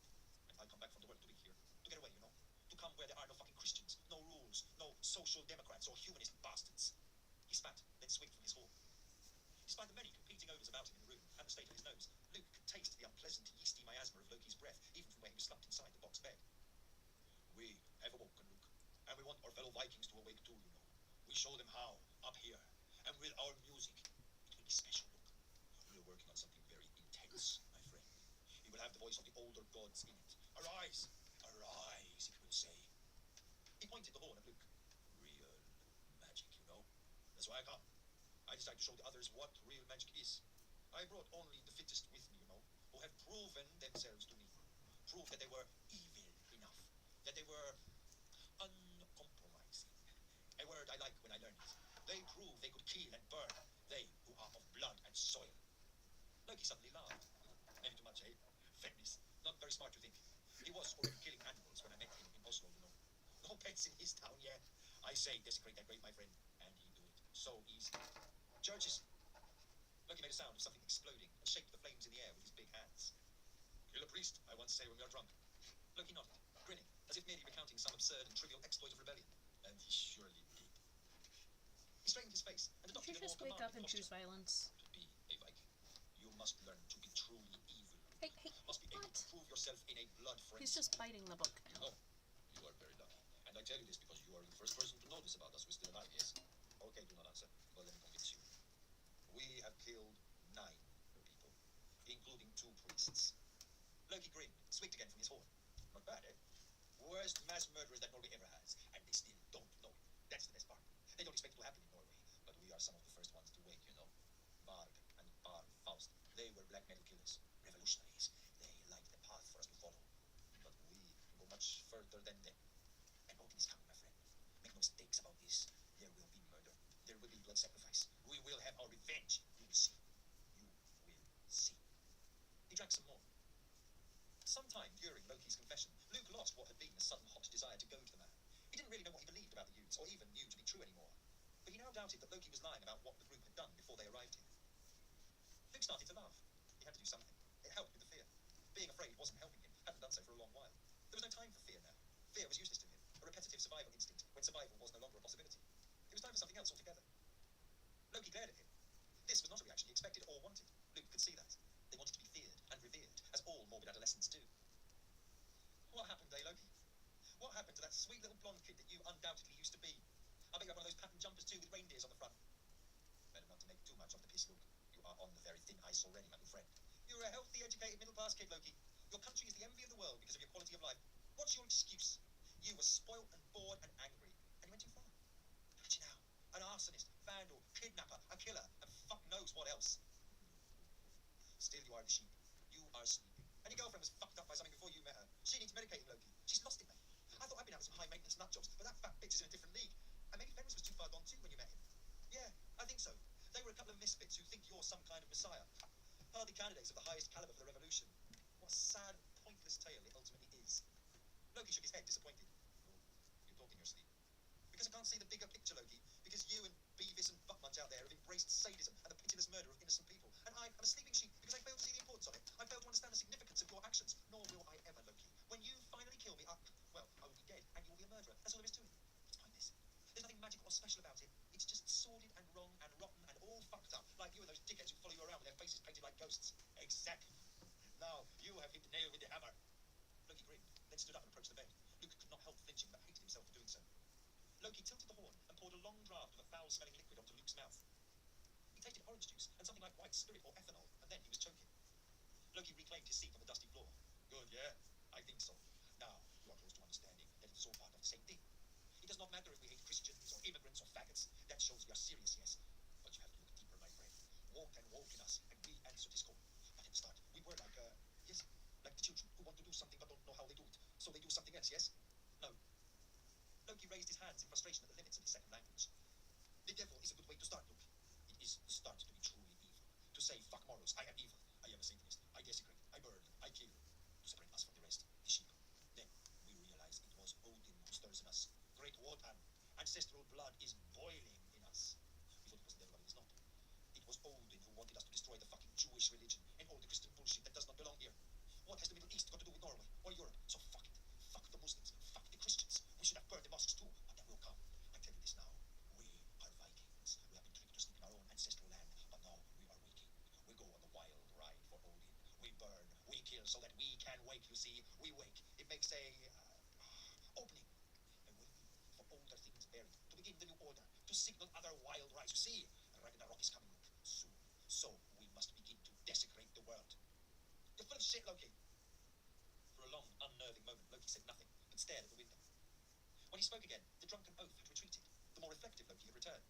And I come back from the work to be here. To get away, you know? To come where there are no fucking Christians, no rules, no social democrats or humanist bastards. He spat, then swigged from his horn. Despite the many competing odours about him in the room and the state of his nose, Luke could taste the unpleasant yeasty miasma of Loki's breath, even from where he was slumped inside the box bed. We have awoken, Luke. And we want our fellow Vikings to awake too, you know. We show them how, up here. And with our music. It will be special, Luke. We are working on something very intense, my friend. It will have the voice of the older gods in it. Arise! Arise, it will say. He pointed the horn at Luke. Real magic, you know. That's why I come. I decided to show the others what real magic is. I brought only the fittest with me, you know, who have proven themselves to me. Proved that they were evil enough. That they were uncompromising. A word I like when I learn it. They prove they could kill and burn. They who are of blood and soil. Loki suddenly laughed. Maybe too much, eh? Fenris. Not very smart, you think. He was already killing animals when I met him in Oslo, you know. No pets in his town, yeah. I say desecrate that grave, my friend. And he do it so easy. Churches. Loki made a sound of something exploding and shaped the flames in the air with his big hands. Kill a priest, I once say when we are drunk. Loki nodded, grinning, as if merely recounting some absurd and trivial exploit of rebellion. And he surely did. He straightened his face and Did adopted you a more just wake up commanding and choose posture. violence? To be a Viking, you must learn to be truly evil. Hey, Must be able what? to prove yourself in a blood frenzy. He's just biting the book now. Oh, you are very lucky. And I tell you this because you are the first person to know this about us. We're still alive, yes? Okay, do not answer. But let me convince you. We have killed 9 people, including 2 priests. Loki grinned, swigged again from his horn. Not bad, eh? Worst mass murderers that Norway ever has, and they still don't know it. That's the best part. They don't expect it will happen in Norway. But we are some of the first ones to wake, you know. Varg and Bar Faust, they were black metal killers, revolutionaries. They light the path for us to follow. But we go much further than them. And Odin is coming, my friend. Make no mistakes about this. There will be murder. There will be blood sacrifice. We will have our revenge. You will see. You will see. He drank some more. Sometime during Loki's confession, Luke lost what had been a sudden hot desire to go to the man. He didn't really know what he believed about the youths, or even knew to be true anymore. But he now doubted that Loki was lying about what the group had done before they arrived here. Luke started to laugh. He had to do something. It helped with the fear. Being afraid wasn't helping him, hadn't done so for a long while. There was no time for fear now. Fear was useless to him, a repetitive survival instinct when survival was no longer a possibility. It was time for something else altogether. Loki glared at him. This was not a reaction he expected or wanted. Luke could see that. They wanted to be feared and revered, as all morbid adolescents do. What happened, eh, Loki? What happened to that sweet little blonde kid that you undoubtedly used to be? I bet you had one of those pattern jumpers too, with reindeers on the front. Better not to make too much of the piss, Luke. You are on the very thin ice already, my good friend. You're a healthy, educated, middle-class kid, Loki. Your country is the envy of the world because of your quality of life. What's your excuse? You were spoilt and bored and angry, and you went too else. Still, you are the sheep. You are sleeping. And your girlfriend was fucked up by something before you met her. She needs medicating, Loki. She's lost it, mate. I thought I'd been out with some high-maintenance nut jobs, but that fat bitch is in a different league. And maybe Fenris was too far gone too when you met him. Yeah, I think so. They were a couple of misfits who think you're some kind of messiah. Hardly candidates of the highest caliber for the revolution. What a sad and pointless tale it ultimately is. Loki shook his head, disappointed. Oh, you talk in your sleep. Because I can't see the bigger picture, Loki. Because you and Beavis and Buttmunch out there have embraced sadism and the pitiless murder of innocent people. And I am a sleeping sheep because I fail to see the importance of it. I fail to understand the significance of your actions. Nor will I ever, Loki. When you finally kill me, well, I will be dead and you will be a murderer. That's all there is to it. It's pointless. There's nothing magical or special about it. It's just sordid and wrong and rotten and all fucked up. Like you and those dickheads who follow you around with their faces painted like ghosts. Exactly. Now, you have hit the nail with the hammer. Loki grinned, then stood up and approached the bed. Luke could not help flinching, but hated himself for doing so. Loki tilted the horn and poured a long draught of a foul-smelling liquid onto Luke's mouth. He tasted orange juice and something like white spirit or ethanol, and then he was choking. Loki reclaimed his seat on the dusty floor. Good, yeah? I think so. Now, you are close to understanding that it's all part of the same thing. It does not matter if we hate Christians or immigrants or faggots. That shows we are serious, yes. But you have to look deeper, my friend. Woke and woke in us, and we answer this call. But at the start, we were like, yes, like the children who want to do something but don't know how they do it. So they do something else, yes? No. Loki raised his hands in frustration at the limits of his second language. The devil is a good way to start, Luke. It is the start to be truly evil. To say, fuck morals, I am evil. I am a Satanist. I desecrate. I burn. I kill. To separate us from the rest, the sheep. Then we realize it was Odin who stirs in us. Great Wotan. Ancestral blood is boiling in us. We thought it was the devil, but it is not. It was Odin who wanted us to destroy the fucking Jewish religion and all the Christian bullshit that does not belong here. What has the Middle East got to do with Norway or Europe? So fuck it. Fuck the Muslims. Fuck the Christians. We should have burned the mosques too, but that will come. I tell you this now. We are Vikings. We have been tricked to sleep in our own ancestral land, but now we are waking. We go on the wild ride for Odin. We burn. We kill so that we can wake, you see. We wake. It makes a opening. A way for older things buried. To begin the new order. To signal other wild rides. You see, Ragnarok is coming, Luke. Soon. So we must begin to desecrate the world. You're full of shit, Loki. For a long, unnerving moment, Loki said nothing, but stared at the window. When he spoke again, the drunken oath had retreated. The more reflective Loki had returned.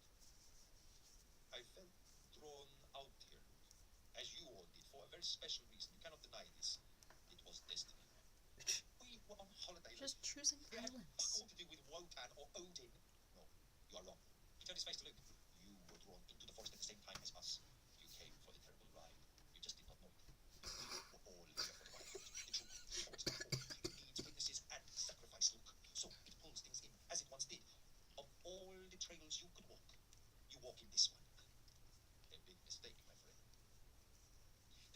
I felt drawn out here, Luke, as you all did, for a very special reason. You cannot deny this. It was destiny. We were on holiday, Just Loki. choosing It had violence. fuck all to do with Wotan or Odin. No, you are wrong. He turned his face to Luke. You were drawn into the forest at the same time as us. You came for the terrible ride. You just did not know it. We were all here for the wild hunt, the truth, the forest, the home. It needs witnesses and sacrifice, Luke. So it pulls things in, as it once did. Of all the trails you could walk, you walk in this one. A big mistake, my friend.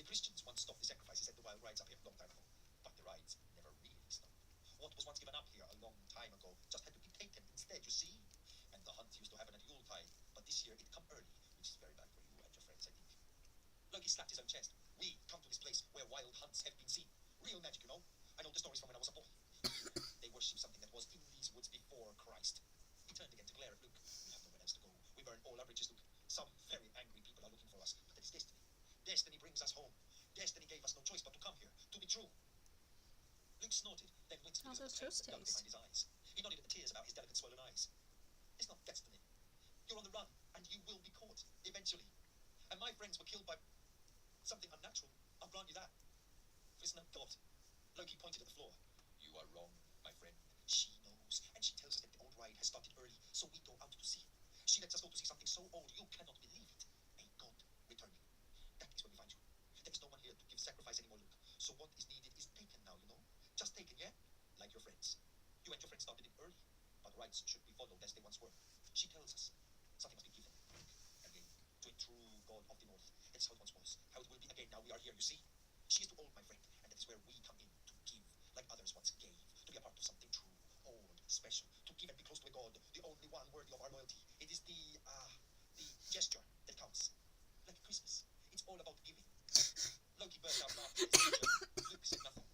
The Christians once stopped the sacrifices at the wild rides up here a long time ago, but the rides never really stopped. What was once given up here a long time ago just had to be taken instead, you see? And the hunt used to happen at Yuletide, but this year it come early, which is very bad for you and your friends, I think. Loki slapped his own chest. We come to this place where wild hunts have been seen. Real magic, you know. I know the stories from when I was a boy. They worship something that was in these woods before Christ. He turned again to glare at Luke. We have nowhere else to go. We burn all our bridges, Luke. Some very angry people are looking for us, but that is destiny. Destiny brings us home. Destiny gave us no choice but to come here, to be true. Luke snorted, then winced How's because of those the pain toast that dug taste? behind his eyes. He nodded at the tears about his delicate swollen eyes. It's not destiny. You're on the run, and you will be caught, eventually. And my friends were killed by something unnatural. I'll grant you that. Listen to God. Loki pointed at the floor. You are wrong, my friend. She knows, and she tells us that the old ride has started early, so we go out to see. She lets us go to see something so old you cannot believe it. A god returning. That is when we find you. There is no one here to give sacrifice anymore, Luke. So what is needed is taken now, you know? Just taken, yeah? Like your friends. You and your friends started it early, but rights should be followed as they once were. She tells us something must be given. Again, to a true god of the north. That is how it once was. How it will be again now we are here, you see? She is too old, my friend, and that is where we come in to give, like others once gave, to be a part of something true, old, special, to give and be close to a god, the only one worthy of our loyalty. It is the gesture that counts. Like Christmas. It's all about giving. Loki burst out laughing. Luke said nothing.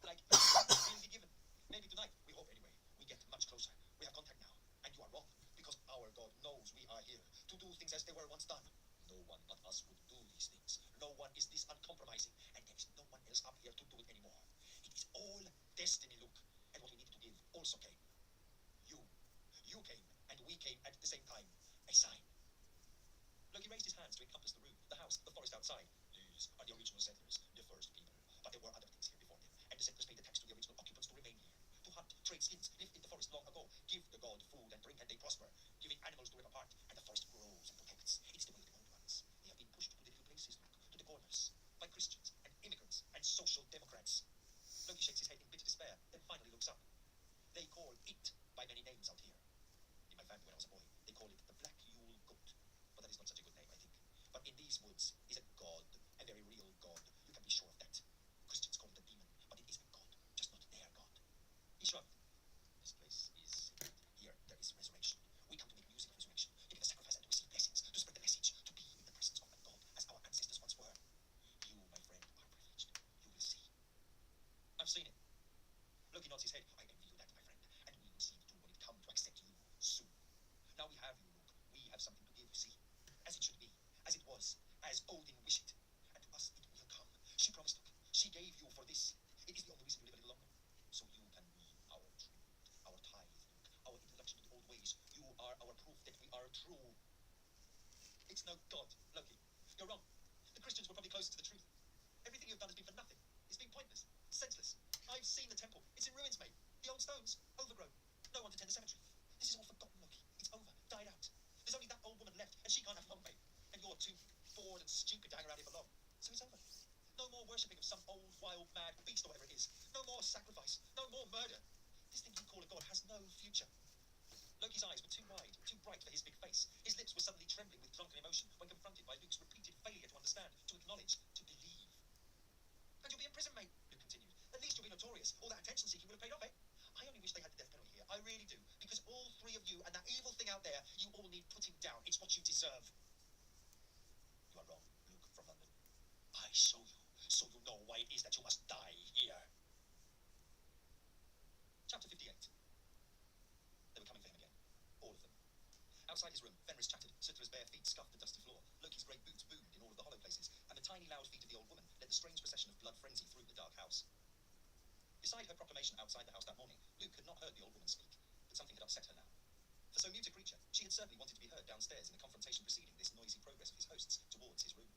Like, we'll be given. Maybe tonight, we hope anyway. We get much closer. We have contact now. And you are wrong, because our God knows we are here to do things as they were once done. No one but us would do these things. No one is this uncompromising, and there is no one else up here to do it anymore. It is all destiny, Luke. And what we needed to give also came. You. You came, and we came at the same time. A sign. Loki Loki raised his hands to encompass the room, the house, the forest outside. These are the original settlers, the first people. But there were other things here before them, and the settlers paid the tax to the original occupants to remain here. To hunt, trade skins, live in the forest long ago, give the god food and drink, and they prosper, giving animals to rip apart, and the forest grows and protects. It's the way of the old ones. They have been pushed to the little places, look, to the corners, by Christians and immigrants and social democrats. Loki shakes his head in bitter despair, then finally looks up. They call it by many names out here. In my family when I was a boy, they call it the Black Yule Goat. But that is not such a good name, I think. But in these woods is a god, a very real god. You can be sure of that. Christians call it a demon, but it is a god, just not their god. He shrugged. This place is sacred. Here there is resurrection. We come to make music of resurrection, to give a sacrifice and to receive blessings, to spread the message, to be in the presence of a god as our ancestors once were. You, my friend, are privileged. You will see. I've seen it. Loki nods his head. I envy you that, my friend, and we will see it too when it come to accept you soon. Now we have you, Luke. We have something to give, see? As it should be, as it was, as Odin wished it. And to us it will come. She promised, Luke. She gave you for this. It is the only reason you live a little longer. So you can be our tribute, our tithe, Luke, our introduction to the old ways. You are our proof that we are true. It's no god, Loki. You're wrong. The Christians were probably closer to the truth. Everything you've done has been for nothing. It's been pointless, senseless. I've seen the temple. It's in ruins, mate. The old stones, overgrown. No one to tend the cemetery. This is all forgotten, Loki. It's over, died out. There's only that old woman left, and she can't have long, mate. And you're too bored and stupid to hang around here for long. So it's over. No more worshipping of some old, wild, mad beast or whatever it is. No more sacrifice. No more murder. This thing you call a god has no future. Loki's eyes were too wide, too bright for his big face. His lips were suddenly trembling with drunken emotion when confronted by Luke's repeated failure to understand, to acknowledge, to believe. And you'll be in prison, mate, Luke continued. At least you'll be notorious. All that attention-seeking would have paid off, eh? I only wish they had the death penalty here. I really do. Because all three of you and that evil thing out there, you all need putting down. It's what you deserve. You are wrong, Luke from London. I show you, so you know why it is that you must die here. Chapter 58. They were coming for him again. All of them. Outside his room, Fenris chattered. Sitra's bare feet scuffed the dusty floor. Loki's great boots boomed in all of the hollow places, and the tiny loud feet of the old woman led the strange procession of blood frenzy through the dark house. Beside her proclamation outside the house that morning, Luke had not heard the old woman speak, but something had upset her now. For so mute a creature, she had certainly wanted to be heard downstairs in the confrontation preceding this noisy progress of his hosts towards his room.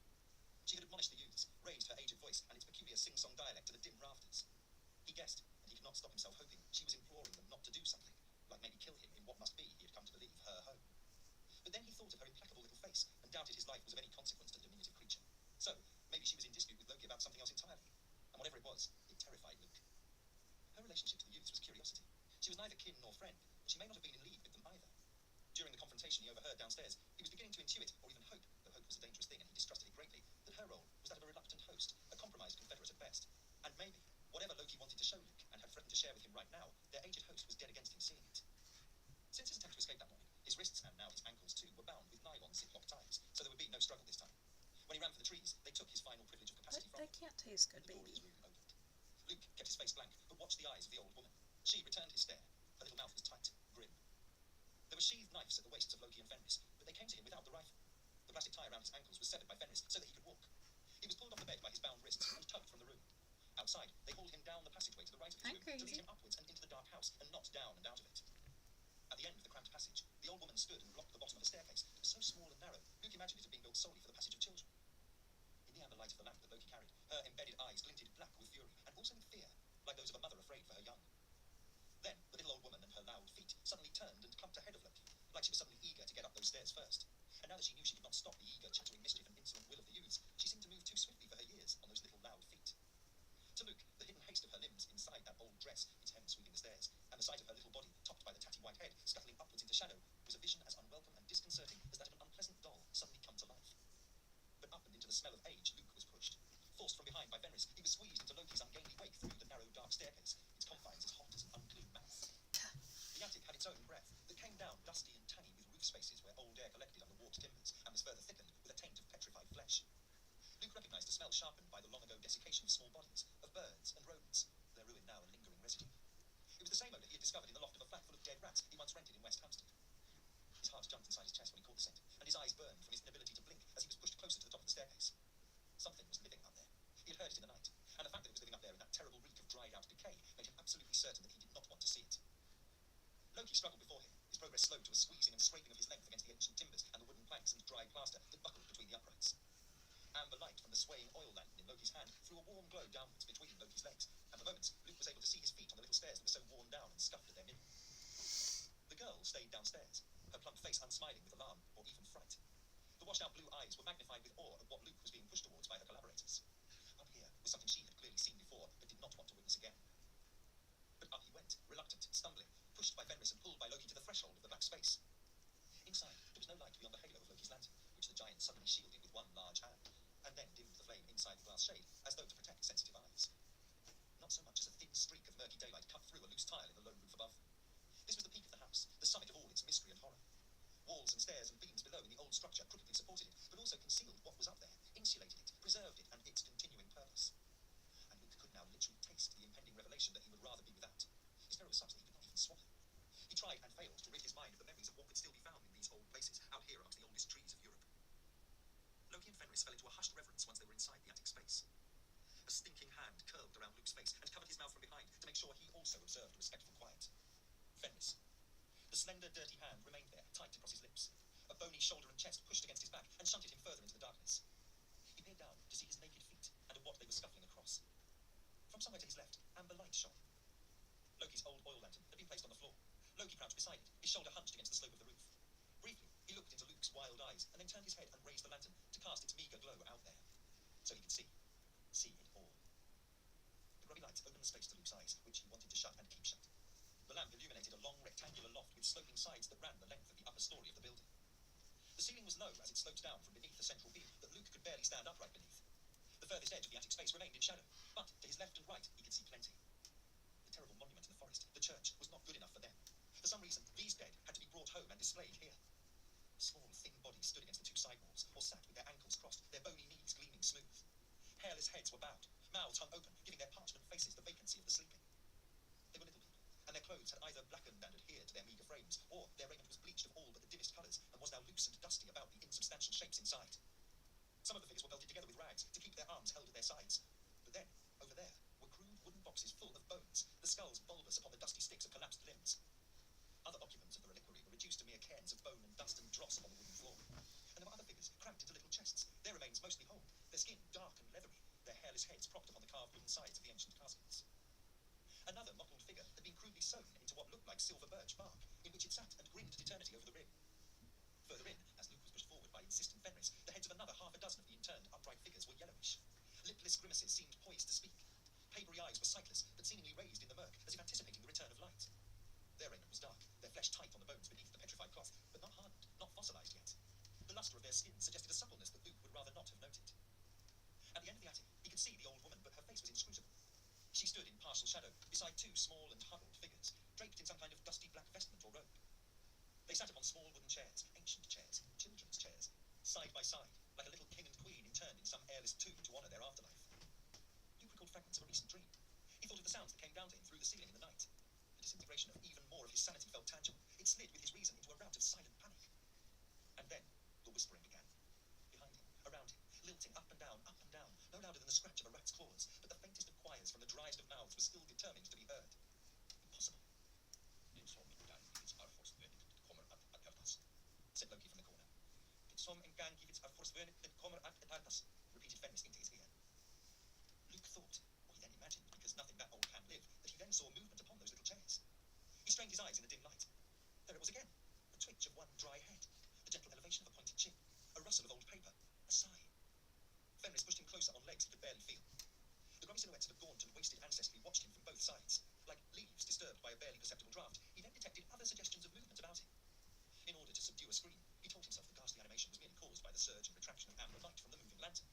She had admonished the youths, raised her aged voice and its peculiar sing-song dialect to the dim rafters. He guessed, and he could not stop himself hoping, she was imploring them not to do something, like maybe kill him in what must be, he had come to believe, her home. But then he thought of her implacable little face, and doubted his life was of any consequence to the diminutive creature. So, maybe she was in dispute with Loki about something else entirely. And whatever it was, it terrified Luke. Her relationship to the youths was curiosity. She was neither kin nor friend, but she may not have been in league with them either. During the confrontation he overheard downstairs, he was beginning to intuit, or even hope, though hope was a dangerous thing and he distrusted it greatly, that her role was that of a reluctant host, a compromised confederate at best. And maybe, whatever Loki wanted to show Luke, and had threatened to share with him right now, their aged host was dead against him seeing it. Since his attempt to escape that morning, his wrists and now his ankles too were bound with nylon zip-lock ties, so there would be no struggle this time. When he ran for the trees, they took his final privilege of capacity from They him. can't taste good, The door of baby. his room opened. Luke kept his face blank, but watched the eyes of the old woman. She returned his stare. Her little mouth was tight, grim. There were sheathed knives at the waists of Loki and Fenris, but they came to him without the rifle. The plastic tie around his ankles was severed by Fenris so that he could walk. He was pulled off the bed by his bound wrists and tugged from the room. Outside, they hauled him down the passageway to the right of his I'm room to lead crazy. him upwards and into the dark house and not down and out of it. At the end of the cramped passage, the old woman stood and blocked the bottom of a staircase. It was so small and narrow, Luke imagined it had been built solely for the passage of children. In the amber light of the lamp that Loki carried, her embedded eyes glinted black with fury and also with fear, like those of a mother afraid for her young. Then the little old woman and her loud feet suddenly turned and clumped ahead of Loki, like she was suddenly eager to get up those stairs first. And now that she knew she could not stop the eager, chattering mischief and insolent will of the youths, she seemed to move too swiftly for her years on those little loud feet. To Luke, the hidden haste of her limbs inside that old dress, its hem sweeping the stairs, and the sight of her little body, topped by the tatty white head, scuttling upwards into shadow, was a vision as unwelcome and disconcerting as that of an unpleasant doll suddenly come to life. But up and into the smell of age, Luke was pushed. Forced from behind by Fenris, he was squeezed into Loki's ungainly wake through the narrow, dark staircase, its confines as hot as an unclean mouth. The attic had its own breath that came down dusty and tangy with roof spaces where old air collected under warped timbers and was further thickened with a taint of petrified flesh. Luke recognised a smell sharpened by the long-ago desiccation of small bodies, of birds and rodents, their ruin now a lingering residue. It was the same odour he had discovered in the loft of a flat full of dead rats he once rented in West Hampstead. His heart jumped inside his chest when he caught the scent, and his eyes burned from his inability to blink as he was pushed closer to the top of the staircase. Something was living up there. He had heard it in the night, and the fact that it was living up there in that terrible reek of dried-out decay made him absolutely certain that he did not want to see it. Loki struggled before him, his progress progress slowed to a squeezing and scraping of his length against the ancient timbers and the wooden planks and dry plaster that buckled between the uprights. Amber light from the swaying oil lantern in Loki's hand threw a warm glow downwards between Loki's legs, and for moments Luke was able to see his feet on the little stairs that were so worn down and scuffed at their middle. The girl stayed downstairs, her plump face unsmiling with alarm or even fright. The washed-out blue eyes were magnified with awe at what Luke was being pushed towards by her collaborators. Up here was something she had clearly seen before, but did not want to witness again. But up he went, reluctant, stumbling, pushed by Fenris and pulled by Loki to the threshold of the black space. Inside, there was no light beyond the halo of Loki's lantern, which the giant suddenly shielded with one large hand, and then dimmed the flame inside the glass shade, as though to protect sensitive eyes. Not so much as a thin streak of murky daylight cut through a loose tile in the low roof above. This was the peak of the house, the summit of all its mystery and horror. Walls and stairs and beams below in the old structure crookedly supported it, but also concealed what was up there, insulated it, preserved it, and its continuing purpose. And Luke could now literally taste the impending revelation that he would rather be without. His terror was such that he could not even swallow. He tried and failed to rid his mind of the memories of what could still be found in these old places, out here amongst the oldest trees of Europe. Loki and Fenris fell into a hushed reverence once they were inside the attic space. A stinking hand curled around Luke's face and covered his mouth from behind to make sure he also observed respectful quiet. Fenris. The slender, dirty hand remained there, tight across his lips. A bony shoulder and chest pushed against his back and shunted him further into the darkness. He peered down to see his naked feet and at what they were scuffling across. From somewhere to his left, amber light shone. Loki's old oil lantern had been placed on the floor. Loki crouched beside it, his shoulder hunched against the slope of the roof. Briefly, he looked into Luke's wild eyes and then turned his head and raised the lantern to cast its meager glow out there, so he could see it all. The grubby light opened the space to Luke's eyes, which he wanted to shut and keep shut. The lamp illuminated a long rectangular loft with sloping sides that ran the length of the upper story of the building. The ceiling was low as it sloped down from beneath a central beam that Luke could barely stand upright beneath. The furthest edge of the attic space remained in shadow, but to his left and right he could see plenty. The terrible monument in the forest, the church, was not good enough for them. For some reason, these dead had to be brought home and displayed here. Small, thin bodies stood against the two side walls, or sat with their ankles crossed, their bony knees gleaming smooth. Hairless heads were bowed, mouths hung open, giving their parchment faces the vacancy of the sleeping. They were little people, and their clothes had either blackened and adhered to their meagre frames, or their raiment was bleached of all but the dimmest colours, and was now loose and dusty about the insubstantial shapes inside. Some of the figures were belted together with rags to keep their arms held at their sides. But then, over there, were crude wooden boxes full of bones, the skulls bulbous upon the dusty sticks of collapsed limbs. Other occupants of the reliquary were reduced to mere cairns of bone and dust and dross upon the wooden floor. And there were other figures, cramped into little chests, their remains mostly whole, their skin dark and leathery, their hairless heads propped upon the carved wooden sides of the ancient caskets. Another mottled figure had been crudely sewn into what looked like silver birch bark, in which it sat and grinned at eternity over the rim. Further in, as Luke was pushed forward by insistent Fenris, the heads of another half a dozen of the interned upright figures were yellowish. Lipless grimaces seemed poised to speak. Papery eyes were sightless, but seemingly raised in the murk, as if anticipating the return of light. Their raiment was dark, their flesh tight on the bones beneath the petrified cloth, but not hardened, not fossilized yet. The luster of their skin suggested a suppleness that Luke would rather not have noted. At the end of the attic, he could see the old woman, but her face was inscrutable. She stood in partial shadow, beside two small and huddled figures, draped in some kind of dusty black vestment or robe. They sat upon small wooden chairs, ancient chairs, children's chairs, side by side, like a little king and queen interned in some airless tomb to honour their afterlife. Luke recalled fragments of a recent dream. He thought of the sounds that came down to him through the ceiling in the night. The disintegration of even more of his sanity felt tangible. It slid with his reason into a rout of silent panic. And then the whispering began. Behind him, around him, lilting up and down, no louder than the scratch of a rat's claws, but the faintest of choirs from the driest of mouths was still determined to be heard. Impossible. Said Loki from the corner. Som en gang givits av forsvunnet, den kommer att etartas, repeated Fenris into his ear. Luke thought, or he then imagined, because nothing that old can live, that he then saw movement upon those little chairs. He strained his eyes in the dim light. There it was again, the twitch of one dry head, the gentle elevation of a pointed chin, a rustle of old paper, a sigh. Fenris pushed him closer on legs he could barely feel. The grubby silhouettes of a gaunt and wasted ancestry watched him from both sides. Like leaves disturbed by a barely perceptible draft, he then detected other suggestions of movement about him. In order to subdue a scream, he told himself the ghastly animation was merely caused by the surge and retraction of amber light from the moving lantern.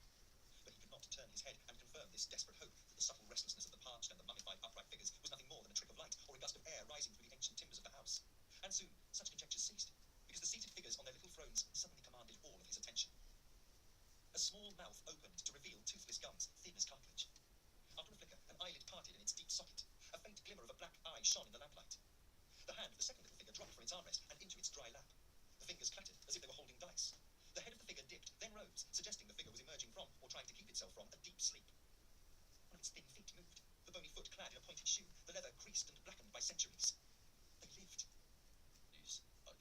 But he could not turn his head and confirm this desperate hope that the subtle restlessness of the parched and the mummified upright figures was nothing more than a trick of light or a gust of air rising through the ancient timbers of the house. And soon, such conjectures ceased, because the seated figures on their little thrones suddenly commanded all of his attention. A small mouth opened to reveal toothless gums, thin as cartilage. After a flicker, an eyelid parted in its deep socket. A faint glimmer of a black eye shone in the lamplight. The hand of the second little figure dropped from its armrest and into its dry lap. The fingers clattered as if they were holding dice. The head of the figure dipped, then rose, suggesting the figure was emerging from, or trying to keep itself from, a deep sleep. One of its thin feet moved, the bony foot clad in a pointed shoe, the leather creased and blackened by centuries. They lived. These are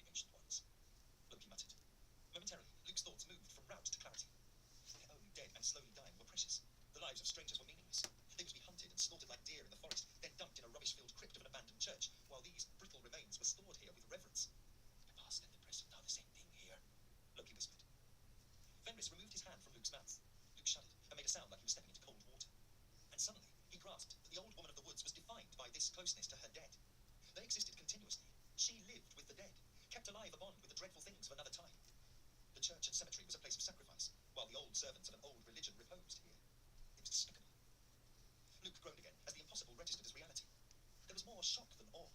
more shock than awe.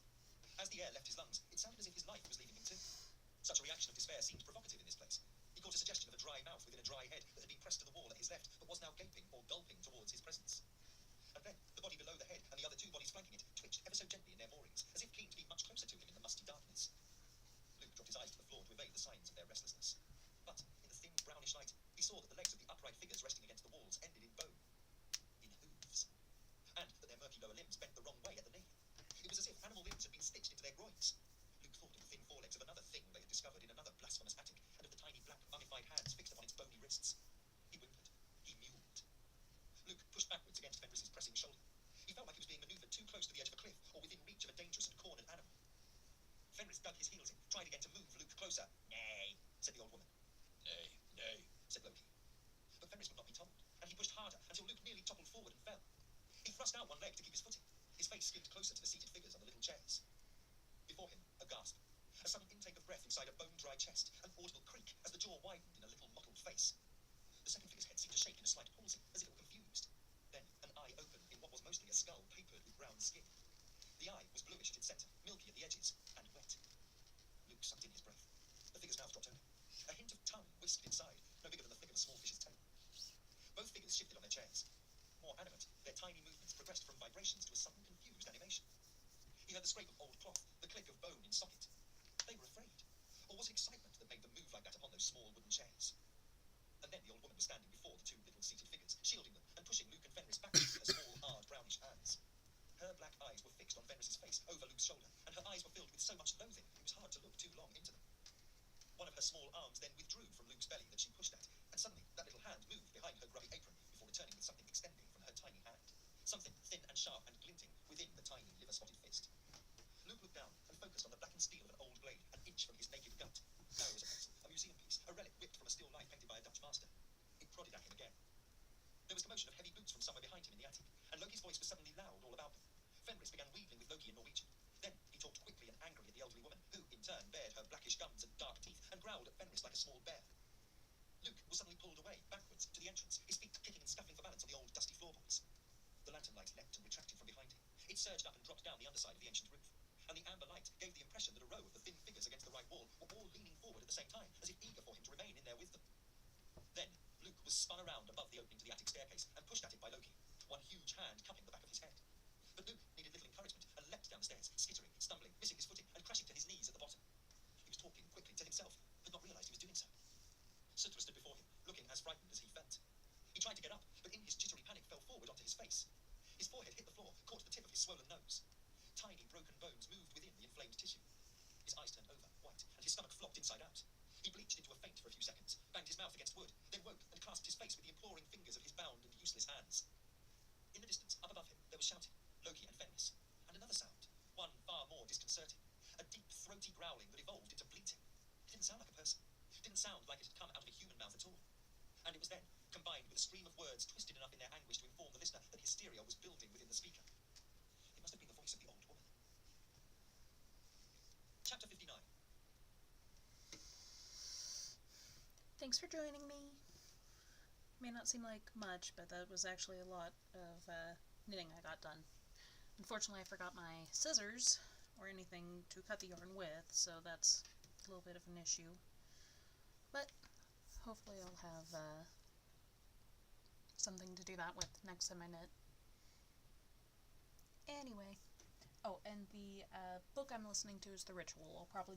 As the air left his lungs, it sounded as if his life was leaving him too. Such a reaction of despair seemed provocative in this place. He caught a suggestion of a dry mouth within a dry head that had been pressed to the wall at his left, but was now gaping or gulping towards his presence. And then, the body below the head and the other two bodies flanking it twitched ever so gently in their moorings, as if keen to be much closer to him in the musty darkness. Luke dropped his eyes to the floor to evade the signs of their restlessness. But, in the thin, brownish light, he saw that the legs of the upright figures resting against the walls ended in bone. In hooves. And that their murky lower limbs bent the wrong way at the knee. It was as if animal limbs had been stitched into their groins. Luke thought of the thin forelegs of another thing they had discovered in another blasphemous attic, and of the tiny black mummified hands fixed upon its bony wrists. He whimpered. He mewed. Luke pushed backwards against Fenris's pressing shoulder. He felt like he was being manoeuvred too close to the edge of a cliff, or within reach of a dangerous and cornered animal. Fenris dug his heels in, tried again to move Luke closer. Nay, said the old woman. Nay, nay, Said Loki. But Fenris would not be told, and he pushed harder until Luke nearly toppled forward and fell. He thrust out one leg to keep his footing. His face skimmed closer to the seated figures on the little chairs. Before him, a gasp. A sudden intake of breath inside a bone-dry chest, an audible creak as the jaw widened in a little mottled face. The second figure's head seemed to shake in a slight palsy, as if it were confused. Then, an eye opened in what was mostly a skull papered with brown skin. The eye was bluish at its centre, milky at the edges, and wet. Luke sucked in his breath. The figure's mouth dropped open. A hint of tongue whisked inside, no bigger than the flick of a small fish's tail. Both figures shifted on their chairs. More animate, their tiny movements progressed from vibrations to a sudden confused animation. He heard the scrape of old cloth, the click of bone in socket. They were afraid. Or was it excitement that made them move like that upon those small wooden chairs? And then the old woman was standing before the two little seated figures, shielding them and pushing Luke and Fenris backwards with her small, hard, brownish hands. Her black eyes were fixed on Fenris's face, over Luke's shoulder, and her eyes were filled with so much loathing it was hard to look too long into them. One of her small arms then withdrew from Luke's belly that she pushed at, and suddenly that little hand moved behind her grubby apron before returning with something extending from her tiny hand. Something thin and sharp and glinting within the tiny, liver-spotted fist. Luke looked down and focused on the blackened steel of an old blade, an inch from his naked gut. Narrow as a pencil, a museum piece, a relic whipped from a still life painted by a Dutch master. It prodded at him again. There was commotion of heavy boots from somewhere behind him in the attic, and Loki's voice was suddenly loud all about them. Fenris began wheedling with Loki in Norwegian. Then he talked quickly and angrily at the elderly woman, who, in turn, bared her blackish gums and dark teeth, and growled at Fenris like a small bear. Luke was suddenly pulled away, backwards, to the entrance, his feet kicking and scuffling for balance on the old, dusty floorboards. The lantern light leapt and retracted from behind him. It surged up and dropped down the underside of the ancient roof, and the amber light gave the impression that a row of the thin figures against the right wall were all leaning forward at the same time, as if eager for him to remain in there with them. Then, Luke was spun around above the opening to the attic staircase and pushed at it by Loki, one huge hand cupping the back of his head. But Luke needed little encouragement and leapt down the stairs, skittering, stumbling, missing his footing, and crashing to his knees at the bottom. He was talking quickly to himself, but not realised he was doing so. Sutra stood before him, looking as frightened as he felt. He tried to get up, but in his jittery panic fell forward onto his face. His forehead hit the floor, caught the tip of his swollen nose. Tiny, broken bones moved within the inflamed tissue. His eyes turned over, white, and his stomach flopped inside out. He bleached into a faint for a few seconds, banged his mouth against wood, then woke and clasped his face with the imploring fingers of his bound and useless hands. In the distance, up above him, there was shouting, Loki and Fenris, and another sound, one far more disconcerting, a deep, throaty growling that evolved into bleating. It didn't sound like a person. It didn't sound like it had come out of a human mouth at all. And it was then, combined with a stream of words twisted enough in their anguish to inform the listener that hysteria was building within the speaker. It must have been the voice of the old woman. Chapter 59. Thanks for joining me. May not seem like much, but that was actually a lot of knitting I got done. Unfortunately, I forgot my scissors or anything to cut the yarn with, so that's a little bit of an issue. But hopefully I'll have something to do that with next time I knit. Anyway. Oh, and the book I'm listening to is The Ritual. I'll probably